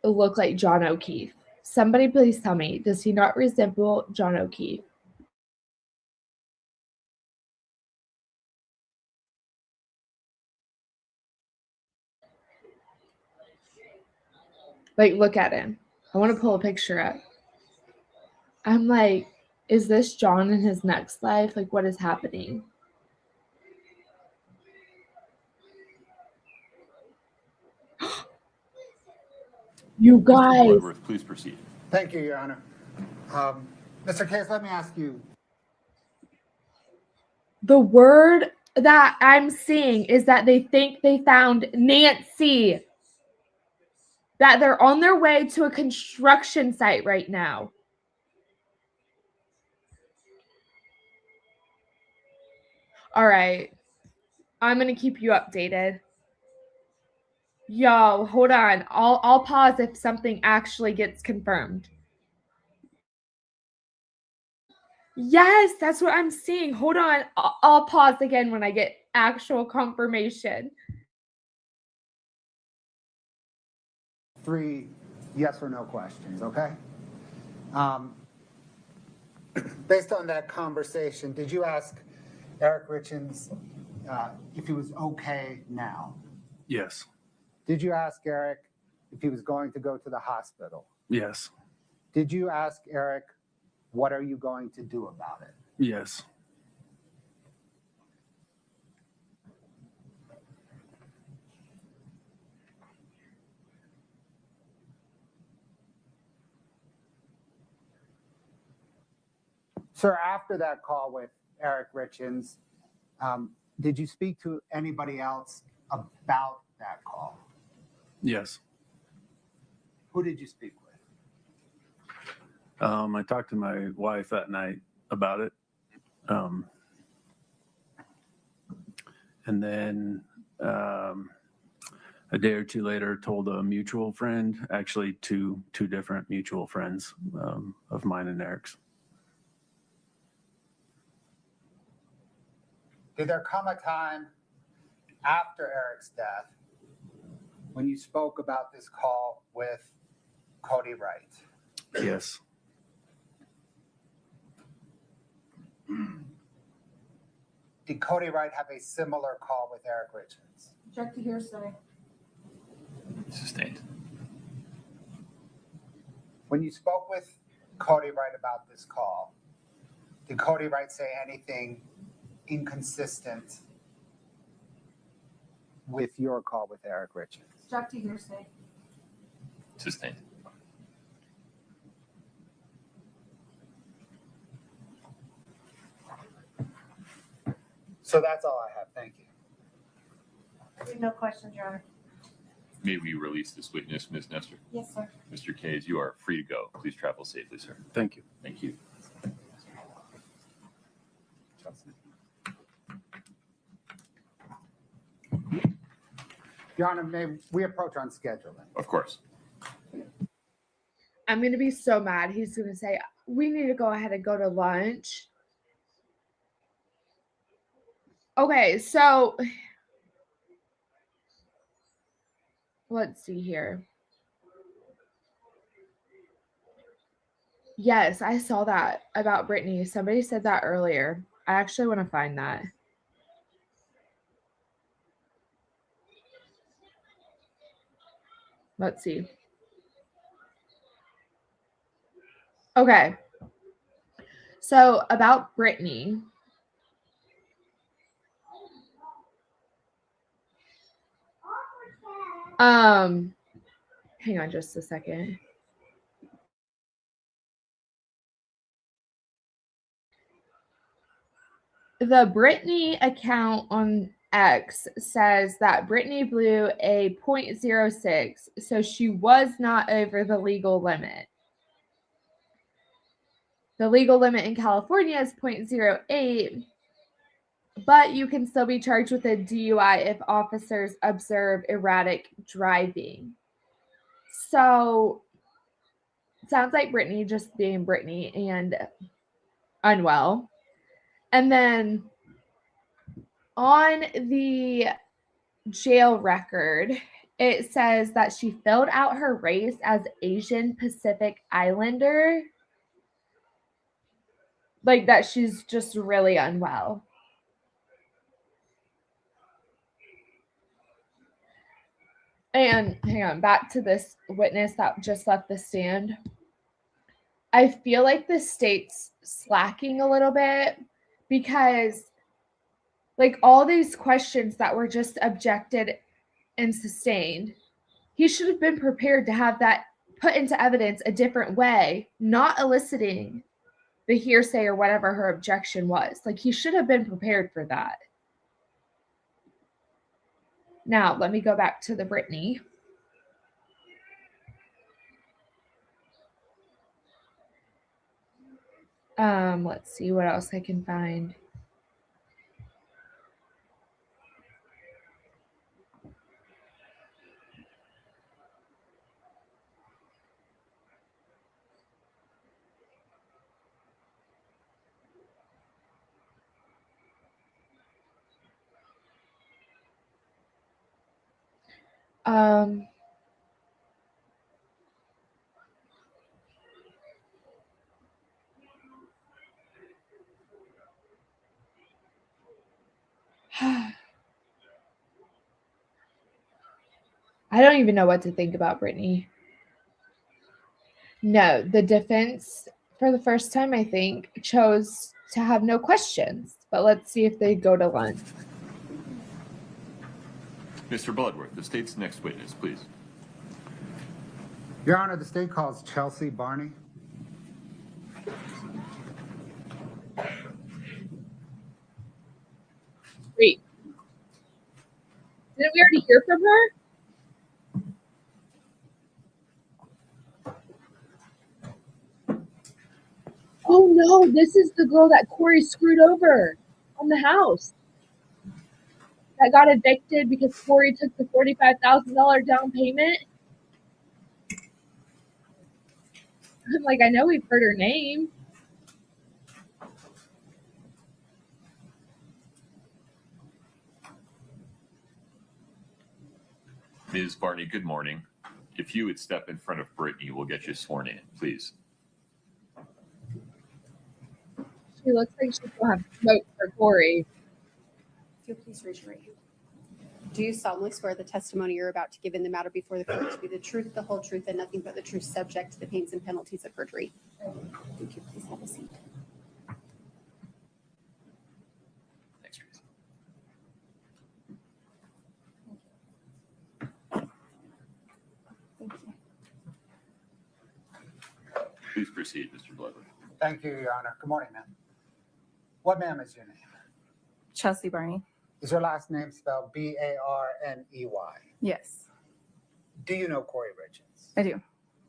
look like John O'Keefe? Somebody please tell me, does he not resemble John O'Keefe? Like, look at him. I want to pull a picture up. I'm like, is this John in his next life? Like, what is happening? You Mr. guys. Bloodworth, please proceed. Thank you, Your Honor. Mr. Kaze, let me ask you. The word that I'm seeing is that they think they found Nancy. That they're on their way to a construction site right now. All right. I'm going to keep you updated. Yo, hold on. I'll pause if something actually gets confirmed. Yes, that's what I'm seeing. Hold on. I'll pause again when I get actual confirmation. 3 yes or no questions, okay? Based on that conversation, did you ask Eric Richins if he was okay now? Yes. Did you ask Eric if he was going to go to the hospital? Yes. Did you ask Eric, what are you going to do about it? Yes. Sir, after that call with Eric Richins, did you speak to anybody else about that call? Yes. Who did you speak with? I talked to my wife that night about it. And then a day or two later told a mutual friend, actually two different mutual friends of mine and Eric's. Did there come a time after Eric's death when you spoke about this call with Kouri Wright? Yes. Did Kouri Wright have a similar call with Eric Richins? Object to hearsay. Sustained. When you spoke with Kouri Wright about this call, did Kouri Wright say anything inconsistent with your call with Eric Richins? Object to hearsay. Sustained. So that's all I have. Thank you. No questions, Your Honor. May we release this witness, Ms. Nestor? Yes, sir. Mr. Kaze, you are free to go. Please travel safely, sir. Thank you. Thank you. Your Honor, may we approach on schedule then? Of course. I'm going to be so mad. He's going to say, we need to go ahead and go to lunch. Okay, so let's see here. Yes, I saw that about Brittany. Somebody said that earlier. I actually want to find that. Let's see. Okay. So about Brittany. Hang on just a second. The Brittany account on X says that Brittany blew a 0.06, so she was not over the legal limit. The legal limit in California is 0.08, but you can still be charged with a DUI if officers observe erratic driving. So, sounds like Brittany just being Brittany and unwell. And then on the jail record, it says that she filled out her race as Asian Pacific Islander. Like that she's just really unwell. And hang on, back to this witness that just left the stand. I feel like the state's slacking a little bit because like all these questions that were just objected and sustained, he should have been prepared to have that put into evidence a different way, not eliciting the hearsay or whatever her objection was. Like he should have been prepared for that. Now, let me go back to the Brittany. Let's see what else I can find. I don't even know what to think about Brittany. No, the defense, for the first time, I think, chose to have no questions. But let's see if they go to lunch. Mr. Bloodworth, the state's next witness, please. Your Honor, the state calls Chelsea Barney. Wait. Didn't we already hear from her? Oh no, this is the girl that Kouri screwed over on the house. That got evicted because Kouri took the $45,000 down payment. I'm like, I know we've heard her name. Ms. Barney, good morning. If you would step in front of Brittany, we'll get you sworn in, please. She looks like she's going to have smoke for Kouri. If you'll please raise your right hand. Do you solemnly swear the testimony you're about to give in the matter before the court to be the truth, the whole truth, and nothing but the truth, subject to the pains and penalties of perjury? Thank you. Please have a seat. Thanks, Teresa. Thank you. Please proceed, Mr. Bloodworth. Thank you, Your Honor. Good morning, ma'am. What, ma'am, is your name? Chelsea Barney. Is your last name spelled Barney? Yes, Do you know Kouri Richins? I do.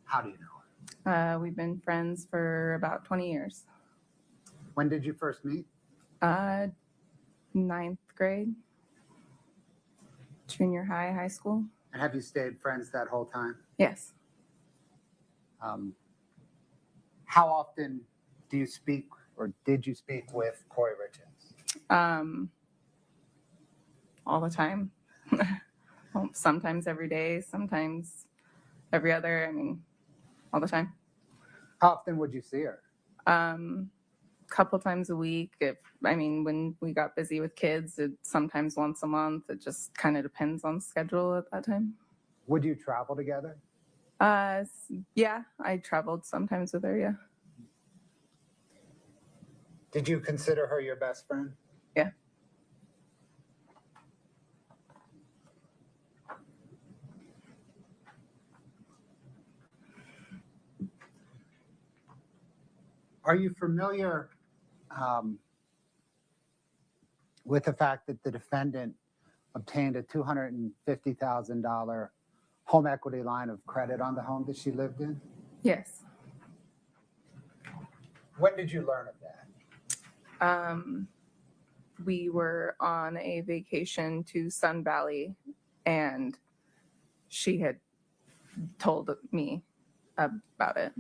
How do you know her? We've been friends for about 20 years. When did you first meet? 9th grade, junior high, high school. And have you stayed friends that whole time? Yes. How often do you speak or did you speak with Kouri Richins? all the time. Well, sometimes every day, sometimes every other. I mean, all the time. How often would you see her? Couple times a week. When we got busy with kids, sometimes once a month. It just kind of depends on schedule at that time. Would you travel together? Yeah, I traveled sometimes with her. Yeah. Did you consider her your best friend? Yeah. Are you familiar with the fact that the defendant obtained a $250,000 home equity line of credit on the home that she lived in? Yes. When did you learn of that? We were on a vacation to Sun Valley, and she had told me about it.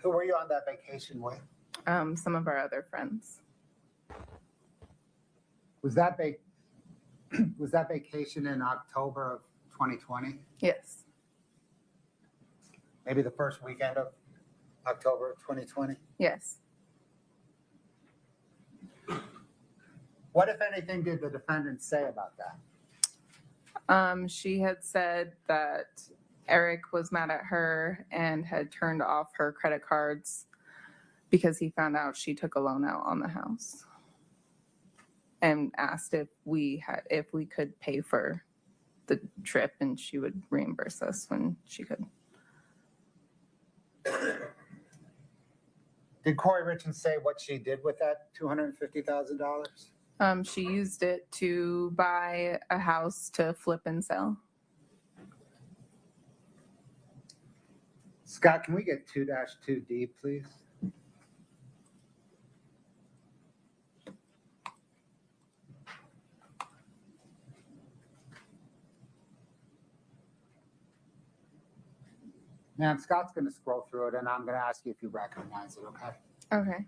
Who were you on that vacation with? Some of our other friends. Was that vacation in October of 2020? Yes. Maybe the first weekend of October of 2020? Yes. What, if anything, did the defendant say about that? She had said that Eric was mad at her and had turned off her credit cards because he found out she took a loan out on the house, and asked if we could pay for the trip, and she would reimburse us when she could. Did Kouri Richins say what she did with that $250,000? She used it to buy a house to flip and sell. Scott, can we get 2-2D, please? Ma'am, Scott's going to scroll through it, and I'm going to ask you if you recognize it, okay? Okay.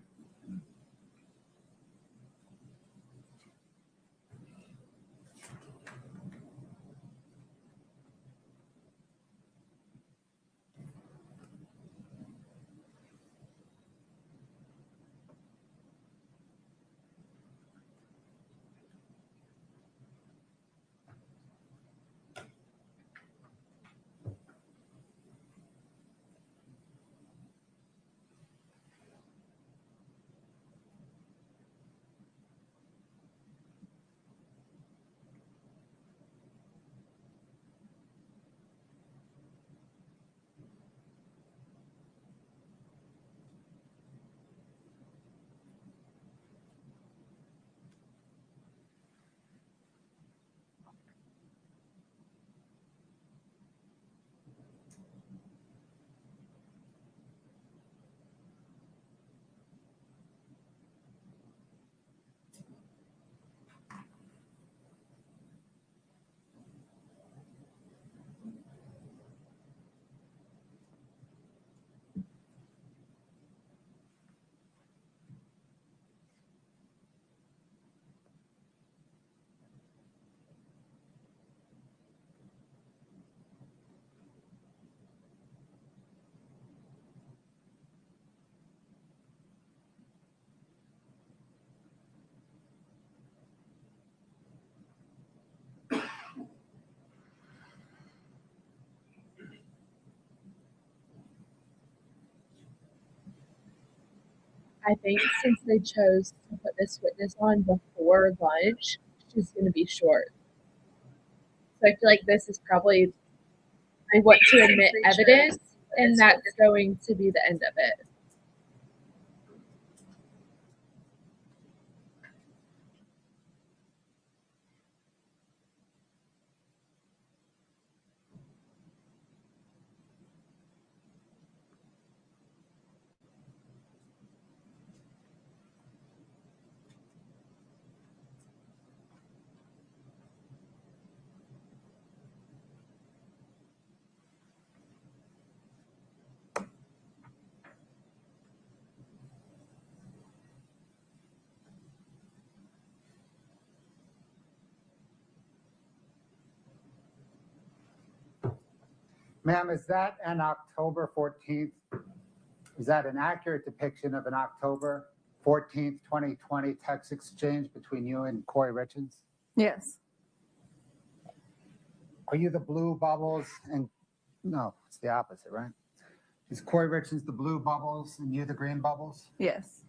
I think since they chose to put this witness on before lunch, she's going to be short. So I feel like this is probably, I want to admit evidence, and that's going to be the end of it. Ma'am, is that an October 14th? Is that an accurate depiction of an October 14th, 2020 text exchange between you and Kouri Richins? Yes. Are you the blue bubbles and, no, it's the opposite, right? Is Kouri Richins the blue bubbles and you the green bubbles? Yes.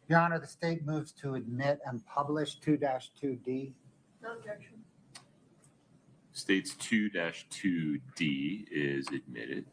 Your Honor, the state moves to admit and publish 2-2D. No objection. States 2-2D is admitted.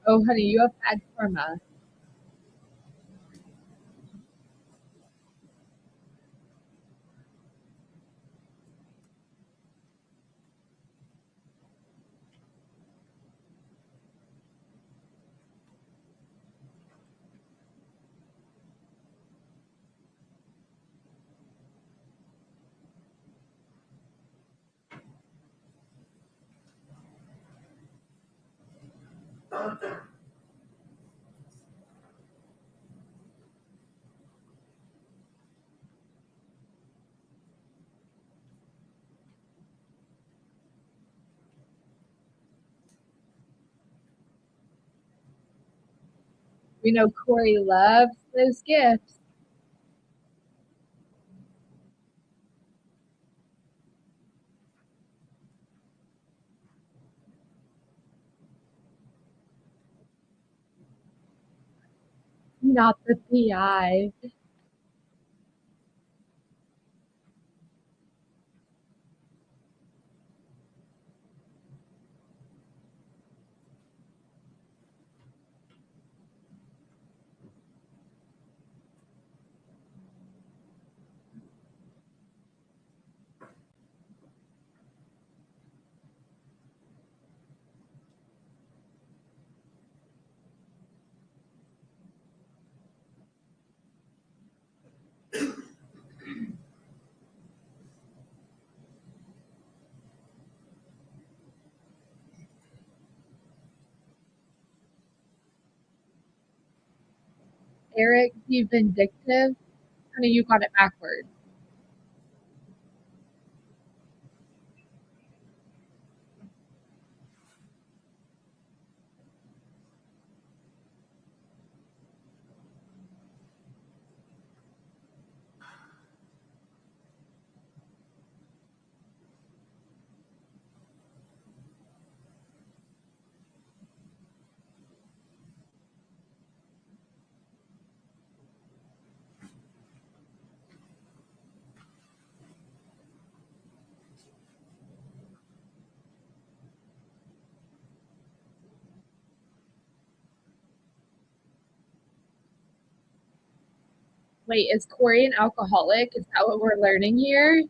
Oh, honey, you have bad karma. We know Kouri loves those gifts. Not the PI. Eric, be vindictive. Honey, you got it backwards. Wait, is Kouri an alcoholic? Is that what we're learning here?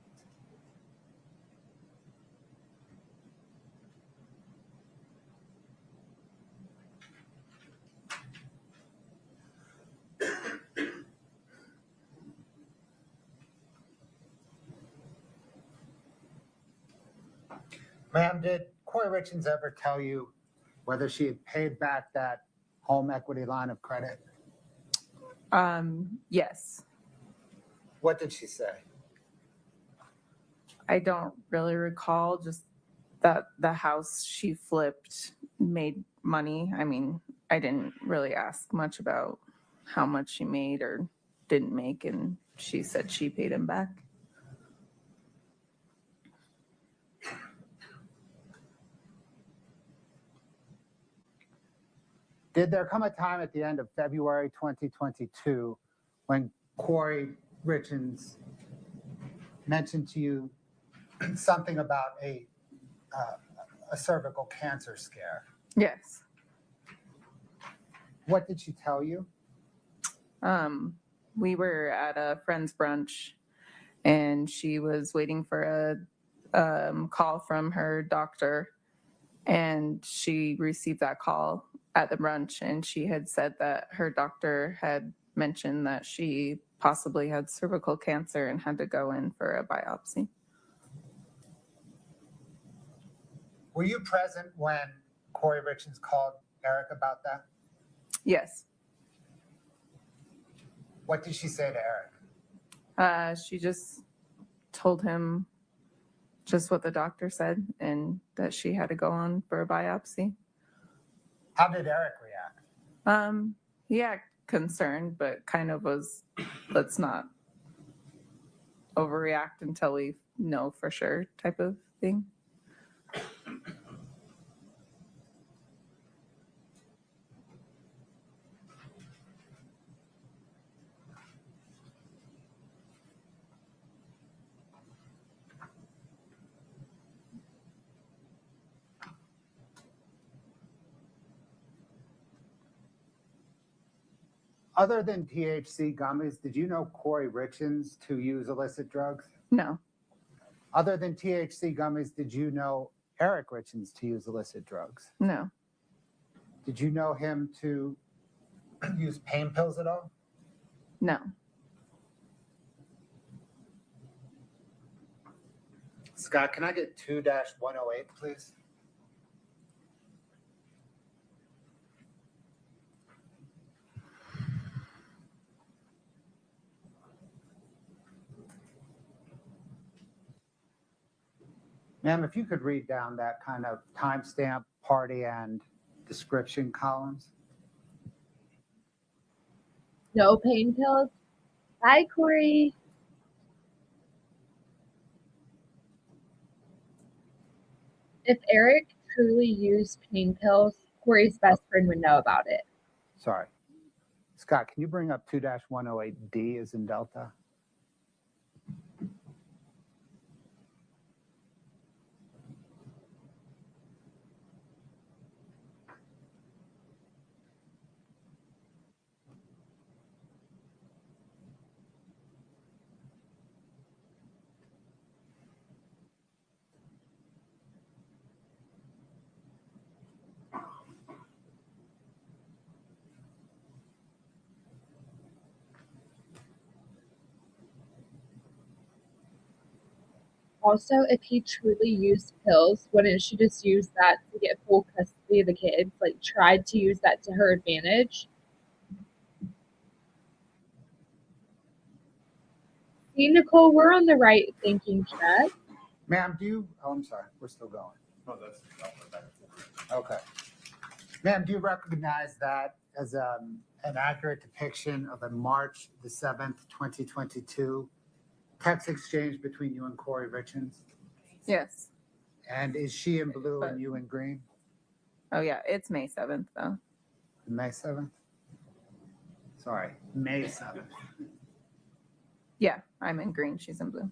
Ma'am, did Kouri Richins ever tell you whether she had paid back that home equity line of credit? Yes. What did she say? I don't really recall, just that the house she flipped made money. I mean, I didn't really ask much about how much she made or didn't make, and she said she paid him back. Did there come a time at the end of February 2022 when Kouri Richins mentioned to you something about a cervical cancer scare? Yes. What did she tell you? We were at a friend's brunch, and she was waiting for a call from her doctor, and she received that call at the brunch, and she had said that her doctor had mentioned that she possibly had cervical cancer and had to go in for a biopsy. Were you present when Kouri Richins called Eric about that? Yes. What did she say to Eric? She just told him just what the doctor said and that she had to go on for a biopsy. How did Eric react? He acted concerned, but kind of was, let's not overreact until we know for sure type of thing. Other than THC gummies, did you know Kouri Richins to use illicit drugs? No. Other than THC gummies, did you know Eric Richins to use illicit drugs? No. Did you know him to use pain pills at all? No. Scott, can I get 2-108, please? Ma'am, if you could read down that kind of timestamp, party, and description columns. No pain pills. Bye, Kouri. If Eric truly used pain pills, Kouri's best friend would know about it. Sorry. Scott, can you bring up 2-108D as in Delta? Also, if he truly used pills, wouldn't she just use that to get full custody of the kids? Like, tried to use that to her advantage? See, Nicole, we're on the right thinking track. Ma'am, do you, oh, I'm sorry, we're still going. Oh, that's Okay. Ma'am, do you recognize that as an accurate depiction of a March the 7th, 2022 text exchange between you and Kouri Richins? Yes. And is she in blue and you in green? Oh, yeah. It's May 7th, though. May 7th? Sorry, May 7th. Yeah, I'm in green. She's in blue.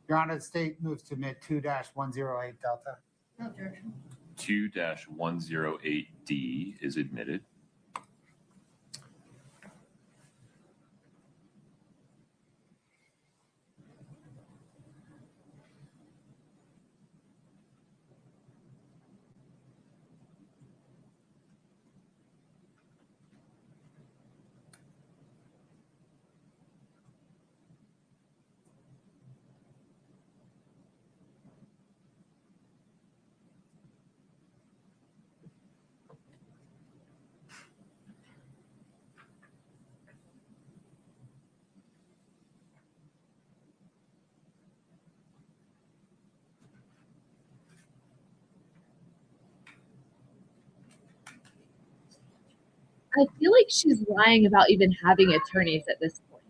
Your Honor, the state moves to admit 2-108 Delta. No objection. 2-108D is admitted. I feel like she's lying about even having attorneys at this point.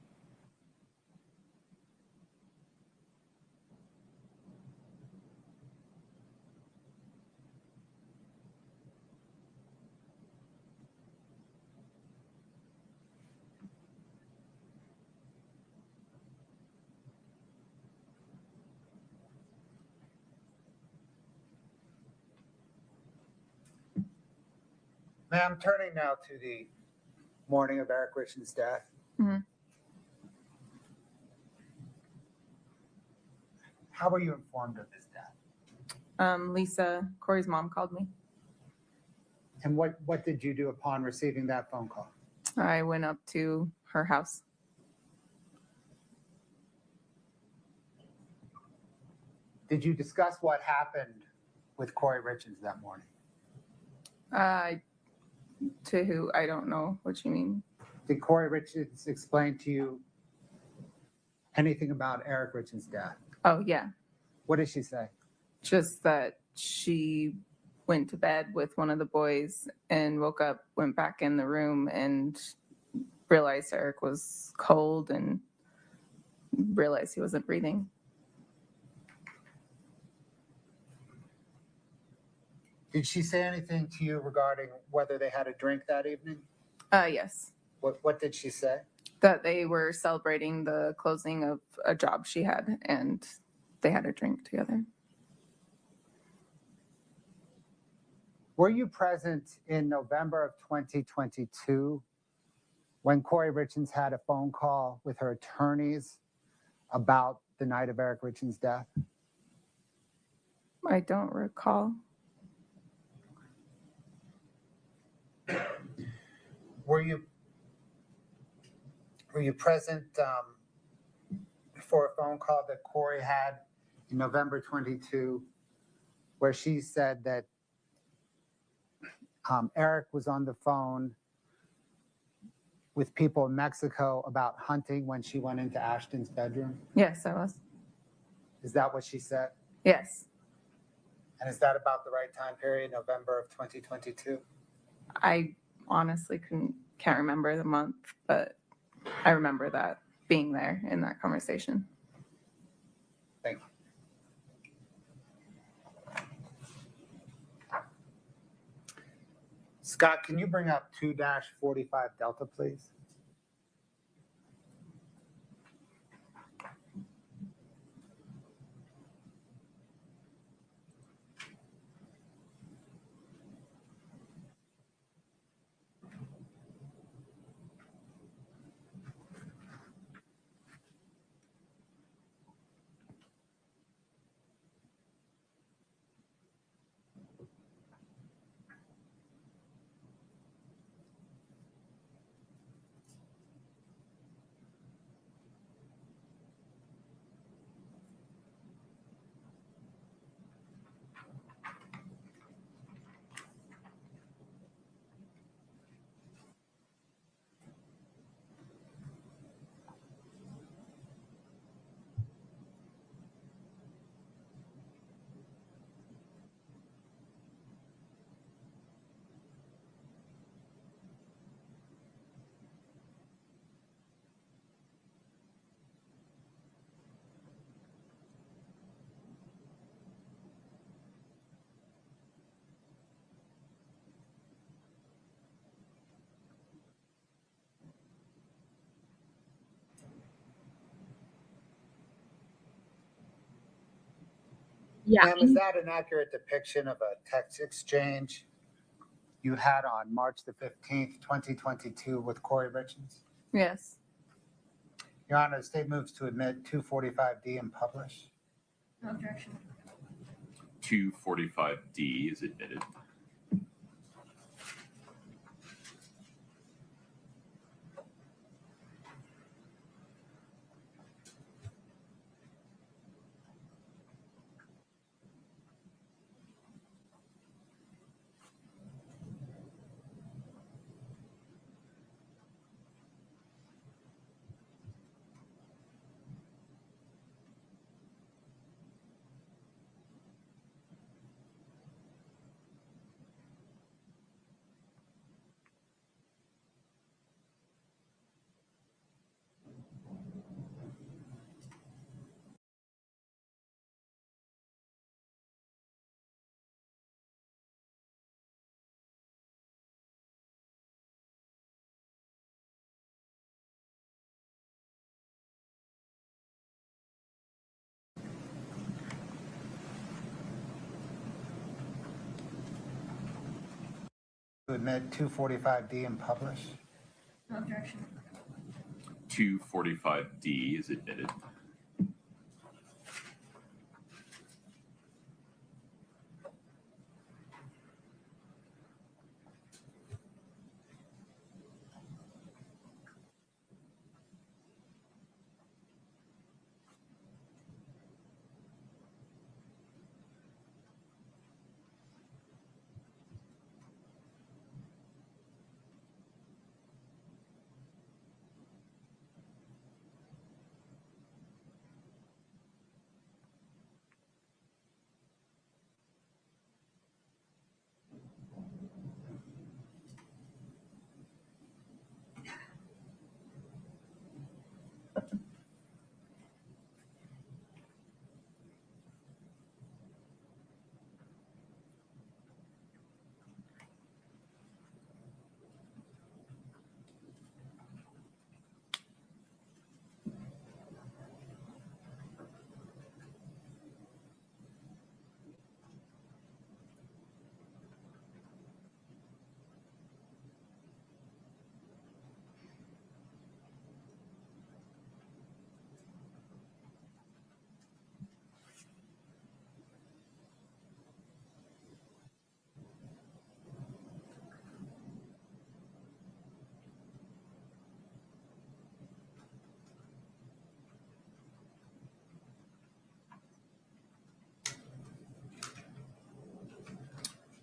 Ma'am, turning now to the morning of Eric Richins' death. Mhm. How were you informed of his death? Lisa, Corey's mom, called me. And what did you do upon receiving that phone call? I went up to her house. Did you discuss what happened with Kouri Richins that morning? To who? I don't know what you mean. Did Kouri Richins explain to you anything about Eric Richins' death? Oh, yeah. What did she say? Just that she went to bed with one of the boys and woke up, went back in the room, and realized Eric was cold and realized he wasn't breathing. Did she say anything to you regarding whether they had a drink that evening? Yes. What did she say? That they were celebrating the closing of a job she had and they had a drink together. Were you present in November of 2022 when Kouri Richins had a phone call with her attorneys about the night of Eric Richins' death? I don't recall. Were you present for a phone call that Kouri had in November 22 where she said that Eric was on the phone with people in Mexico about hunting when she went into Ashton's bedroom? Yes, I was. Is that what she said? Yes. And is that about the right time period, November of 2022? I honestly can't remember the month, but I remember that being there in that conversation. Thank you. Scott, can you bring up 2-45 Delta, please? Yeah. Ma'am, is that an accurate depiction of a text exchange you had on March the 15th, 2022 with Kouri Richins? Yes. Your Honor, the state moves to admit 245D and publish. No objection. 245D is admitted. to admit 245D and publish. No objection. 245D is admitted.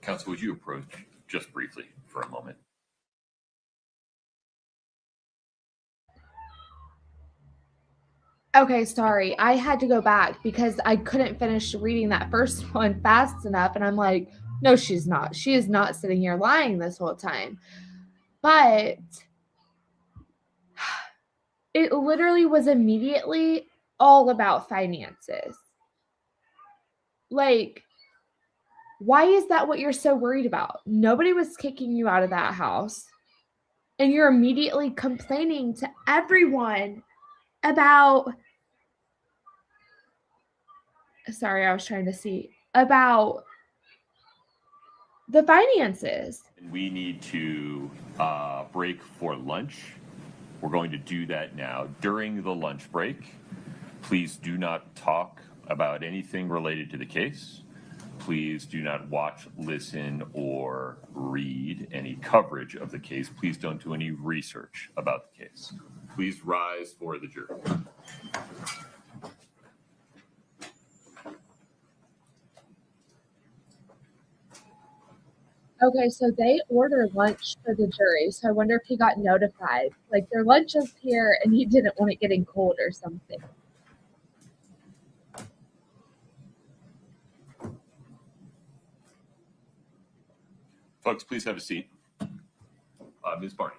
Counsel, would you approach just briefly for a moment? Okay, sorry. I had to go back because I couldn't finish reading that first one fast enough. And I'm like, no, she's not. She is not sitting here lying this whole time. But it literally was immediately all about finances. Like, why is that what you're so worried about? Nobody was kicking you out of that house. And you're immediately complaining to everyone about, sorry, I was trying to see, about the finances. We need to break for lunch. We're going to do that now. During the lunch break, please do not talk about anything related to the case. Please do not watch, listen, or read any coverage of the case. Please don't do any research about the case. Please rise for the jury. Okay, so they ordered lunch for the jury. So I wonder if he got notified. Like, their lunch is here and he didn't want it getting cold or something. Folks, please have a seat. Ms. Barney.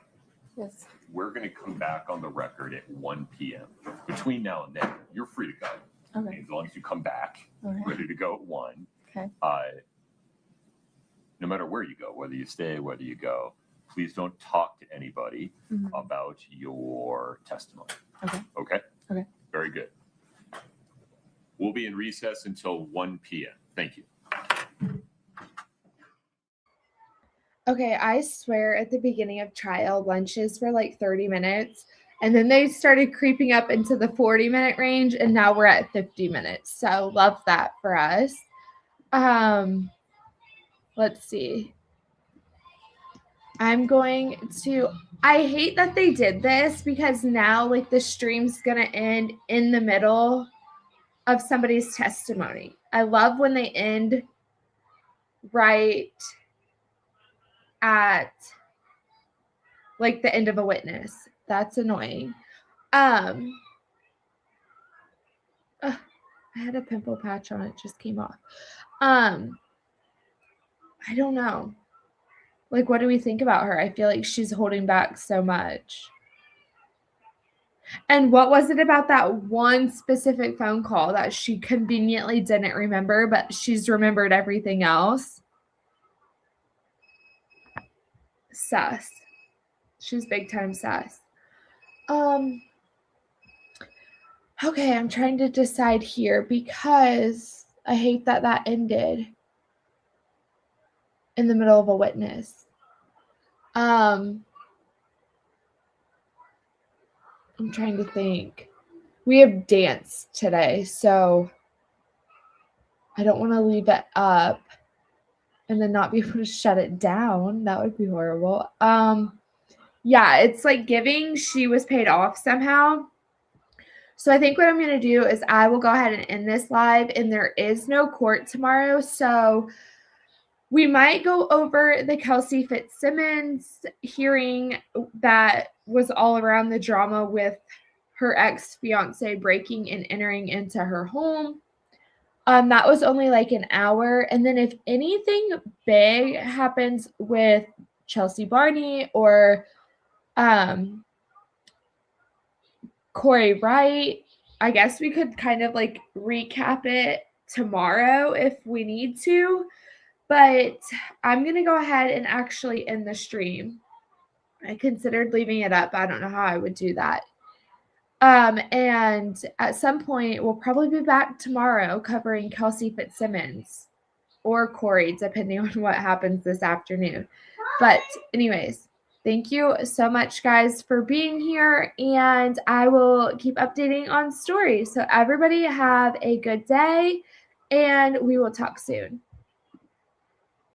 Yes. We're going to come back on the record at 1 p.m. Between now and then, you're free to go. Okay. As long as you come back, ready to go at 1. Okay. No matter where you go, whether you stay, whether you go, please don't talk to anybody about your testimony. Okay. Okay? Okay. Very good. We'll be in recess until 1 p.m. Thank you. Okay, I swear at the beginning of trial, lunches were like 30 minutes. And then they started creeping up into the 40-minute range. And now we're at 50 minutes. So love that for us. Let's see. I'm going to, I hate that they did this because now like the stream's going to end in the middle of somebody's testimony. I love when they end right at like the end of a witness. That's annoying. I had a pimple patch on it, just came off. I don't know. Like, what do we think about her? I feel like she's holding back so much. And what was it about that one specific phone call that she conveniently didn't remember, but she's remembered everything else? Sus. She's big time sus. Okay, I'm trying to decide here because I hate that that ended in the middle of a witness. I'm trying to think. We have dance today, so I don't want to leave it up and then not be able to shut it down. That would be horrible. Yeah, it's like giving. She was paid off somehow. So I think what I'm going to do is I will go ahead and end this live, and there is no court tomorrow. So we might go over the Kelsey Fitzsimmons hearing that was all around the drama with her ex-fiance breaking and entering into her home. That was only like an hour. And then if anything big happens with Chelsea Barney or Kouri Wright, I guess we could kind of like recap it tomorrow if we need to. But I'm going to go ahead and actually end the stream. I considered leaving it up. I don't know how I would do that. And at some point, we'll probably be back tomorrow covering Kelsey Fitzsimmons or Kouri, depending on what happens this afternoon. But anyways, thank you so much, guys, for being here. And I will keep updating on stories. So everybody have a good day, and we will talk soon.